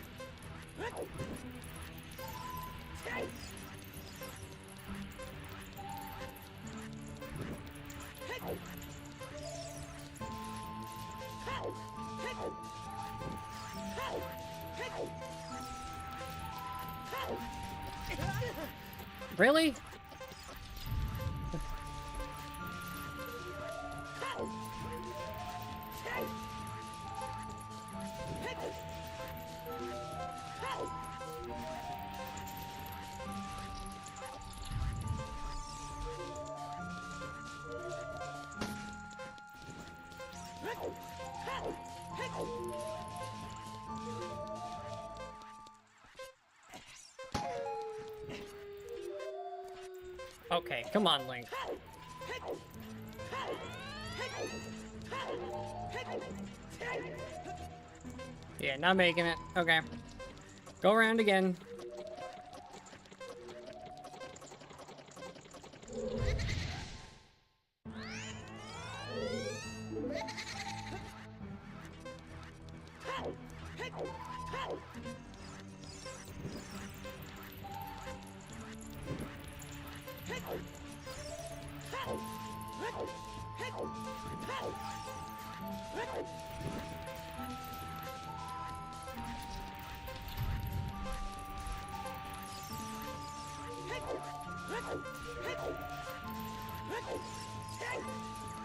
Really? Okay, come on, Link. Yeah, not making it. Okay. Go around again.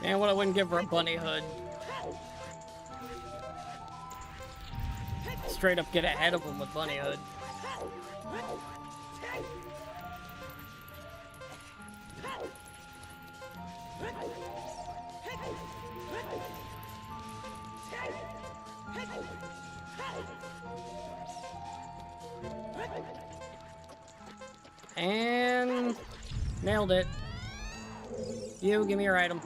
And what I wouldn't give her a bunny hood. Straight up get ahead of him with bunny hood. And nailed it. You, give me your item.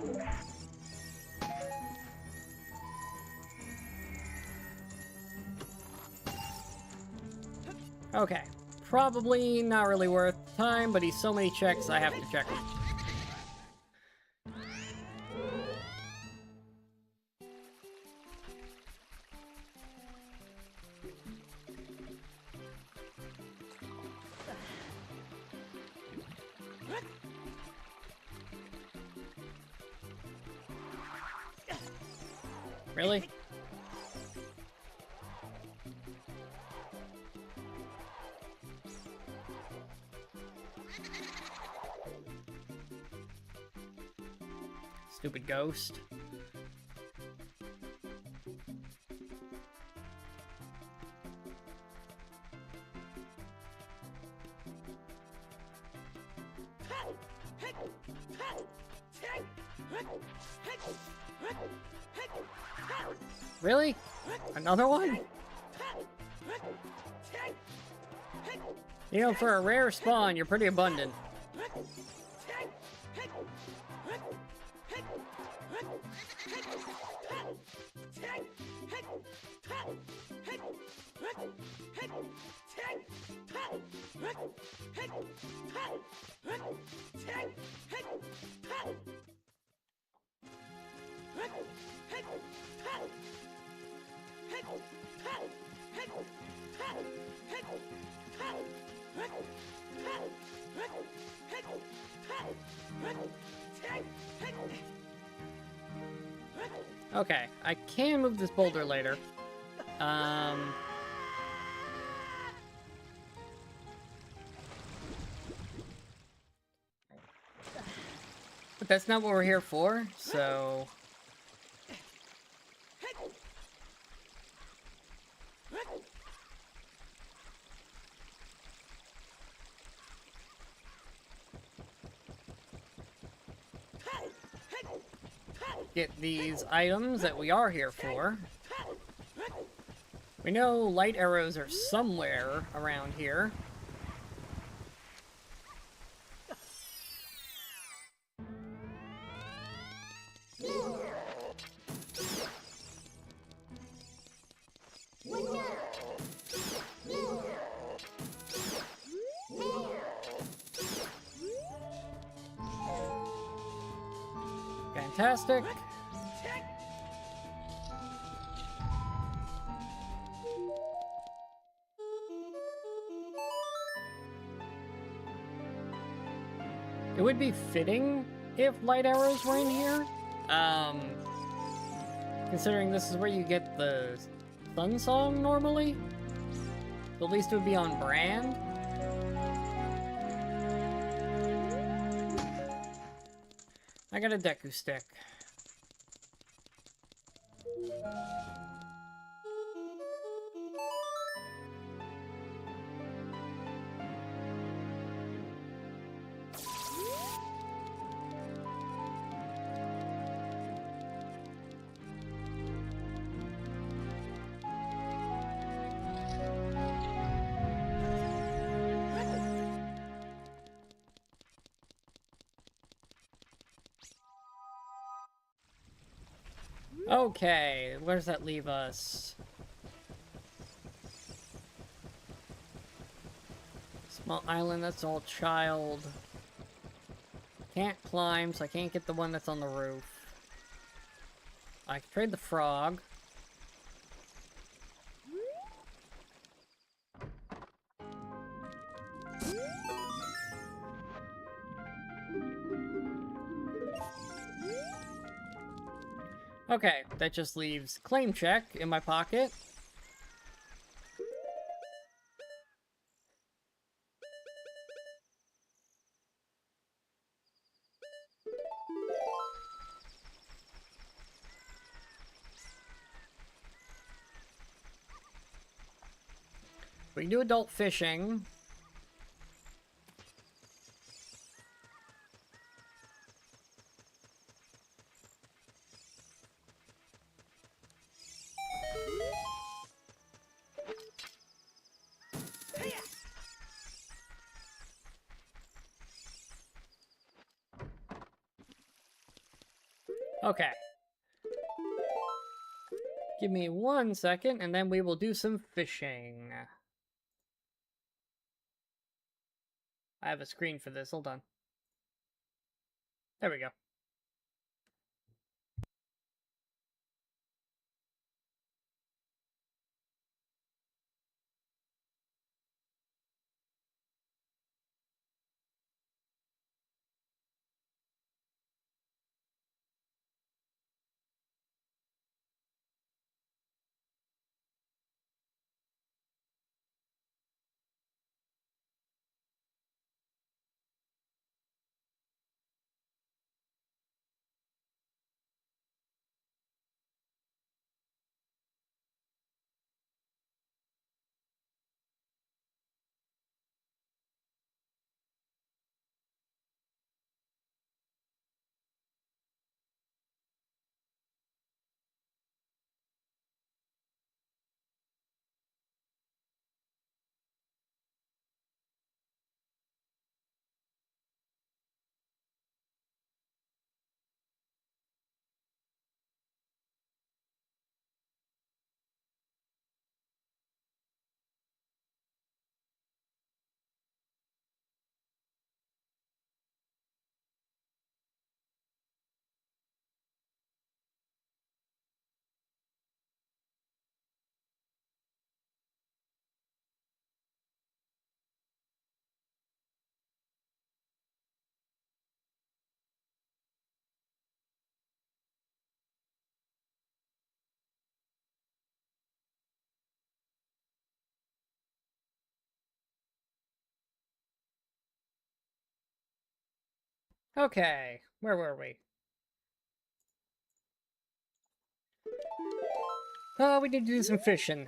Okay. Probably not really worth time, but he's so many checks, I have to check him. Really? Stupid ghost. Really? Another one? You know, for a rare spawn, you're pretty abundant. Okay, I can move this boulder later. But that's not what we're here for, so... Get these items that we are here for. We know light arrows are somewhere around here. Fantastic. It would be fitting if light arrows were in here. Considering this is where you get the Sun Song normally. At least it would be on brand. I got a Deku stick. Okay, where does that leave us? Small island, that's all child. Can't climb, so I can't get the one that's on the roof. I can trade the frog. Okay, that just leaves claim check in my pocket. We can do adult fishing. Okay. Give me 1 second, and then we will do some fishing. I have a screen for this, hold on. There we go. Okay, where were we? Oh, we need to do some fishing.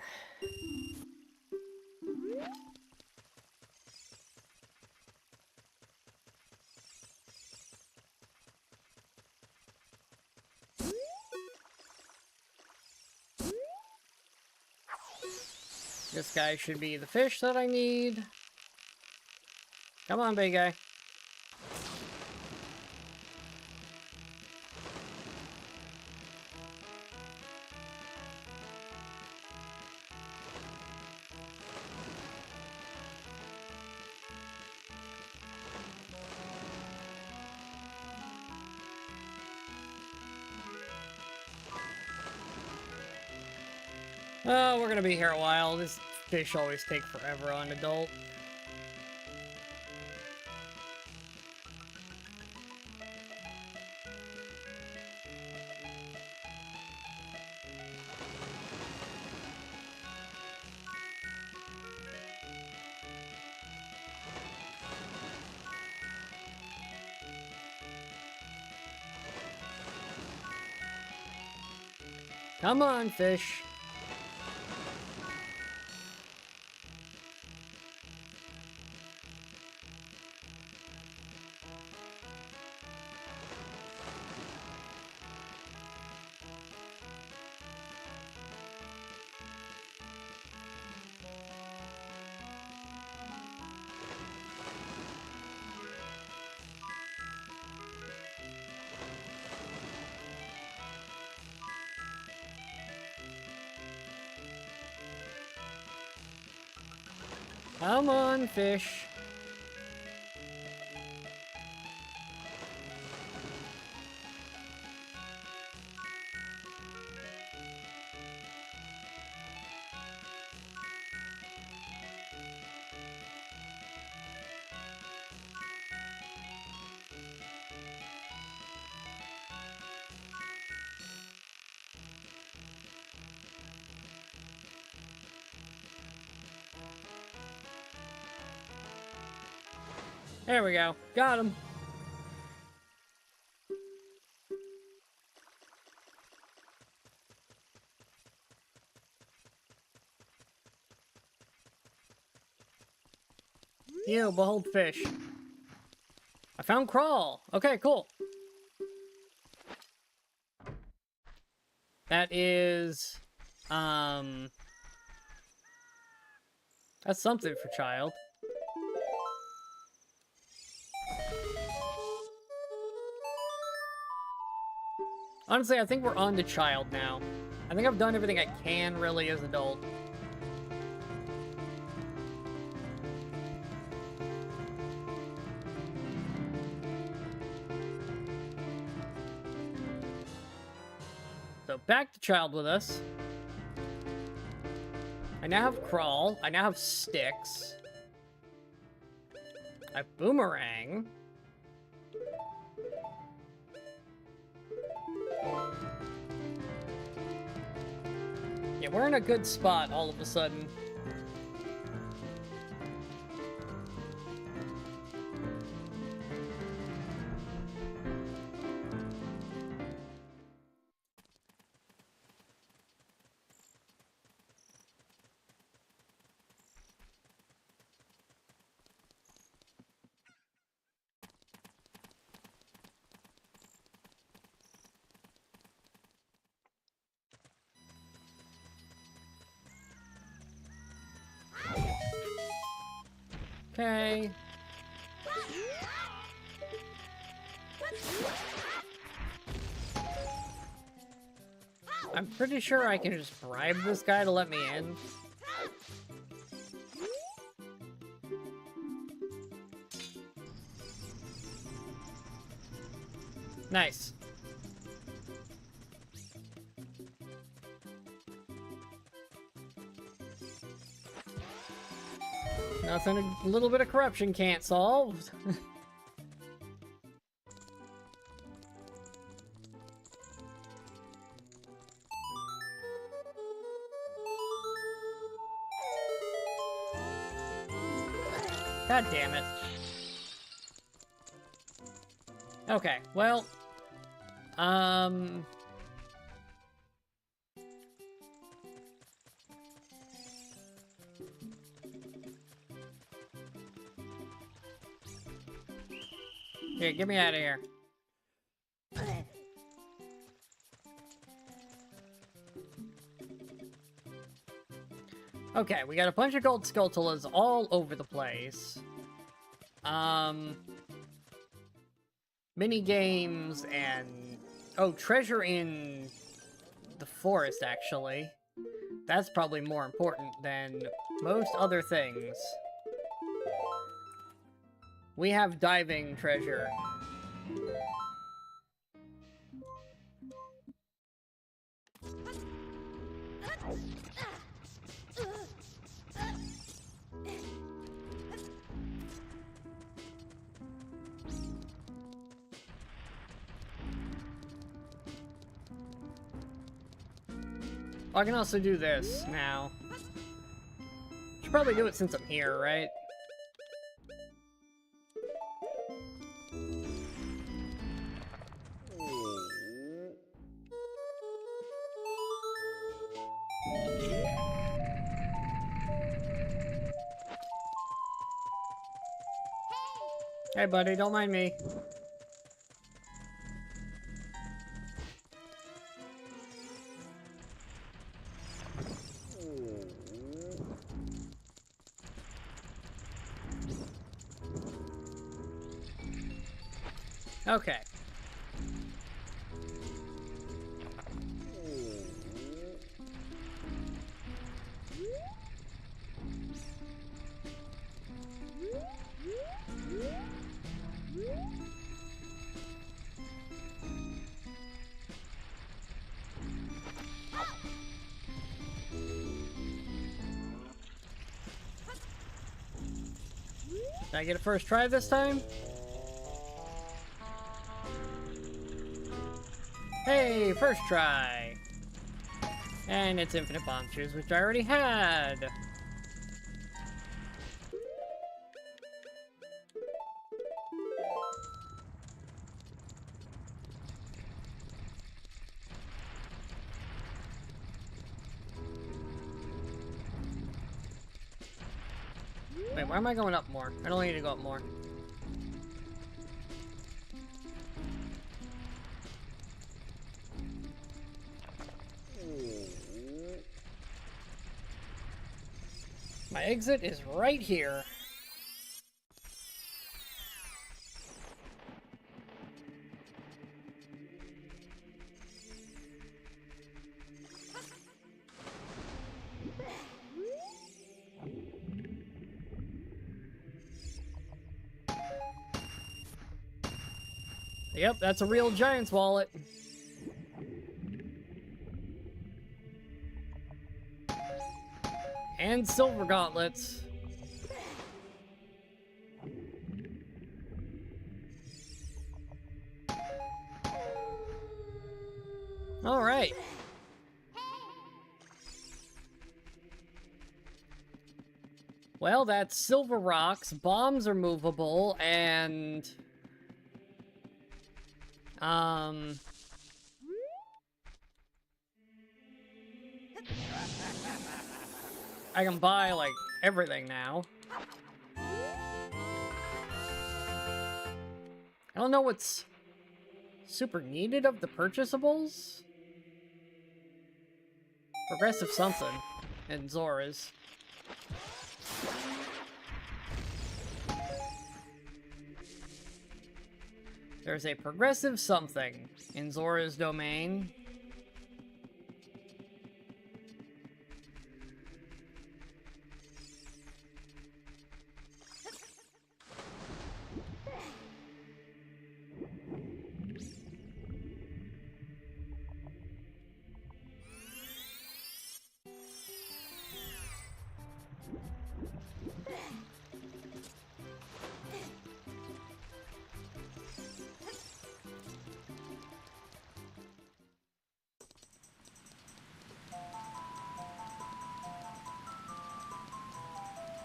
This guy should be the fish that I need. Come on, big guy. Oh, we're gonna be here a while. This fish always take forever on adult. Come on, fish. Come on, fish. There we go. Got him. You, behold fish. I found crawl. Okay, cool. That is, that's something for child. Honestly, I think we're on to child now. I think I've done everything I can, really, as adult. So, back to child with us. I now have crawl. I now have sticks. I have boomerang. Yeah, we're in a good spot all of a sudden. Okay. I'm pretty sure I can just bribe this guy to let me in. Nice. Nothing a little bit of corruption can't solve. God damn it. Okay, well... Here, get me out of here. Okay, we got a bunch of gold Skulltulas all over the place. Mini games and... Oh, treasure in the forest, actually. That's probably more important than most other things. We have diving treasure. I can also do this now. Should probably do it since I'm here, right? Hey buddy, don't mind me. Okay. Did I get a first try this time? Hey, first try! And it's infinite bombs, which I already had! Wait, why am I going up more? I don't need to go up more. My exit is right here. Yep, that's a real Giant's wallet. And silver gauntlets. All right. Well, that's silver rocks, bombs are movable, and... I can buy, like, everything now. I don't know what's super needed of the purchasables. Progressive something in Zora's. There's a progressive something in Zora's domain.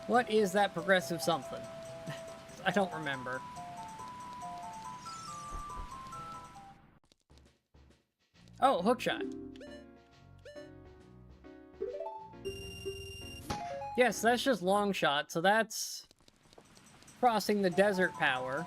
What is that progressive something? I don't remember. Oh, hookshot. Yes, that's just long shot, so that's crossing the desert power.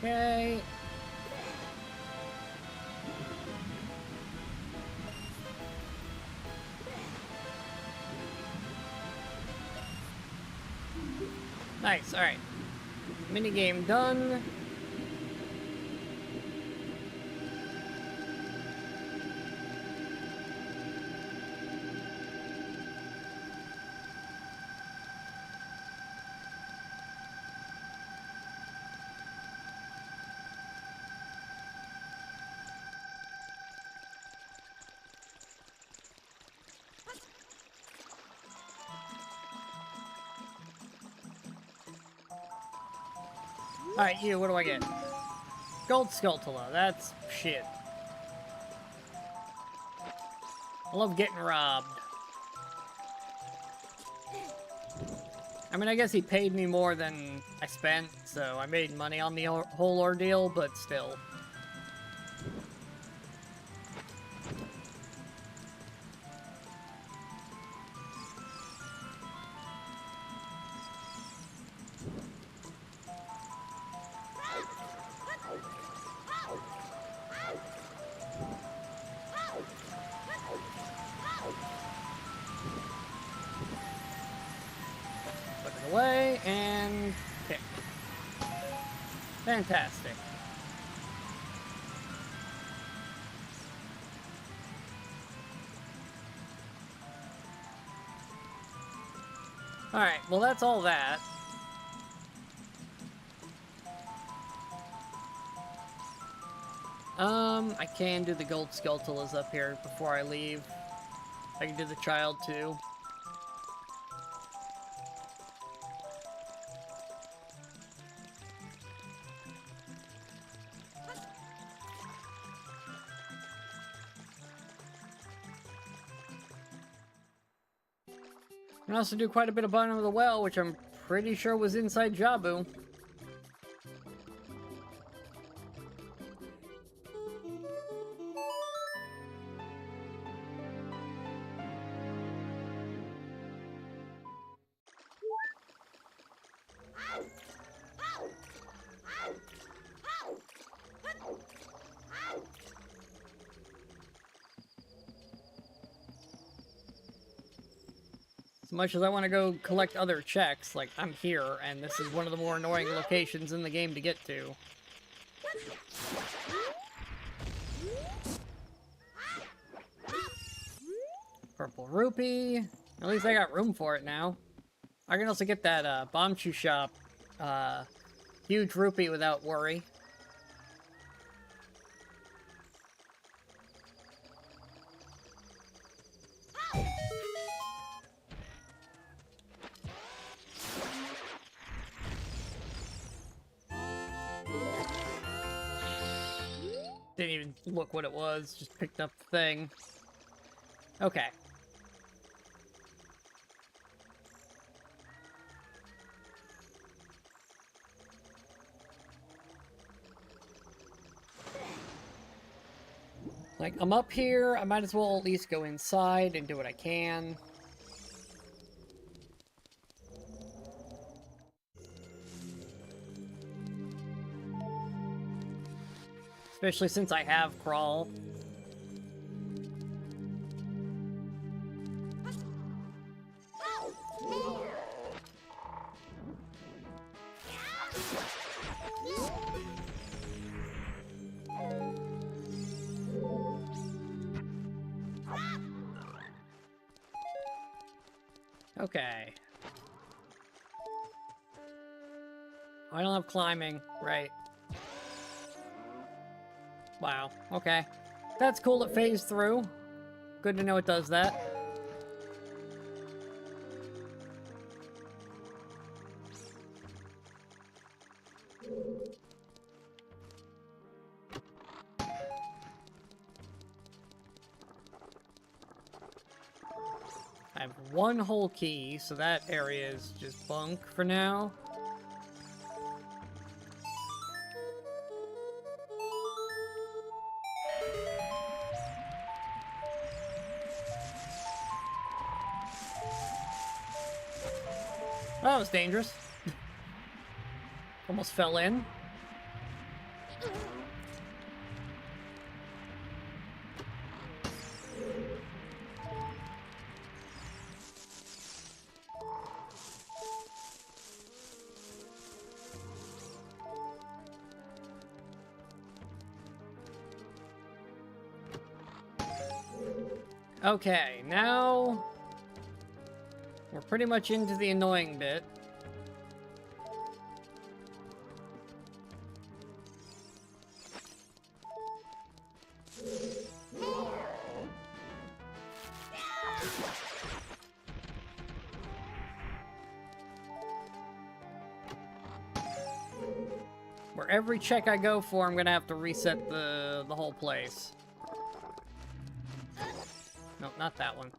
Okay. Nice, alright. Minigame done. Alright, you, what do I get? Gold Skulltula, that's shit. I love getting robbed. I mean, I guess he paid me more than I spent, so I made money on the whole ordeal, but still. Away and kick. Fantastic. Alright, well that's all that. I can do the gold Skulltulas up here before I leave. I can do the child too. I can also do quite a bit of bottom of the well, which I'm pretty sure was inside Jabu. As much as I want to go collect other checks, like, I'm here, and this is one of the more annoying locations in the game to get to. Purple rupee. At least I got room for it now. I can also get that, Bombchu Shop, huge rupee without worry. Didn't even look what it was, just picked up the thing. Okay. Like, I'm up here, I might as well at least go inside and do what I can. Especially since I have Crawl. Okay. I don't have climbing, right. Wow, okay. That's cool, it phased through. Good to know it does that. I have one whole key, so that area is just bunk for now. That was dangerous. Almost fell in. Okay, now we're pretty much into the annoying bit. Where every check I go for, I'm gonna have to reset the whole place. No, not that one.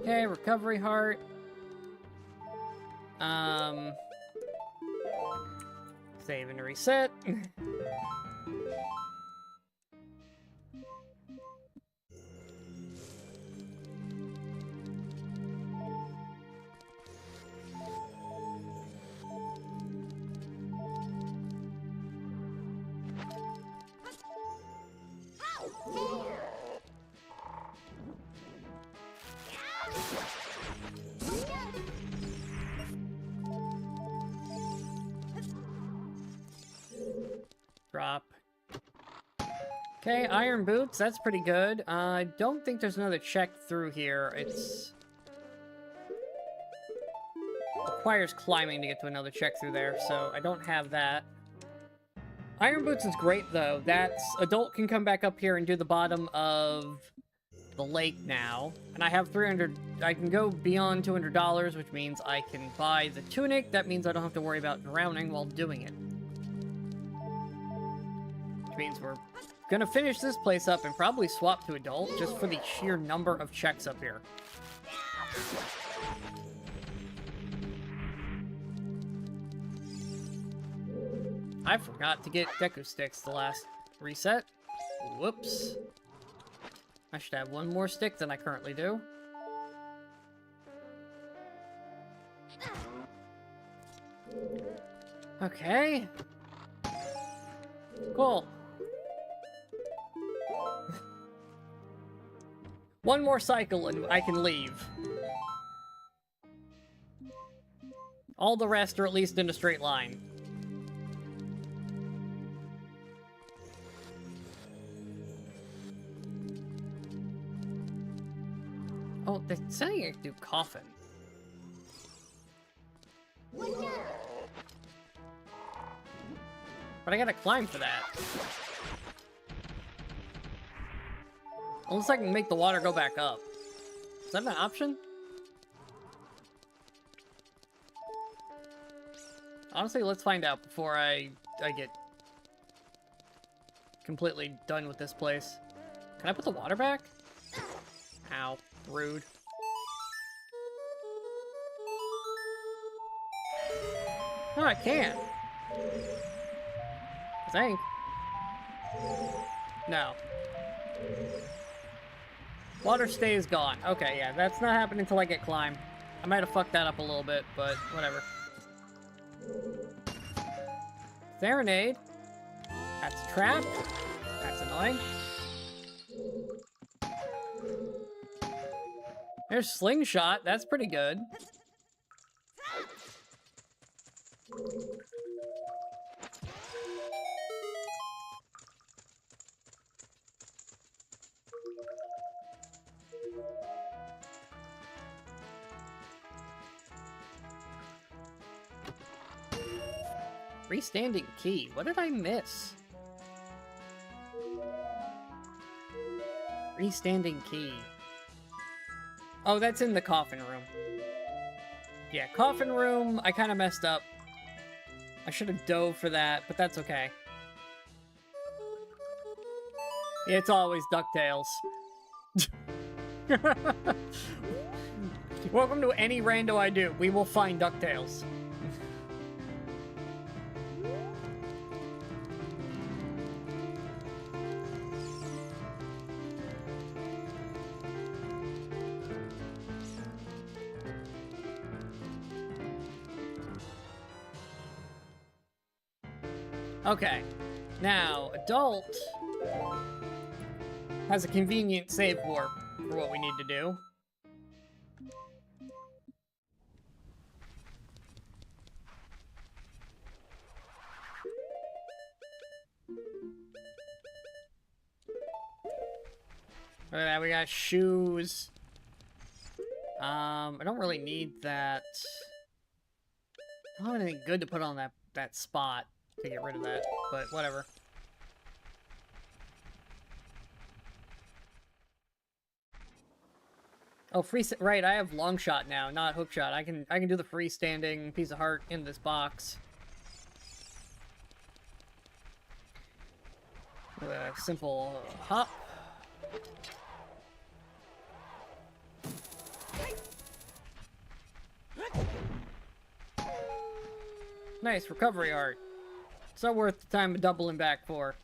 Okay, recovery heart. Save and reset. Drop. Okay, iron boots, that's pretty good. I don't think there's another check through here. It's requires climbing to get to another check through there, so I don't have that. Iron boots is great, though. That's... Adult can come back up here and do the bottom of the lake now. And I have 300... I can go beyond $200, which means I can buy the tunic. That means I don't have to worry about drowning while doing it. Which means we're gonna finish this place up and probably swap to adult, just for the sheer number of checks up here. I forgot to get Deku sticks the last reset. Whoops. I should have one more stick than I currently do. Okay. Cool. One more cycle and I can leave. All the rest are at least in a straight line. Oh, they're saying I can do coffin. But I gotta climb for that. Unless I can make the water go back up. Is that an option? Honestly, let's find out before I get completely done with this place. Can I put the water back? Ow. Rude. Oh, I can. I think. No. Water stays gone. Okay, yeah, that's not happening until I get climb. I might have fucked that up a little bit, but whatever. Serenade. That's a trap. That's annoying. There's Slingshot. That's pretty good. Freestanding key. What did I miss? Freestanding key. Oh, that's in the coffin room. Yeah, coffin room, I kind of messed up. I should have dove for that, but that's okay. It's always DuckTales. Welcome to any rando I do. We will find DuckTales. Okay, now, Adult has a convenient save warp for what we need to do. Look at that, we got shoes. I don't really need that. I don't have anything good to put on that spot to get rid of that, but whatever. Oh, right, I have long shot now, not hook shot. I can do the freestanding piece of heart in this box. With a simple hop. Nice recovery art. So worth the time of doubling back for.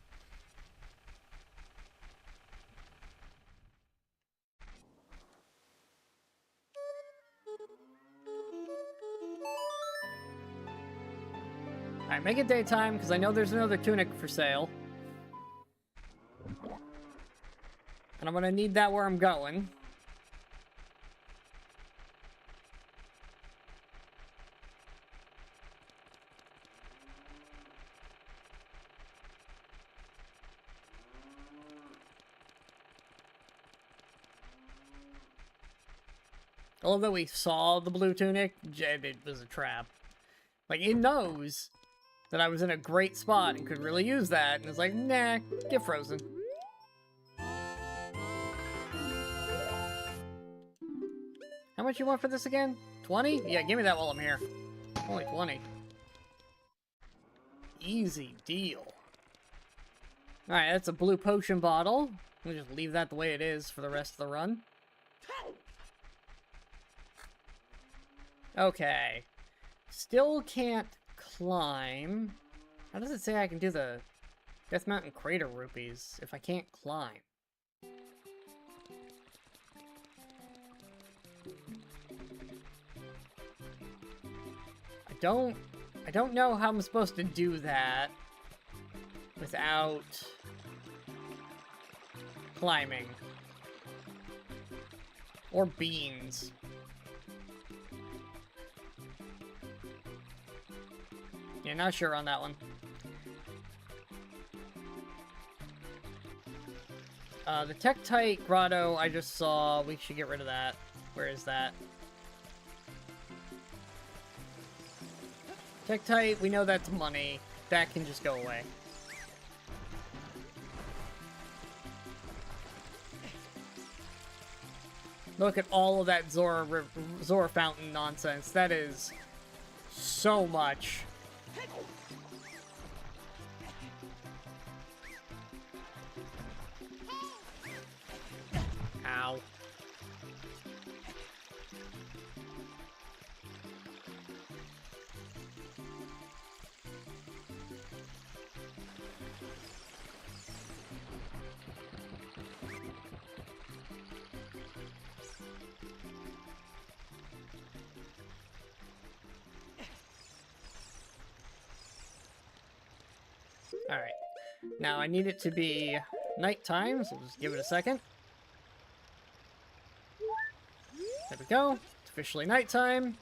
Alright, make it daytime, because I know there's another tunic for sale. And I'm gonna need that where I'm going. Although we saw the blue tunic, it was a trap. Like, it knows that I was in a great spot and could really use that, and it's like, nah, get frozen. How much you want for this again? 20? Yeah, give me that while I'm here. Only 20. Easy deal. Alright, that's a blue potion bottle. We'll just leave that the way it is for the rest of the run. Okay. Still can't climb. How does it say I can do the Death Mountain Crater Rupees if I can't climb? I don't know how I'm supposed to do that without climbing. Or beans. Yeah, not sure on that one. The Tektite Grotto I just saw. We should get rid of that. Where is that? Tektite, we know that's money. That can just go away. Look at all of that Zora Fountain nonsense. That is so much. Ow. Alright. Now I need it to be nighttime, so we'll just give it a second. There we go. It's officially nighttime.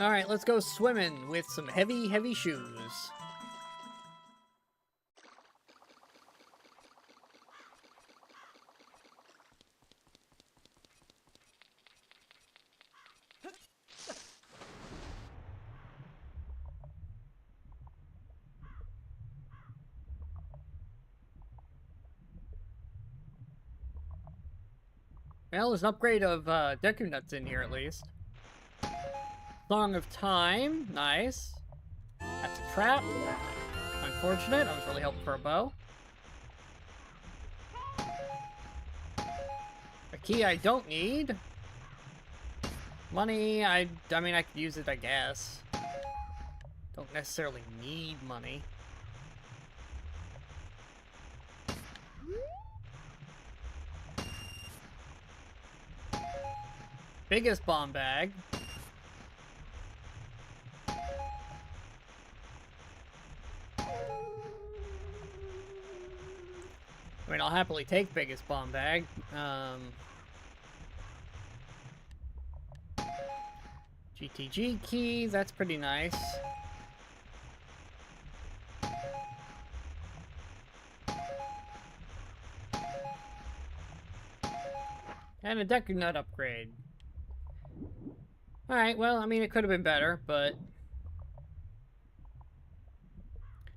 Alright, let's go swimming with some heavy, heavy shoes. Well, there's an upgrade of Deku Nuts in here at least. Song of Time, nice. That's a trap. Unfortunate, I was really hoping for a bow. A key I don't need. Money, I mean, I could use it, I guess. Don't necessarily need money. Biggest bomb bag. I mean, I'll happily take biggest bomb bag. GTG key, that's pretty nice. And a Deku Nut upgrade. Alright, well, I mean, it could have been better, but...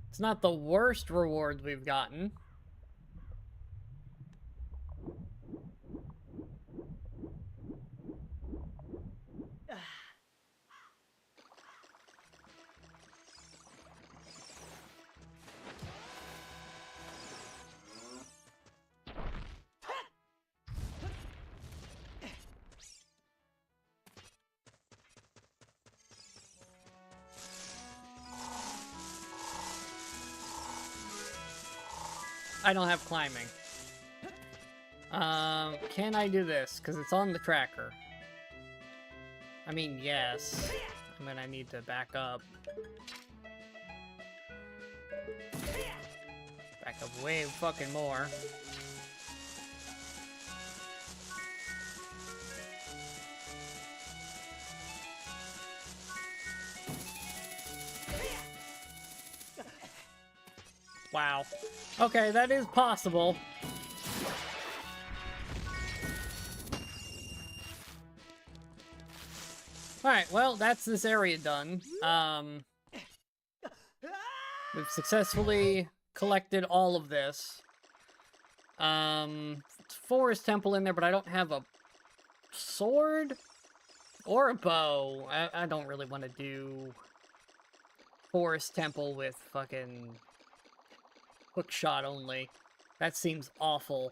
it's not the worst rewards we've gotten. I don't have climbing. Can I do this? Because it's on the tracker. I mean, yes. I mean, I need to back up. Back up way fucking more. Wow. Okay, that is possible. Alright, well, that's this area done. We've successfully collected all of this. Forest Temple in there, but I don't have a sword or a bow. I don't really want to do Forest Temple with fucking hook shot only. That seems awful.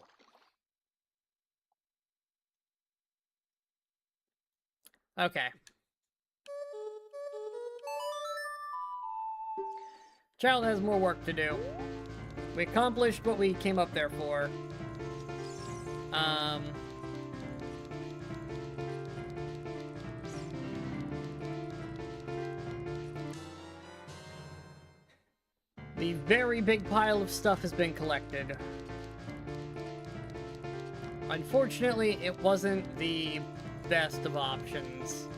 Okay. Child has more work to do. We accomplished what we came up there for. The very big pile of stuff has been collected. Unfortunately, it wasn't the best of options.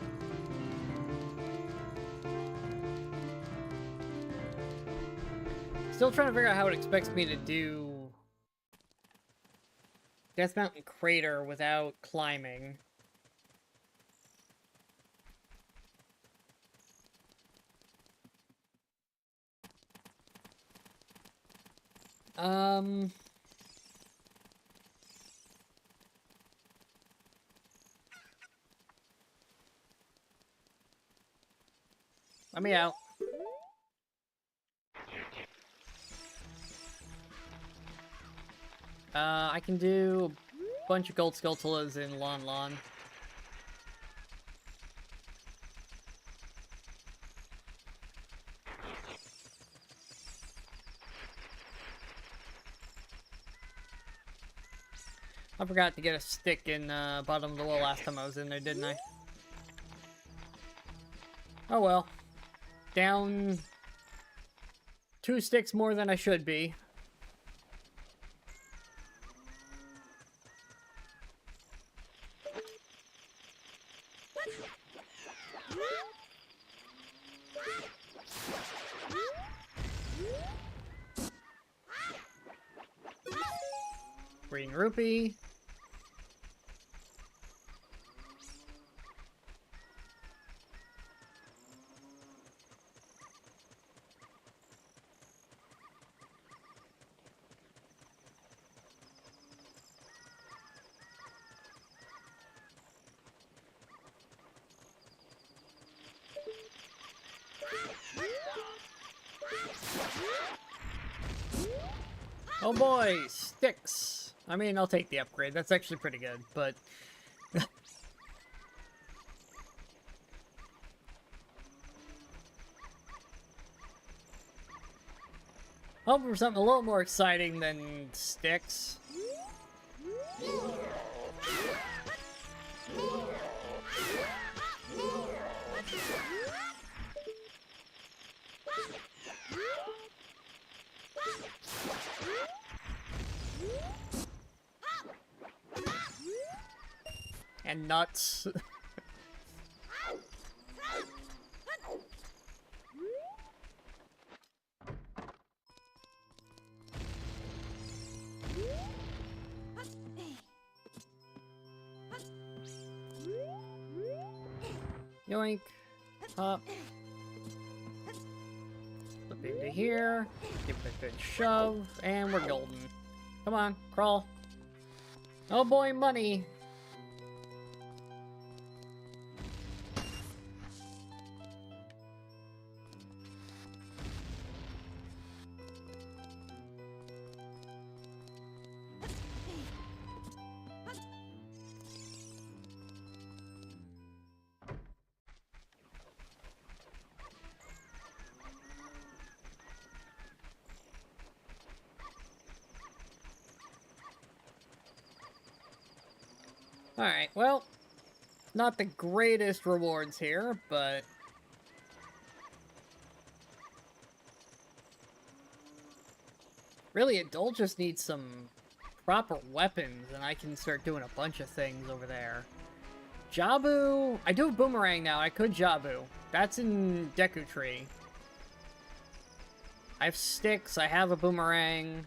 Still trying to figure out how it expects me to do Death Mountain Crater without climbing. Let me out. I can do a bunch of gold Skulltulas in Lon Lon. I forgot to get a stick in bottom of the well last time I was in there, didn't I? Oh well. Down 2 sticks more than I should be. Green rupee. Oh boy, sticks. I mean, I'll take the upgrade. That's actually pretty good, but... Hoping for something a little more exciting than sticks. And nuts. Yoink. Up. Flip into here. Give it a good shove. And we're golden. Come on, crawl. Oh boy, money. Alright, well, not the greatest rewards here, but... Really, Adult just needs some proper weapons, and I can start doing a bunch of things over there. Jabu... I do have Boomerang now, I could Jabu. That's in Deku Tree. I have sticks, I have a Boomerang.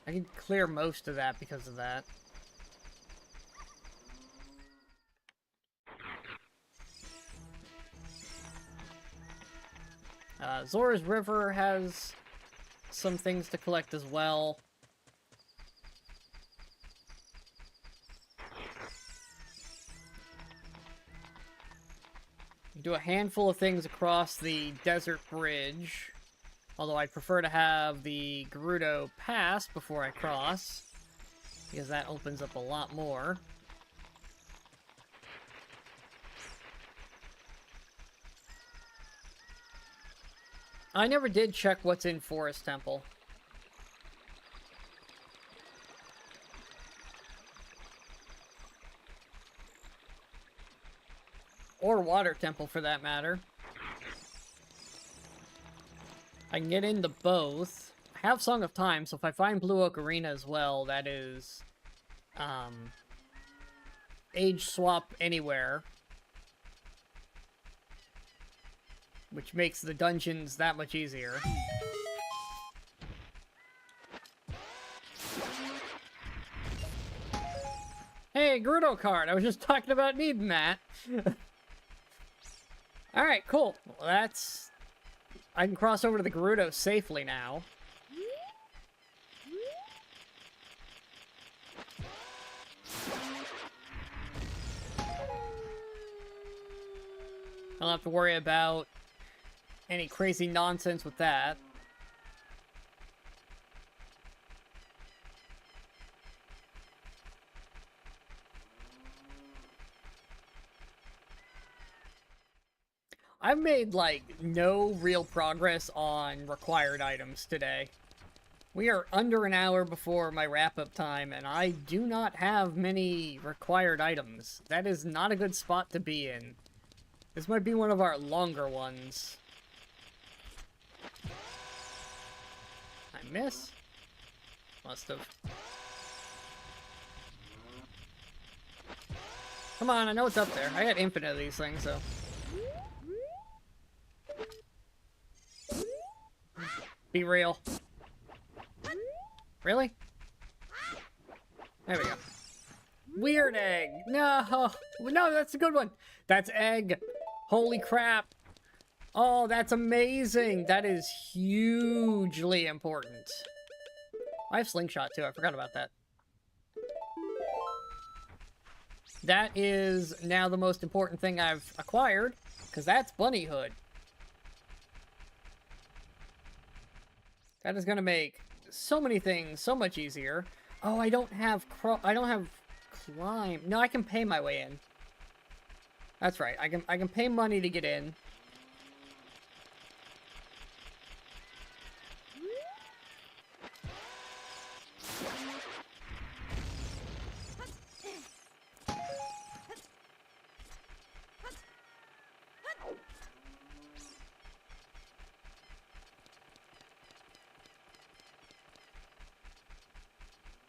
I can clear most of that because of that. Zora's River has some things to collect as well. You do a handful of things across the desert bridge, although I'd prefer to have the Gerudo pass before I cross, because that opens up a lot more. I never did check what's in Forest Temple. Or Water Temple, for that matter. I can get into both. I have Song of Time, so if I find Blue Oak Arena as well, that is... age swap anywhere. Which makes the dungeons that much easier. Hey, Gerudo card! I was just talking about needing that. Alright, cool. Well, that's... I can cross over to the Gerudo safely now. I don't have to worry about any crazy nonsense with that. I've made, like, no real progress on required items today. We are under an hour before my wrap-up time, and I do not have many required items. That is not a good spot to be in. This might be one of our longer ones. I miss? Must have. Come on, I know it's up there. I got infinite of these things, so... Be real. Really? There we go. Weird egg. No. No, that's a good one. That's egg. Holy crap. Oh, that's amazing. That is hugely important. I have slingshot too. I forgot about that. That is now the most important thing I've acquired, because that's bunny hood. That is going to make so many things so much easier. Oh, I don't have climb. No, I can pay my way in. That's right. I can pay money to get in.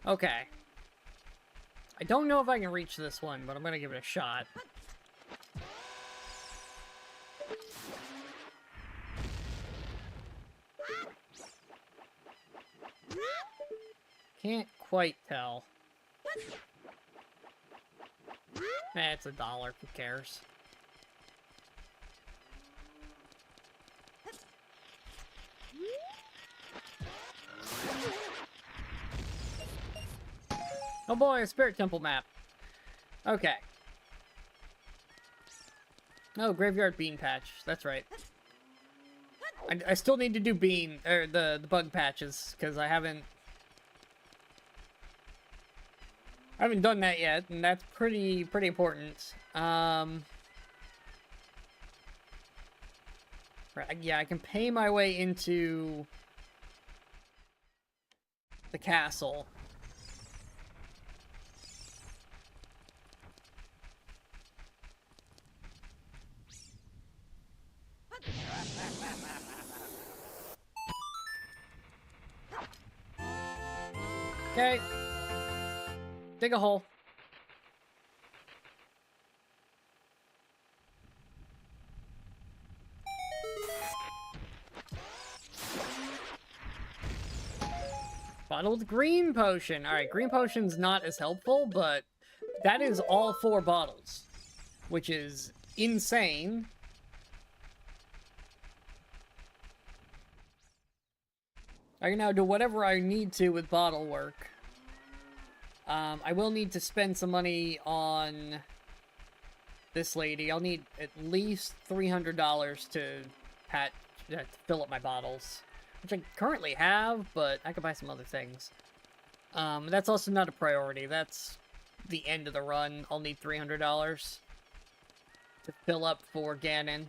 Okay. I don't know if I can reach this one, but I'm gonna give it a shot. Can't quite tell. It's $1. Who cares? Oh boy, a spirit temple map. Okay. Oh, graveyard bean patch. That's right. I still need to do the bug patches, because I haven't done that yet, and that's pretty important. Right, yeah, I can pay my way into the castle. Okay. Dig a hole. Bottled green potion. Alright, green potion's not as helpful, but that is all 4 bottles, which is insane. I can now do whatever I need to with bottle work. I will need to spend some money on this lady. I'll need at least $300 to fill up my bottles, which I currently have, but I could buy some other things. That's also not a priority. That's the end of the run. I'll need $300 to fill up for Ganon.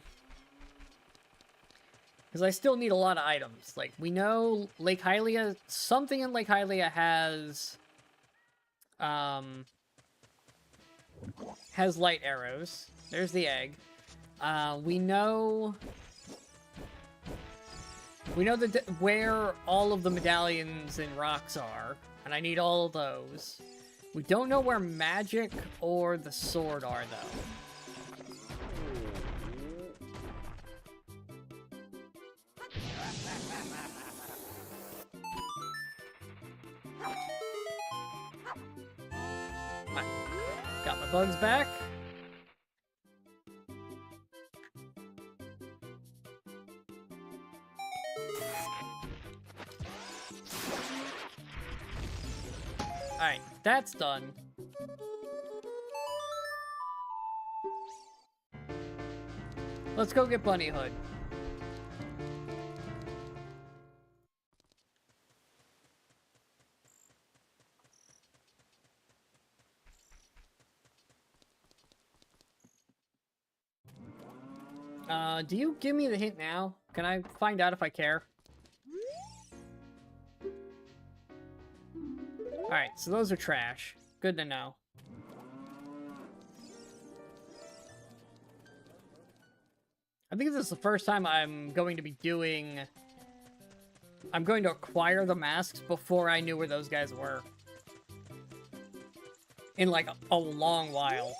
Because I still need a lot of items. Like, we know Lake Hylia, something in Lake Hylia has light arrows. There's the egg. We know where all of the medallions and rocks are, and I need all of those. We don't know where magic or the sword are, though. Got my bugs back. Alright, that's done. Let's go get Bunny Hood. Do you give me the hint now? Can I find out if I care? Alright, so those are trash. Good to know. I think this is the first time I'm going to be doing... I'm going to acquire the masks before I knew where those guys were. In, like, a long while.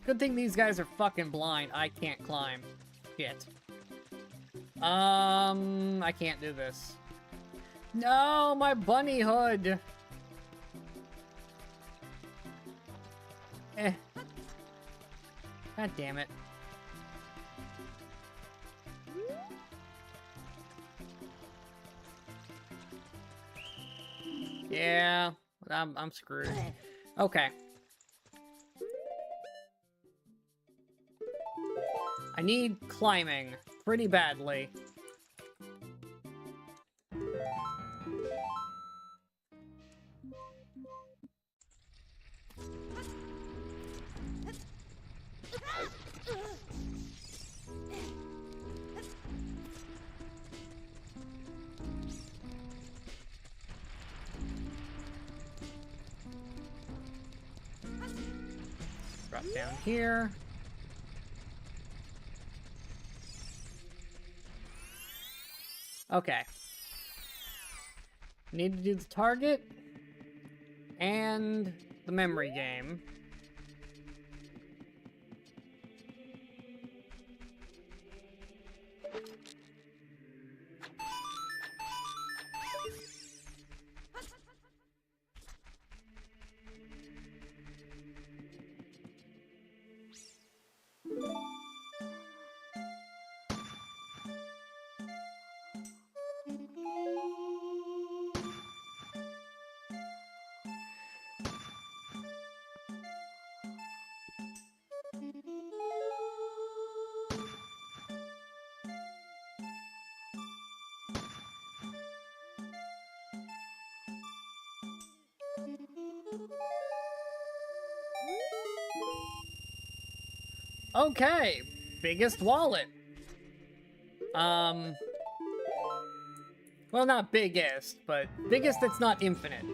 Good thing these guys are fucking blind. I can't climb. Shit. I can't do this. No, my bunny hood! Eh. God damn it. Yeah, I'm screwed. Okay. I need climbing pretty badly. Drop down here. Okay. Need to do the target and the memory game. Okay, biggest wallet. Well, not biggest, but biggest that's not infinite.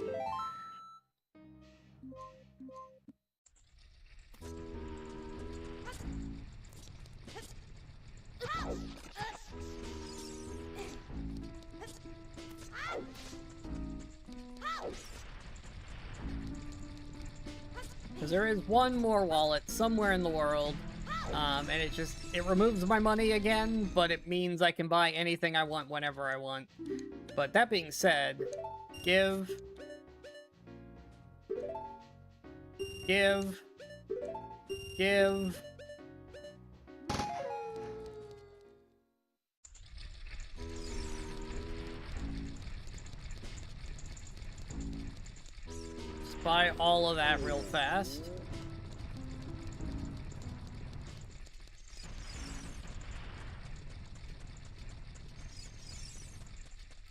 Because there is one more wallet somewhere in the world. And it removes my money again, but it means I can buy anything I want whenever I want. But that being said, give. Just buy all of that real fast.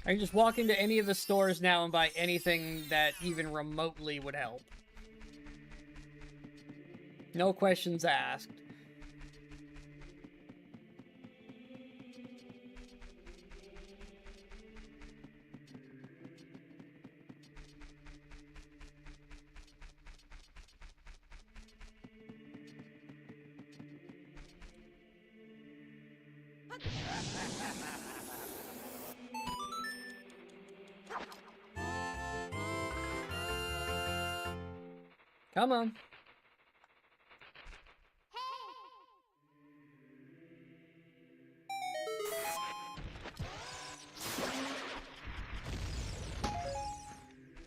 I can just walk into any of the stores now and buy anything that even remotely would help. No questions asked. Come on.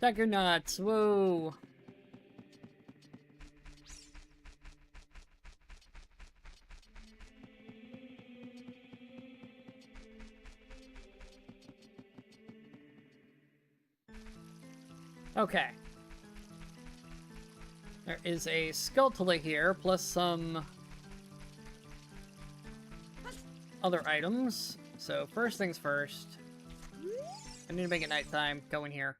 Suck your nuts, woo! Okay. There is a Skulltula here, plus some other items. So first things first. I need to make it nighttime. Go in here.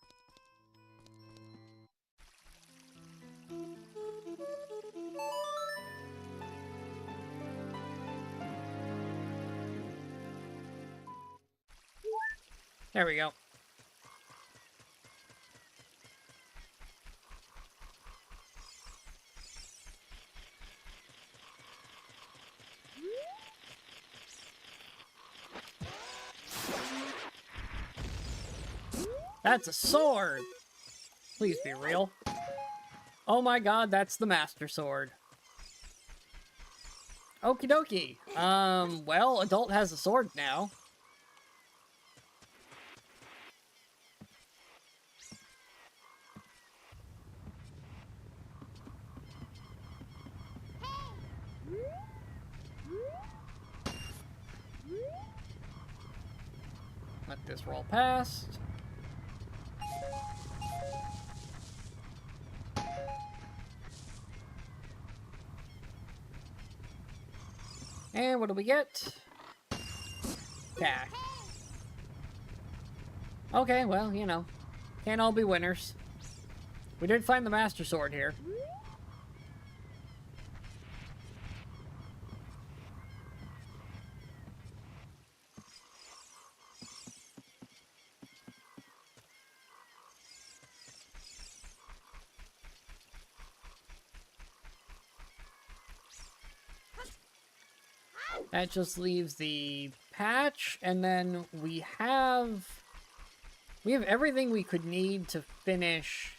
There we go. That's a sword! Please be real. Oh my god, that's the Master Sword. Okie dokie. Well, adult has a sword now. Let this roll past. And what do we get? Cash. Okay, well, you know, can't all be winners. We did find the Master Sword here. That just leaves the patch, and then we have everything we could need to finish.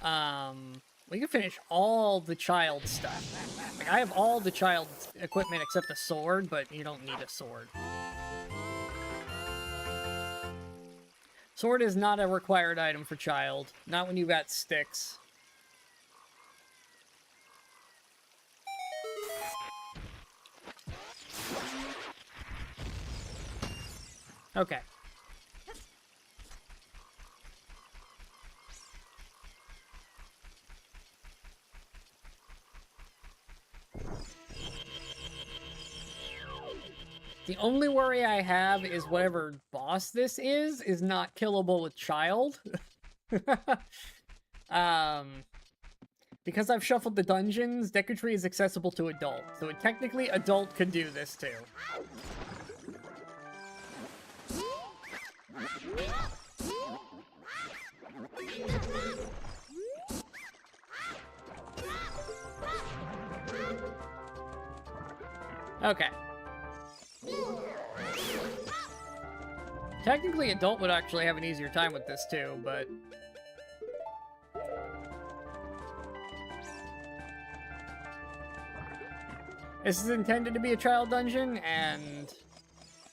We can finish all the child stuff. Like, I have all the child equipment except a sword, but you don't need a sword. Sword is not a required item for child. Not when you've got sticks. Okay. The only worry I have is whatever boss this is not killable with child. Because I've shuffled the dungeons, Deku is accessible to adult. So technically, adult could do this too. Okay. Technically, adult would actually have an easier time with this too, but... This is intended to be a child dungeon, and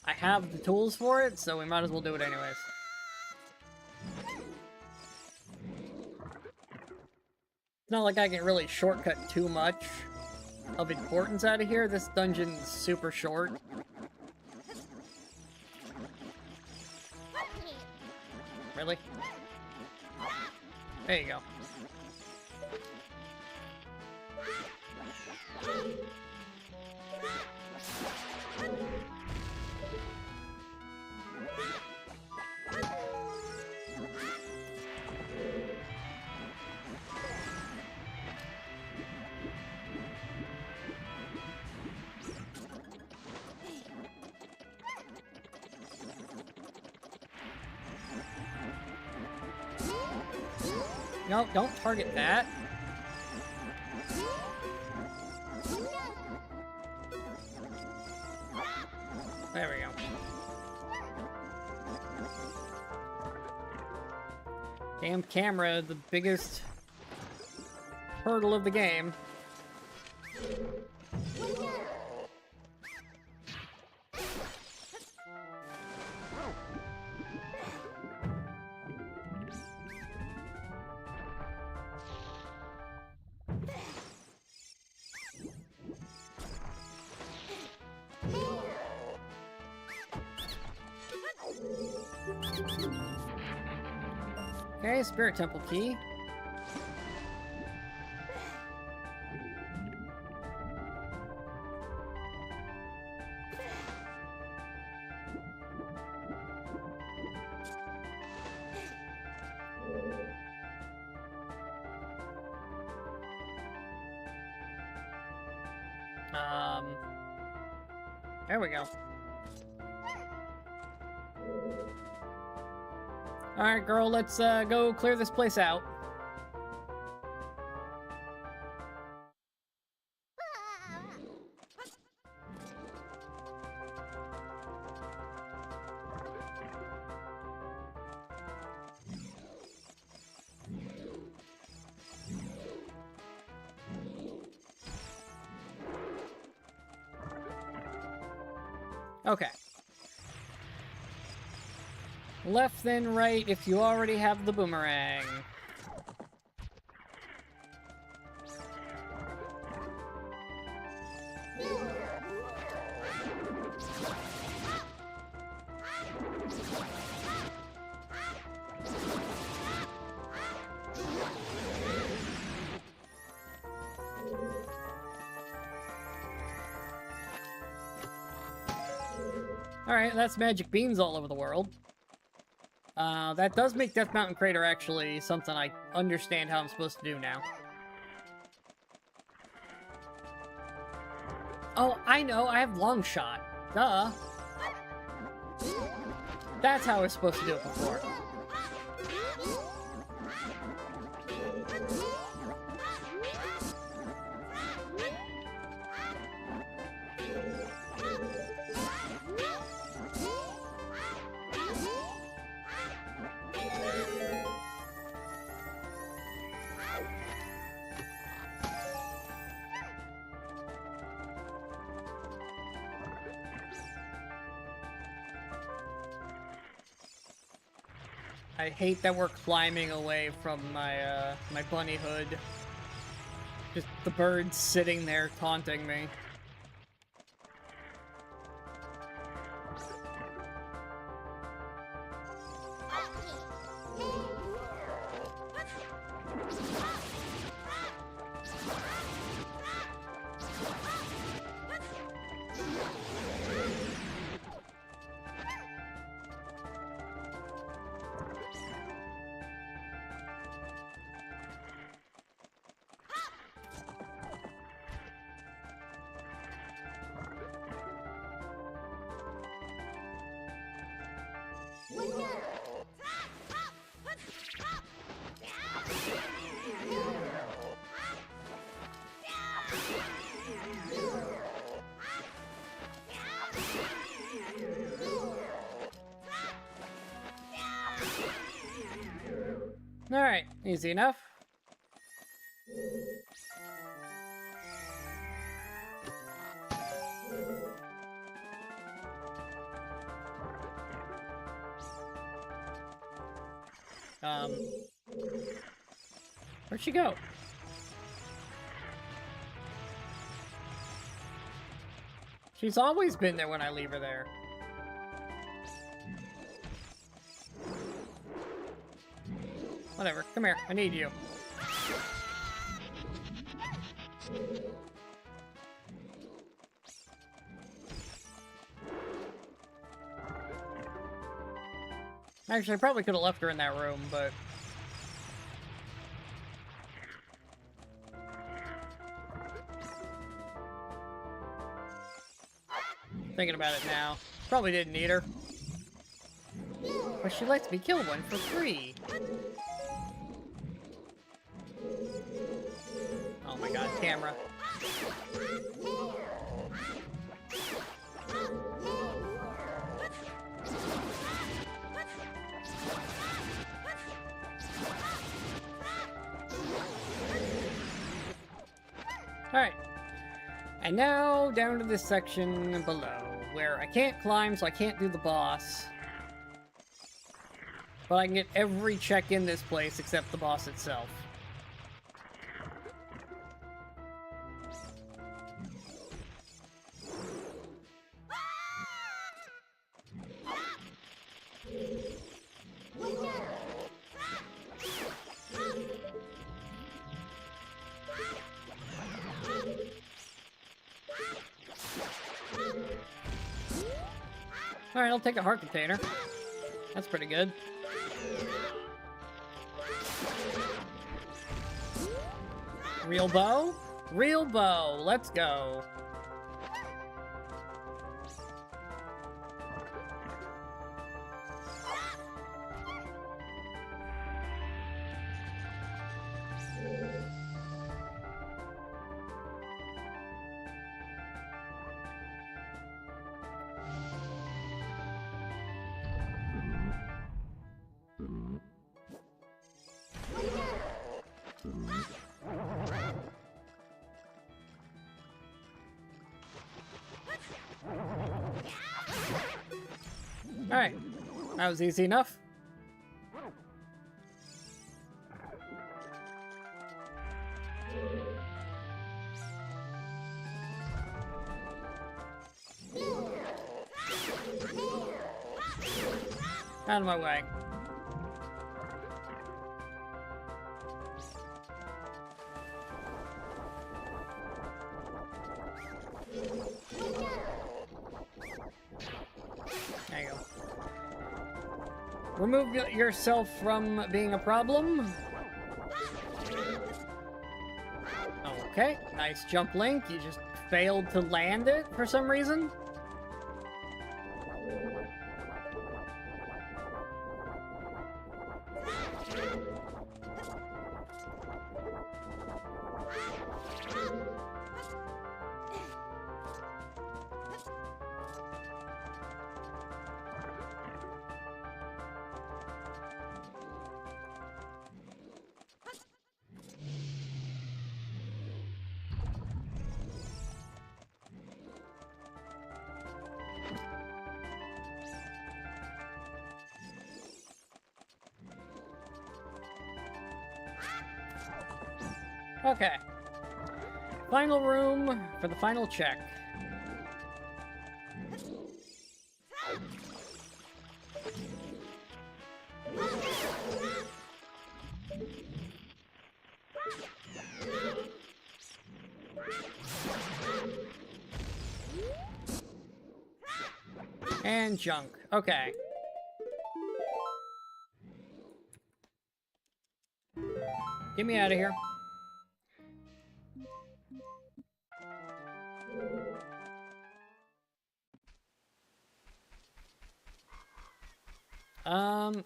I have the tools for it, so we might as well do it anyways. It's not like I can really shortcut too much of importance out of here. This dungeon's super short. Really? There you go. No, don't target that. There we go. Damn camera, the biggest hurdle of the game. Okay, Spirit Temple key. There we go. Alright, girl, let's go clear this place out. Okay. Left then right if you already have the boomerang. Alright, that's magic beans all over the world. That does make Death Mountain Crater actually something I understand how I'm supposed to do now. Oh, I know, I have long shot. Duh. That's how I was supposed to do it before. I hate that we're climbing away from my, my bunny hood. Just the bird sitting there taunting me. Alright, easy enough. Where'd she go? She's always been there when I leave her there. Whatever, come here, I need you. Actually, I probably could have left her in that room, but... Thinking about it now. Probably didn't need her. But she lets me kill one for free. Oh my god, camera. Alright. And now, down to this section below, where I can't climb, so I can't do the boss. But I can get every check in this place except the boss itself. Alright, I'll take a heart container. That's pretty good. Real bow? Real bow. Let's go. Alright. That was easy enough. Out of my way. There you go. Remove yourself from being a problem. Okay, nice jump, Link. You just failed to land it for some reason. Okay. Final room for the final check. And junk. Okay. Get me out of here.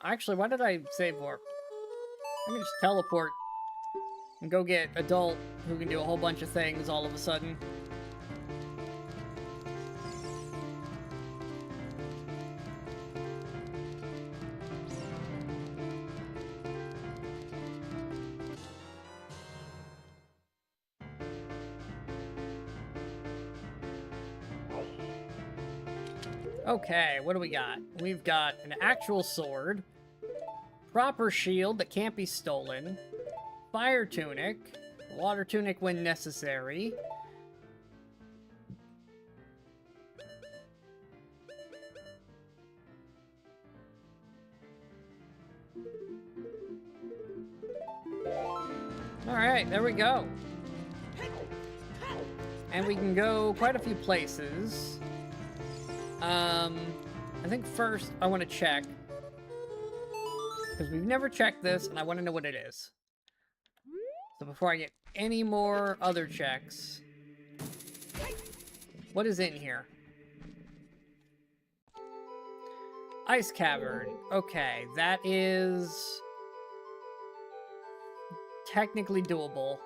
Actually, why did I save warp? I can just teleport and go get Adult, who can do a whole bunch of things all of a sudden. Okay, what do we got? We've got an actual sword, proper shield that can't be stolen, fire tunic, water tunic when necessary. Alright, there we go. And we can go quite a few places. I think first I want to check, because we've never checked this, and I want to know what it is. So before I get any more other checks, what is in here? Ice Cavern. Okay, that is technically doable.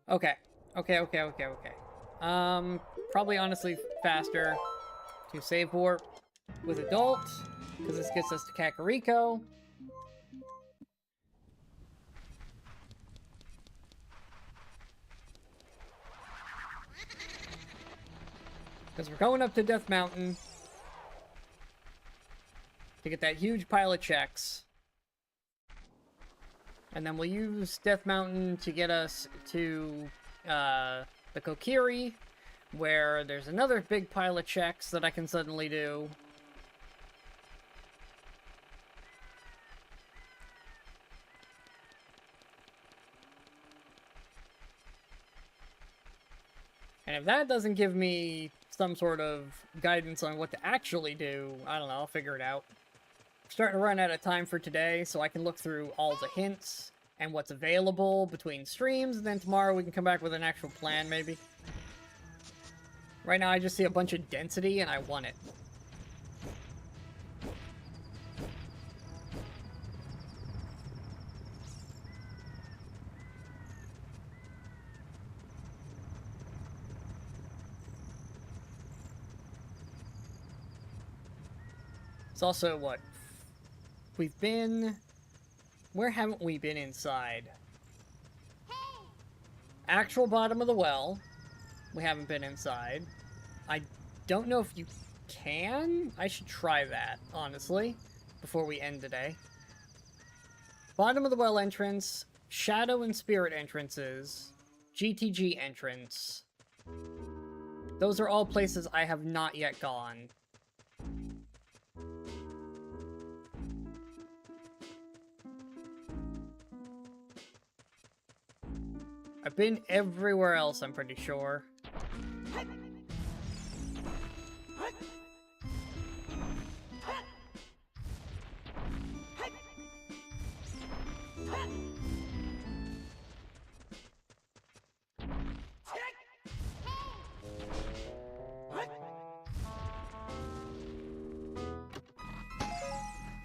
Okay. Probably honestly faster to save warp with Adult, because this gets us to Kakariko. Because we're going up to Death Mountain to get that huge pile of checks. And then we'll use Death Mountain to get us to the Kokiri, where there's another big pile of checks that I can suddenly do. And if that doesn't give me some sort of guidance on what to actually do, I don't know, I'll figure it out. Starting to run out of time for today, so I can look through all the hints and what's available between streams, and then tomorrow we can come back with an actual plan, maybe. Right now I just see a bunch of density, and I want it. It's also, what? We've been... Where haven't we been inside? actual bottom of the well. We haven't been inside. I don't know if you can. I should try that, honestly, before we end today. Bottom of the well entrance, shadow and spirit entrances, GTG entrance. Those are all places I have not yet gone. I've been everywhere else, I'm pretty sure.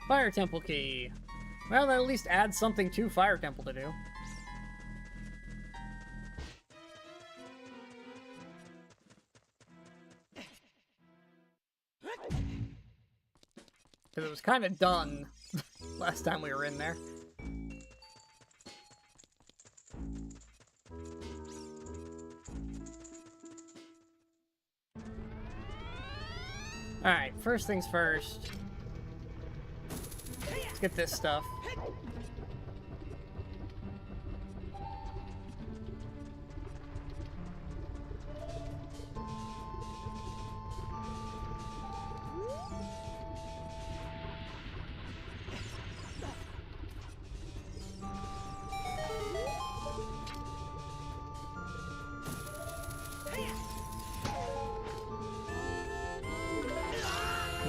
Fire Temple key. Well, that at least adds something to Fire Temple to do. Because it was kind of done last time we were in there. Alright, first things first. Let's get this stuff.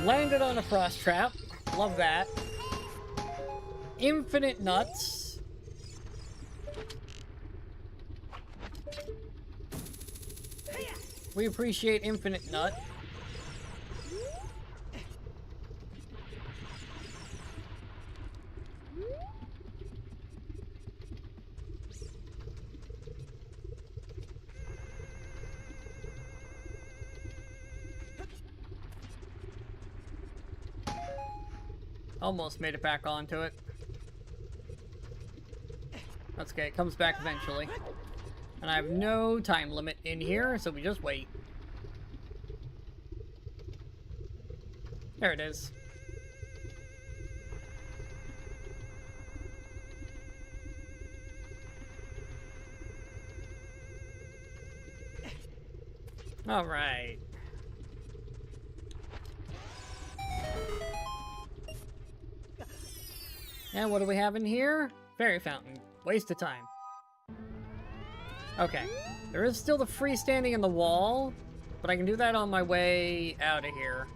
Landed on a frost trap. Love that. Infinite nuts. We appreciate infinite nut. Almost made it back onto it. That's okay, it comes back eventually. And I have no time limit in here, so we just wait. There it is. All right. And what do we have in here? Fairy fountain. Waste of time. Okay. There is still the freestanding in the wall, but I can do that on my way out of here.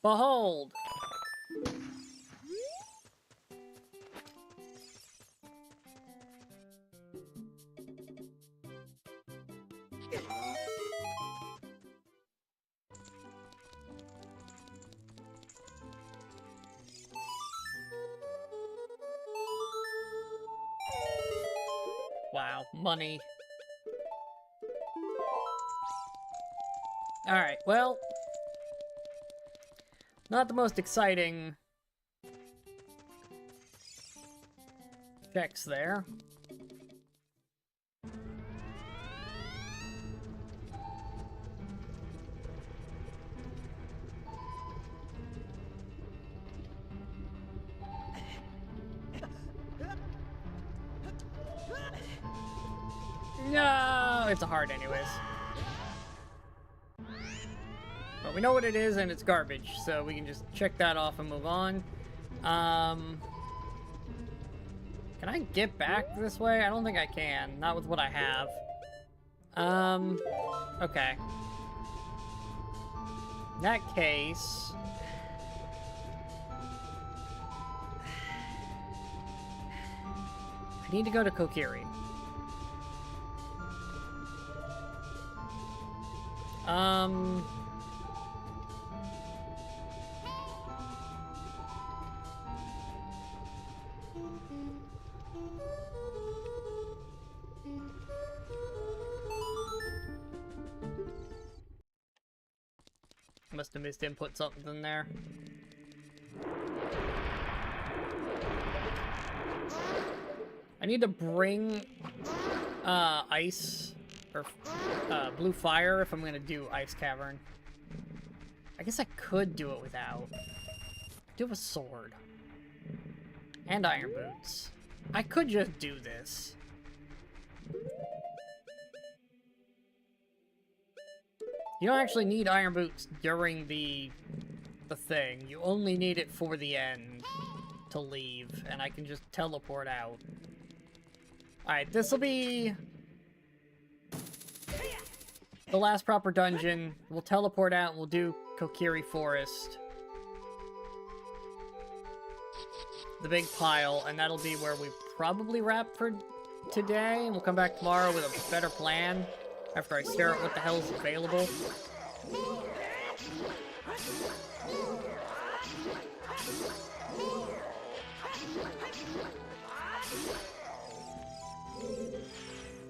Behold! Wow, money. Alright, well... not the most exciting... checks there. No, it's a heart anyways. But we know what it is and it's garbage, so we can just check that off and move on. Can I get back this way? I don't think I can. Not with what I have. Okay. In that case... I need to go to Kokiri. Must have missed input something there. I need to bring ice or blue fire if I'm gonna do Ice Cavern. I guess I could do it without. I do have a sword. And iron boots. I could just do this. You don't actually need iron boots during the thing. You only need it for the end to leave, and I can just teleport out. Alright, this'll be the last proper dungeon. We'll teleport out and we'll do Kokiri Forest. The big pile, and that'll be where we probably wrap for today. And we'll come back tomorrow with a better plan after I stare at what the hell's available.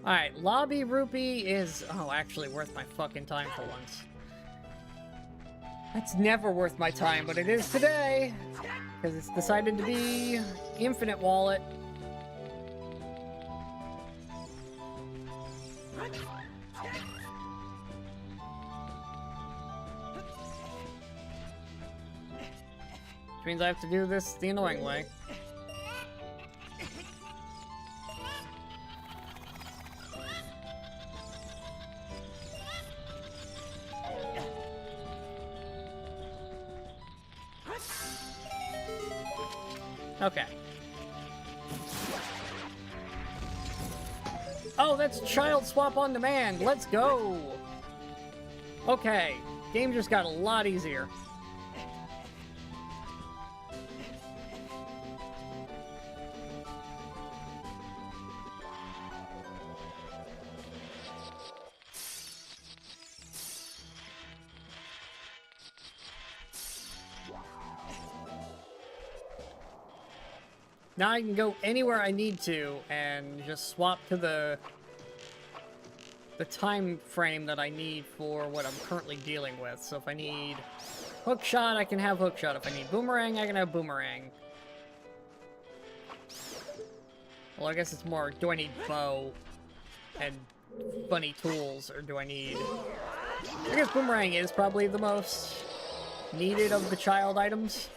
Alright, Lobby Rupee is, actually worth my fucking time for once. That's never worth my time, but it is today! Because it's decided to be Infinite Wallet. Which means I have to do this the annoying way. Okay. Oh, that's Child Swap on Demand. Let's go. Okay. Game just got a lot easier. Now I can go anywhere I need to and just swap to the time frame that I need for what I'm currently dealing with. So if I need hookshot, I can have hookshot. If I need boomerang, I can have boomerang. Well, I guess it's more, do I need bow and funny tools, or do I need... I guess boomerang is probably the most needed of the child items.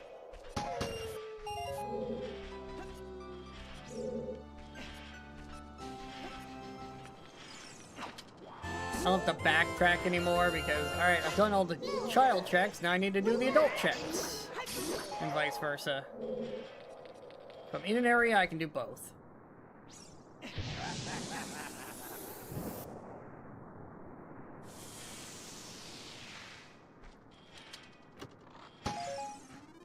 I don't have to backtrack anymore because, alright, I've done all the child checks, now I need to do the adult checks. And vice versa. If I'm in an area, I can do both.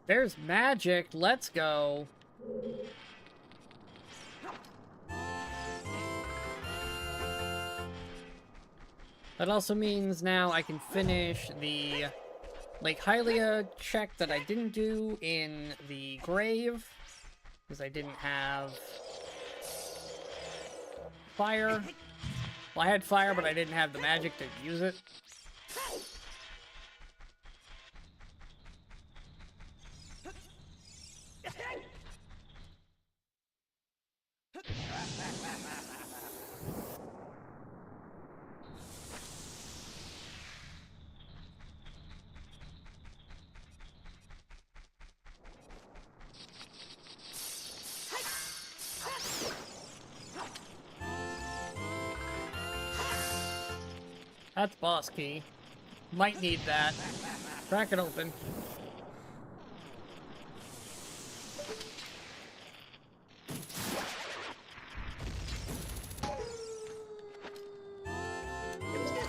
There's magic, let's go. That also means now I can finish the Lake Hylia check that I didn't do in the grave, because I didn't have fire. Well, I had fire, but I didn't have the magic to use it. That's boss key. Might need that. Crack it open.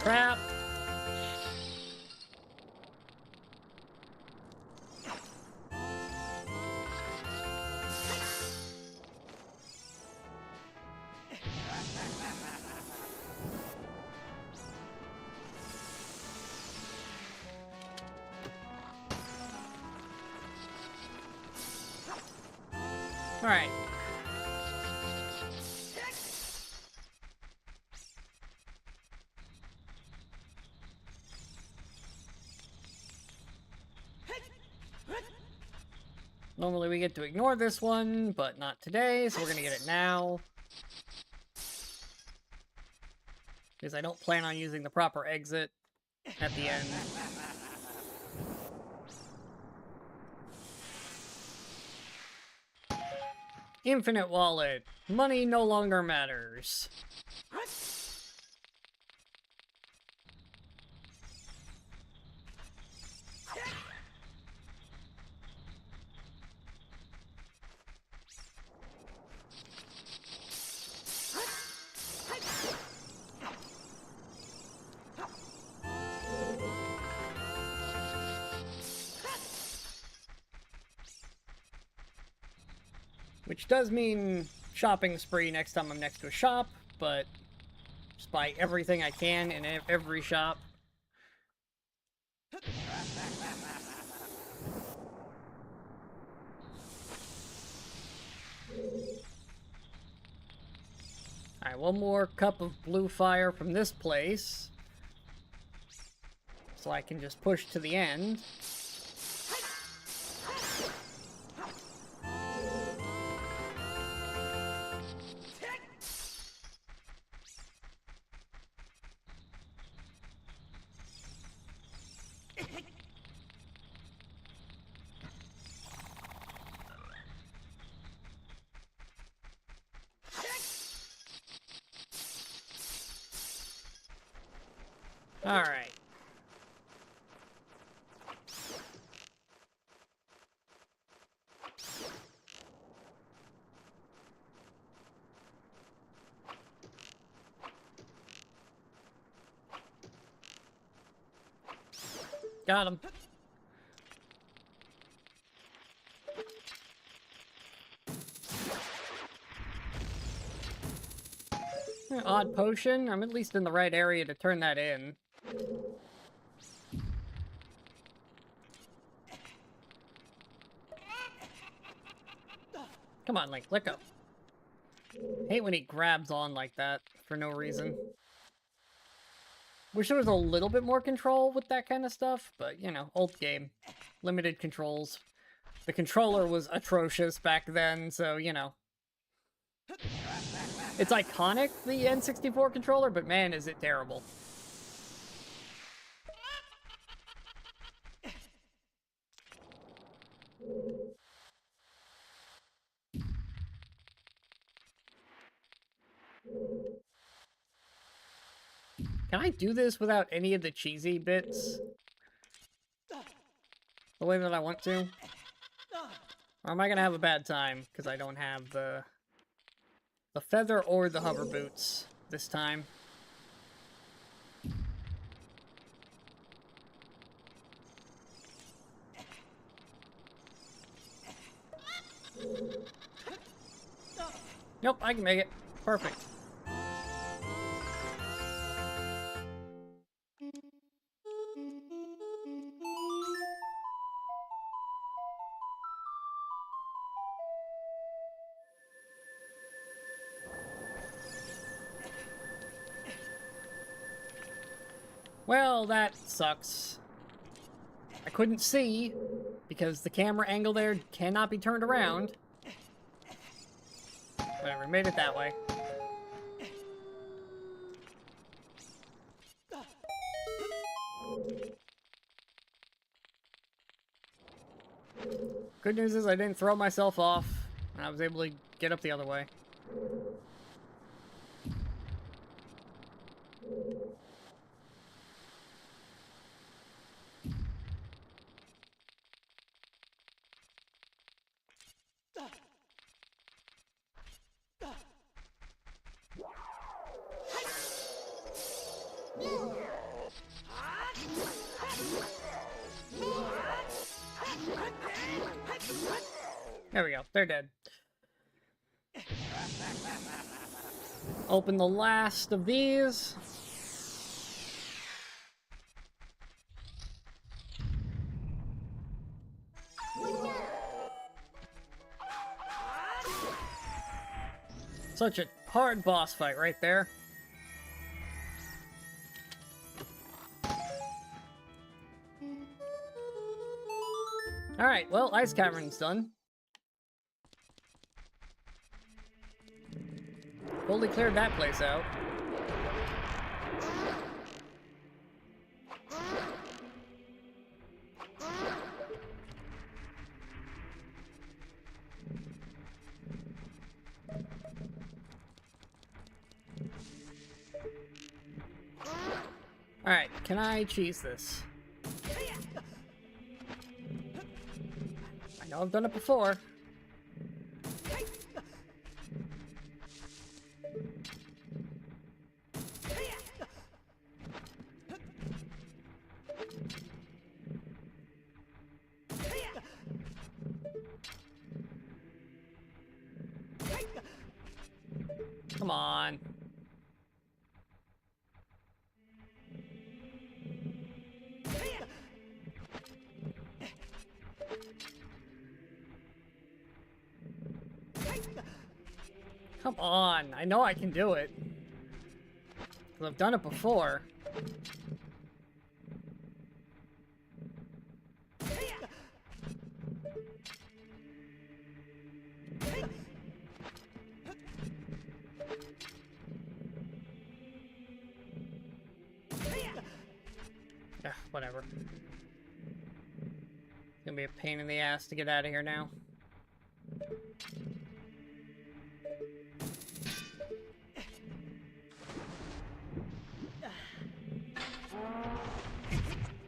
Crap. All right. Normally we get to ignore this one, but not today, so we're gonna get it now. Because I don't plan on using the proper exit at the end. Infinite wallet. Money no longer matters. Which does mean shopping spree next time I'm next to a shop, but just buy everything I can in every shop. Alright, one more cup of blue fire from this place. So I can just push to the end. Alright. Got him. Odd potion. I'm at least in the right area to turn that in. Come on, Link, let go. Hate when he grabs on like that for no reason. Wish there was a little bit more control with that kind of stuff, but, you know, old game. Limited controls. The controller was atrocious back then, so, you know. It's iconic, the N64 controller, but man, is it terrible. Can I do this without any of the cheesy bits? The way that I want to? Or am I gonna have a bad time because I don't have the feather or the hover boots this time? Nope, I can make it. Perfect. Well, that sucks. I couldn't see, because the camera angle there cannot be turned around. Whatever, made it that way. Good news is I didn't throw myself off, and I was able to get up the other way. There we go, they're dead. Open the last of these. Such a hard boss fight right there. Alright, well, Ice Cavern's done. Totally cleared that place out. Alright, can I cheese this? I know I've done it before. Come on. Come on, I know I can do it. 'Cause I've done it before. Yeah, whatever. It's gonna be a pain in the ass to get out of here now.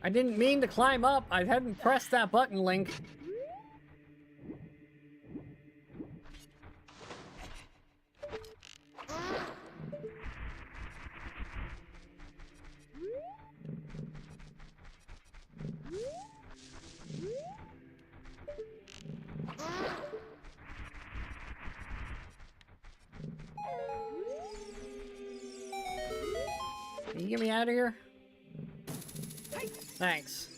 I didn't mean to climb up. I hadn't pressed that button, Link. Can you get me out of here? Thanks.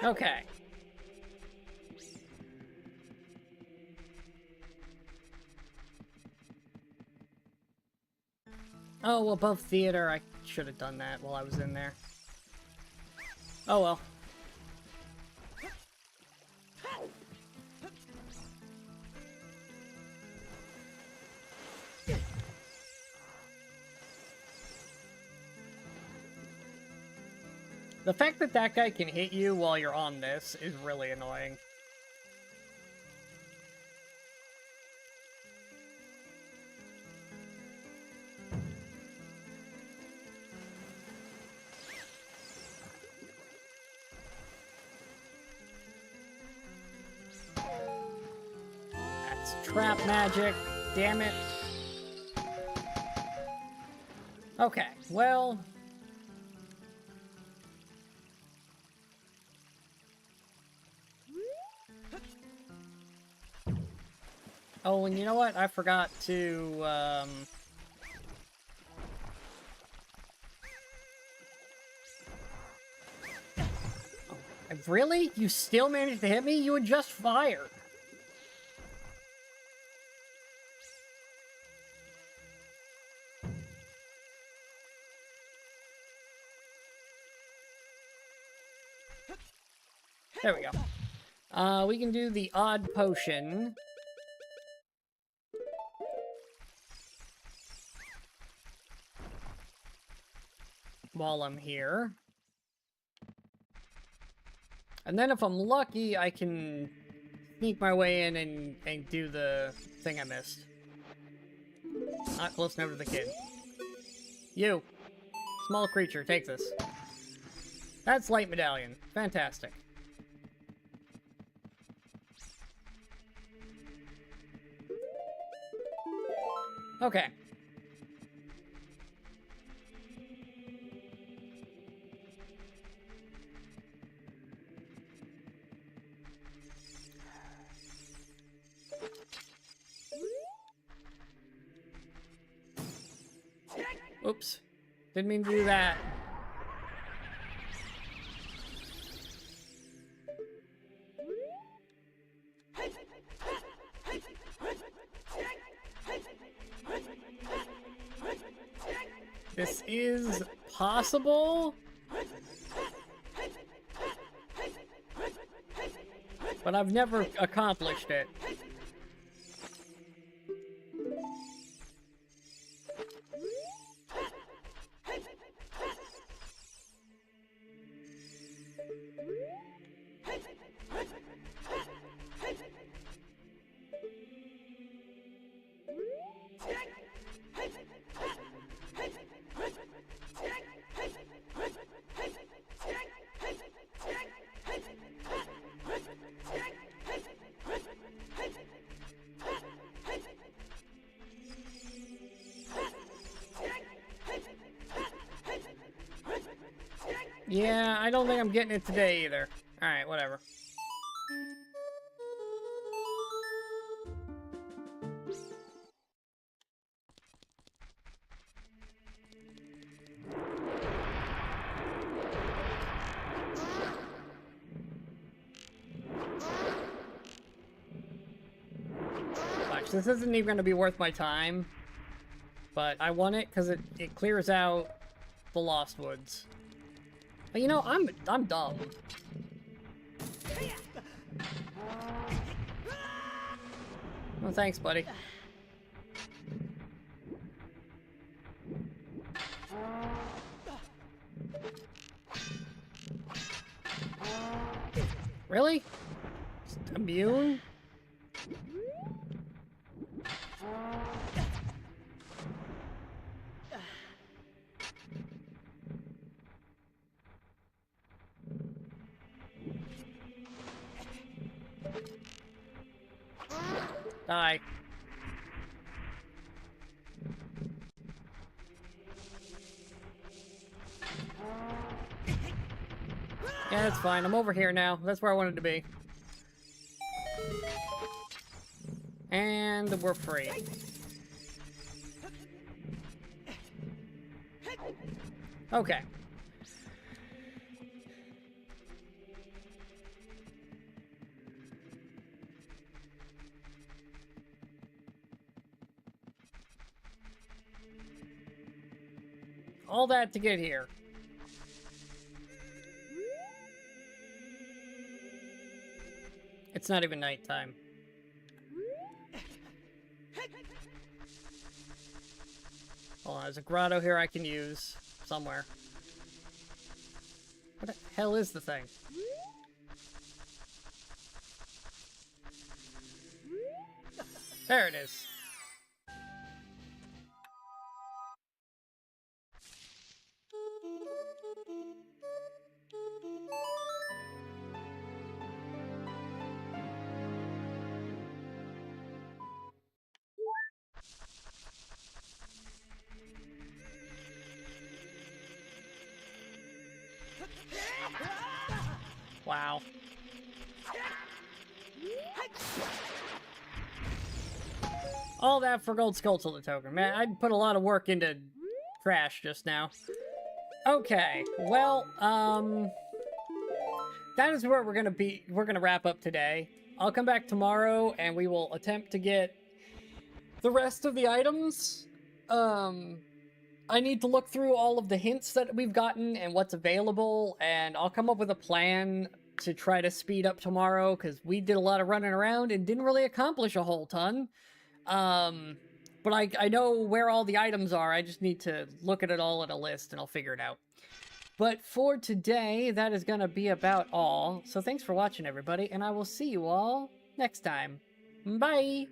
Okay. Oh, above theater. I should have done that while I was in there. Oh well. The fact that that guy can hit you while you're on this is really annoying. That's trap magic, damn it. Okay, well... Oh, and you know what? I forgot to, Really? You still managed to hit me? You had just fired. There we go. We can do the odd potion. While I'm here. And then if I'm lucky, I can sneak my way in and do the thing I missed. Not close enough to the kid. You. Small creature, take this. That's light medallion. Fantastic. Okay. Oops. Didn't mean to do that. This is possible, but I've never accomplished it. Yeah, I don't think I'm getting it today either. Alright, whatever. Watch, this isn't even gonna be worth my time. But I want it because it clears out the Lost Woods. But you know, I'm dumb. Oh, thanks, buddy. Really? Just immune? Die. Yeah, that's fine. I'm over here now. That's where I wanted to be. And we're free. Okay. All that to get here. It's not even nighttime. Hold on, there's a grotto here I can use somewhere. What the hell is the thing? There it is. Wow. All that for gold Skulltula token. Man, I put a lot of work into trash just now. Okay, well, that is where we're gonna wrap up today. I'll come back tomorrow and we will attempt to get the rest of the items. I need to look through all of the hints that we've gotten and what's available, and I'll come up with a plan to try to speed up tomorrow, because we did a lot of running around and didn't really accomplish a whole ton. But I know where all the items are. I just need to look at it all in a list and I'll figure it out. But for today, that is going to be about all. So thanks for watching, everybody, and I will see you all next time. Bye!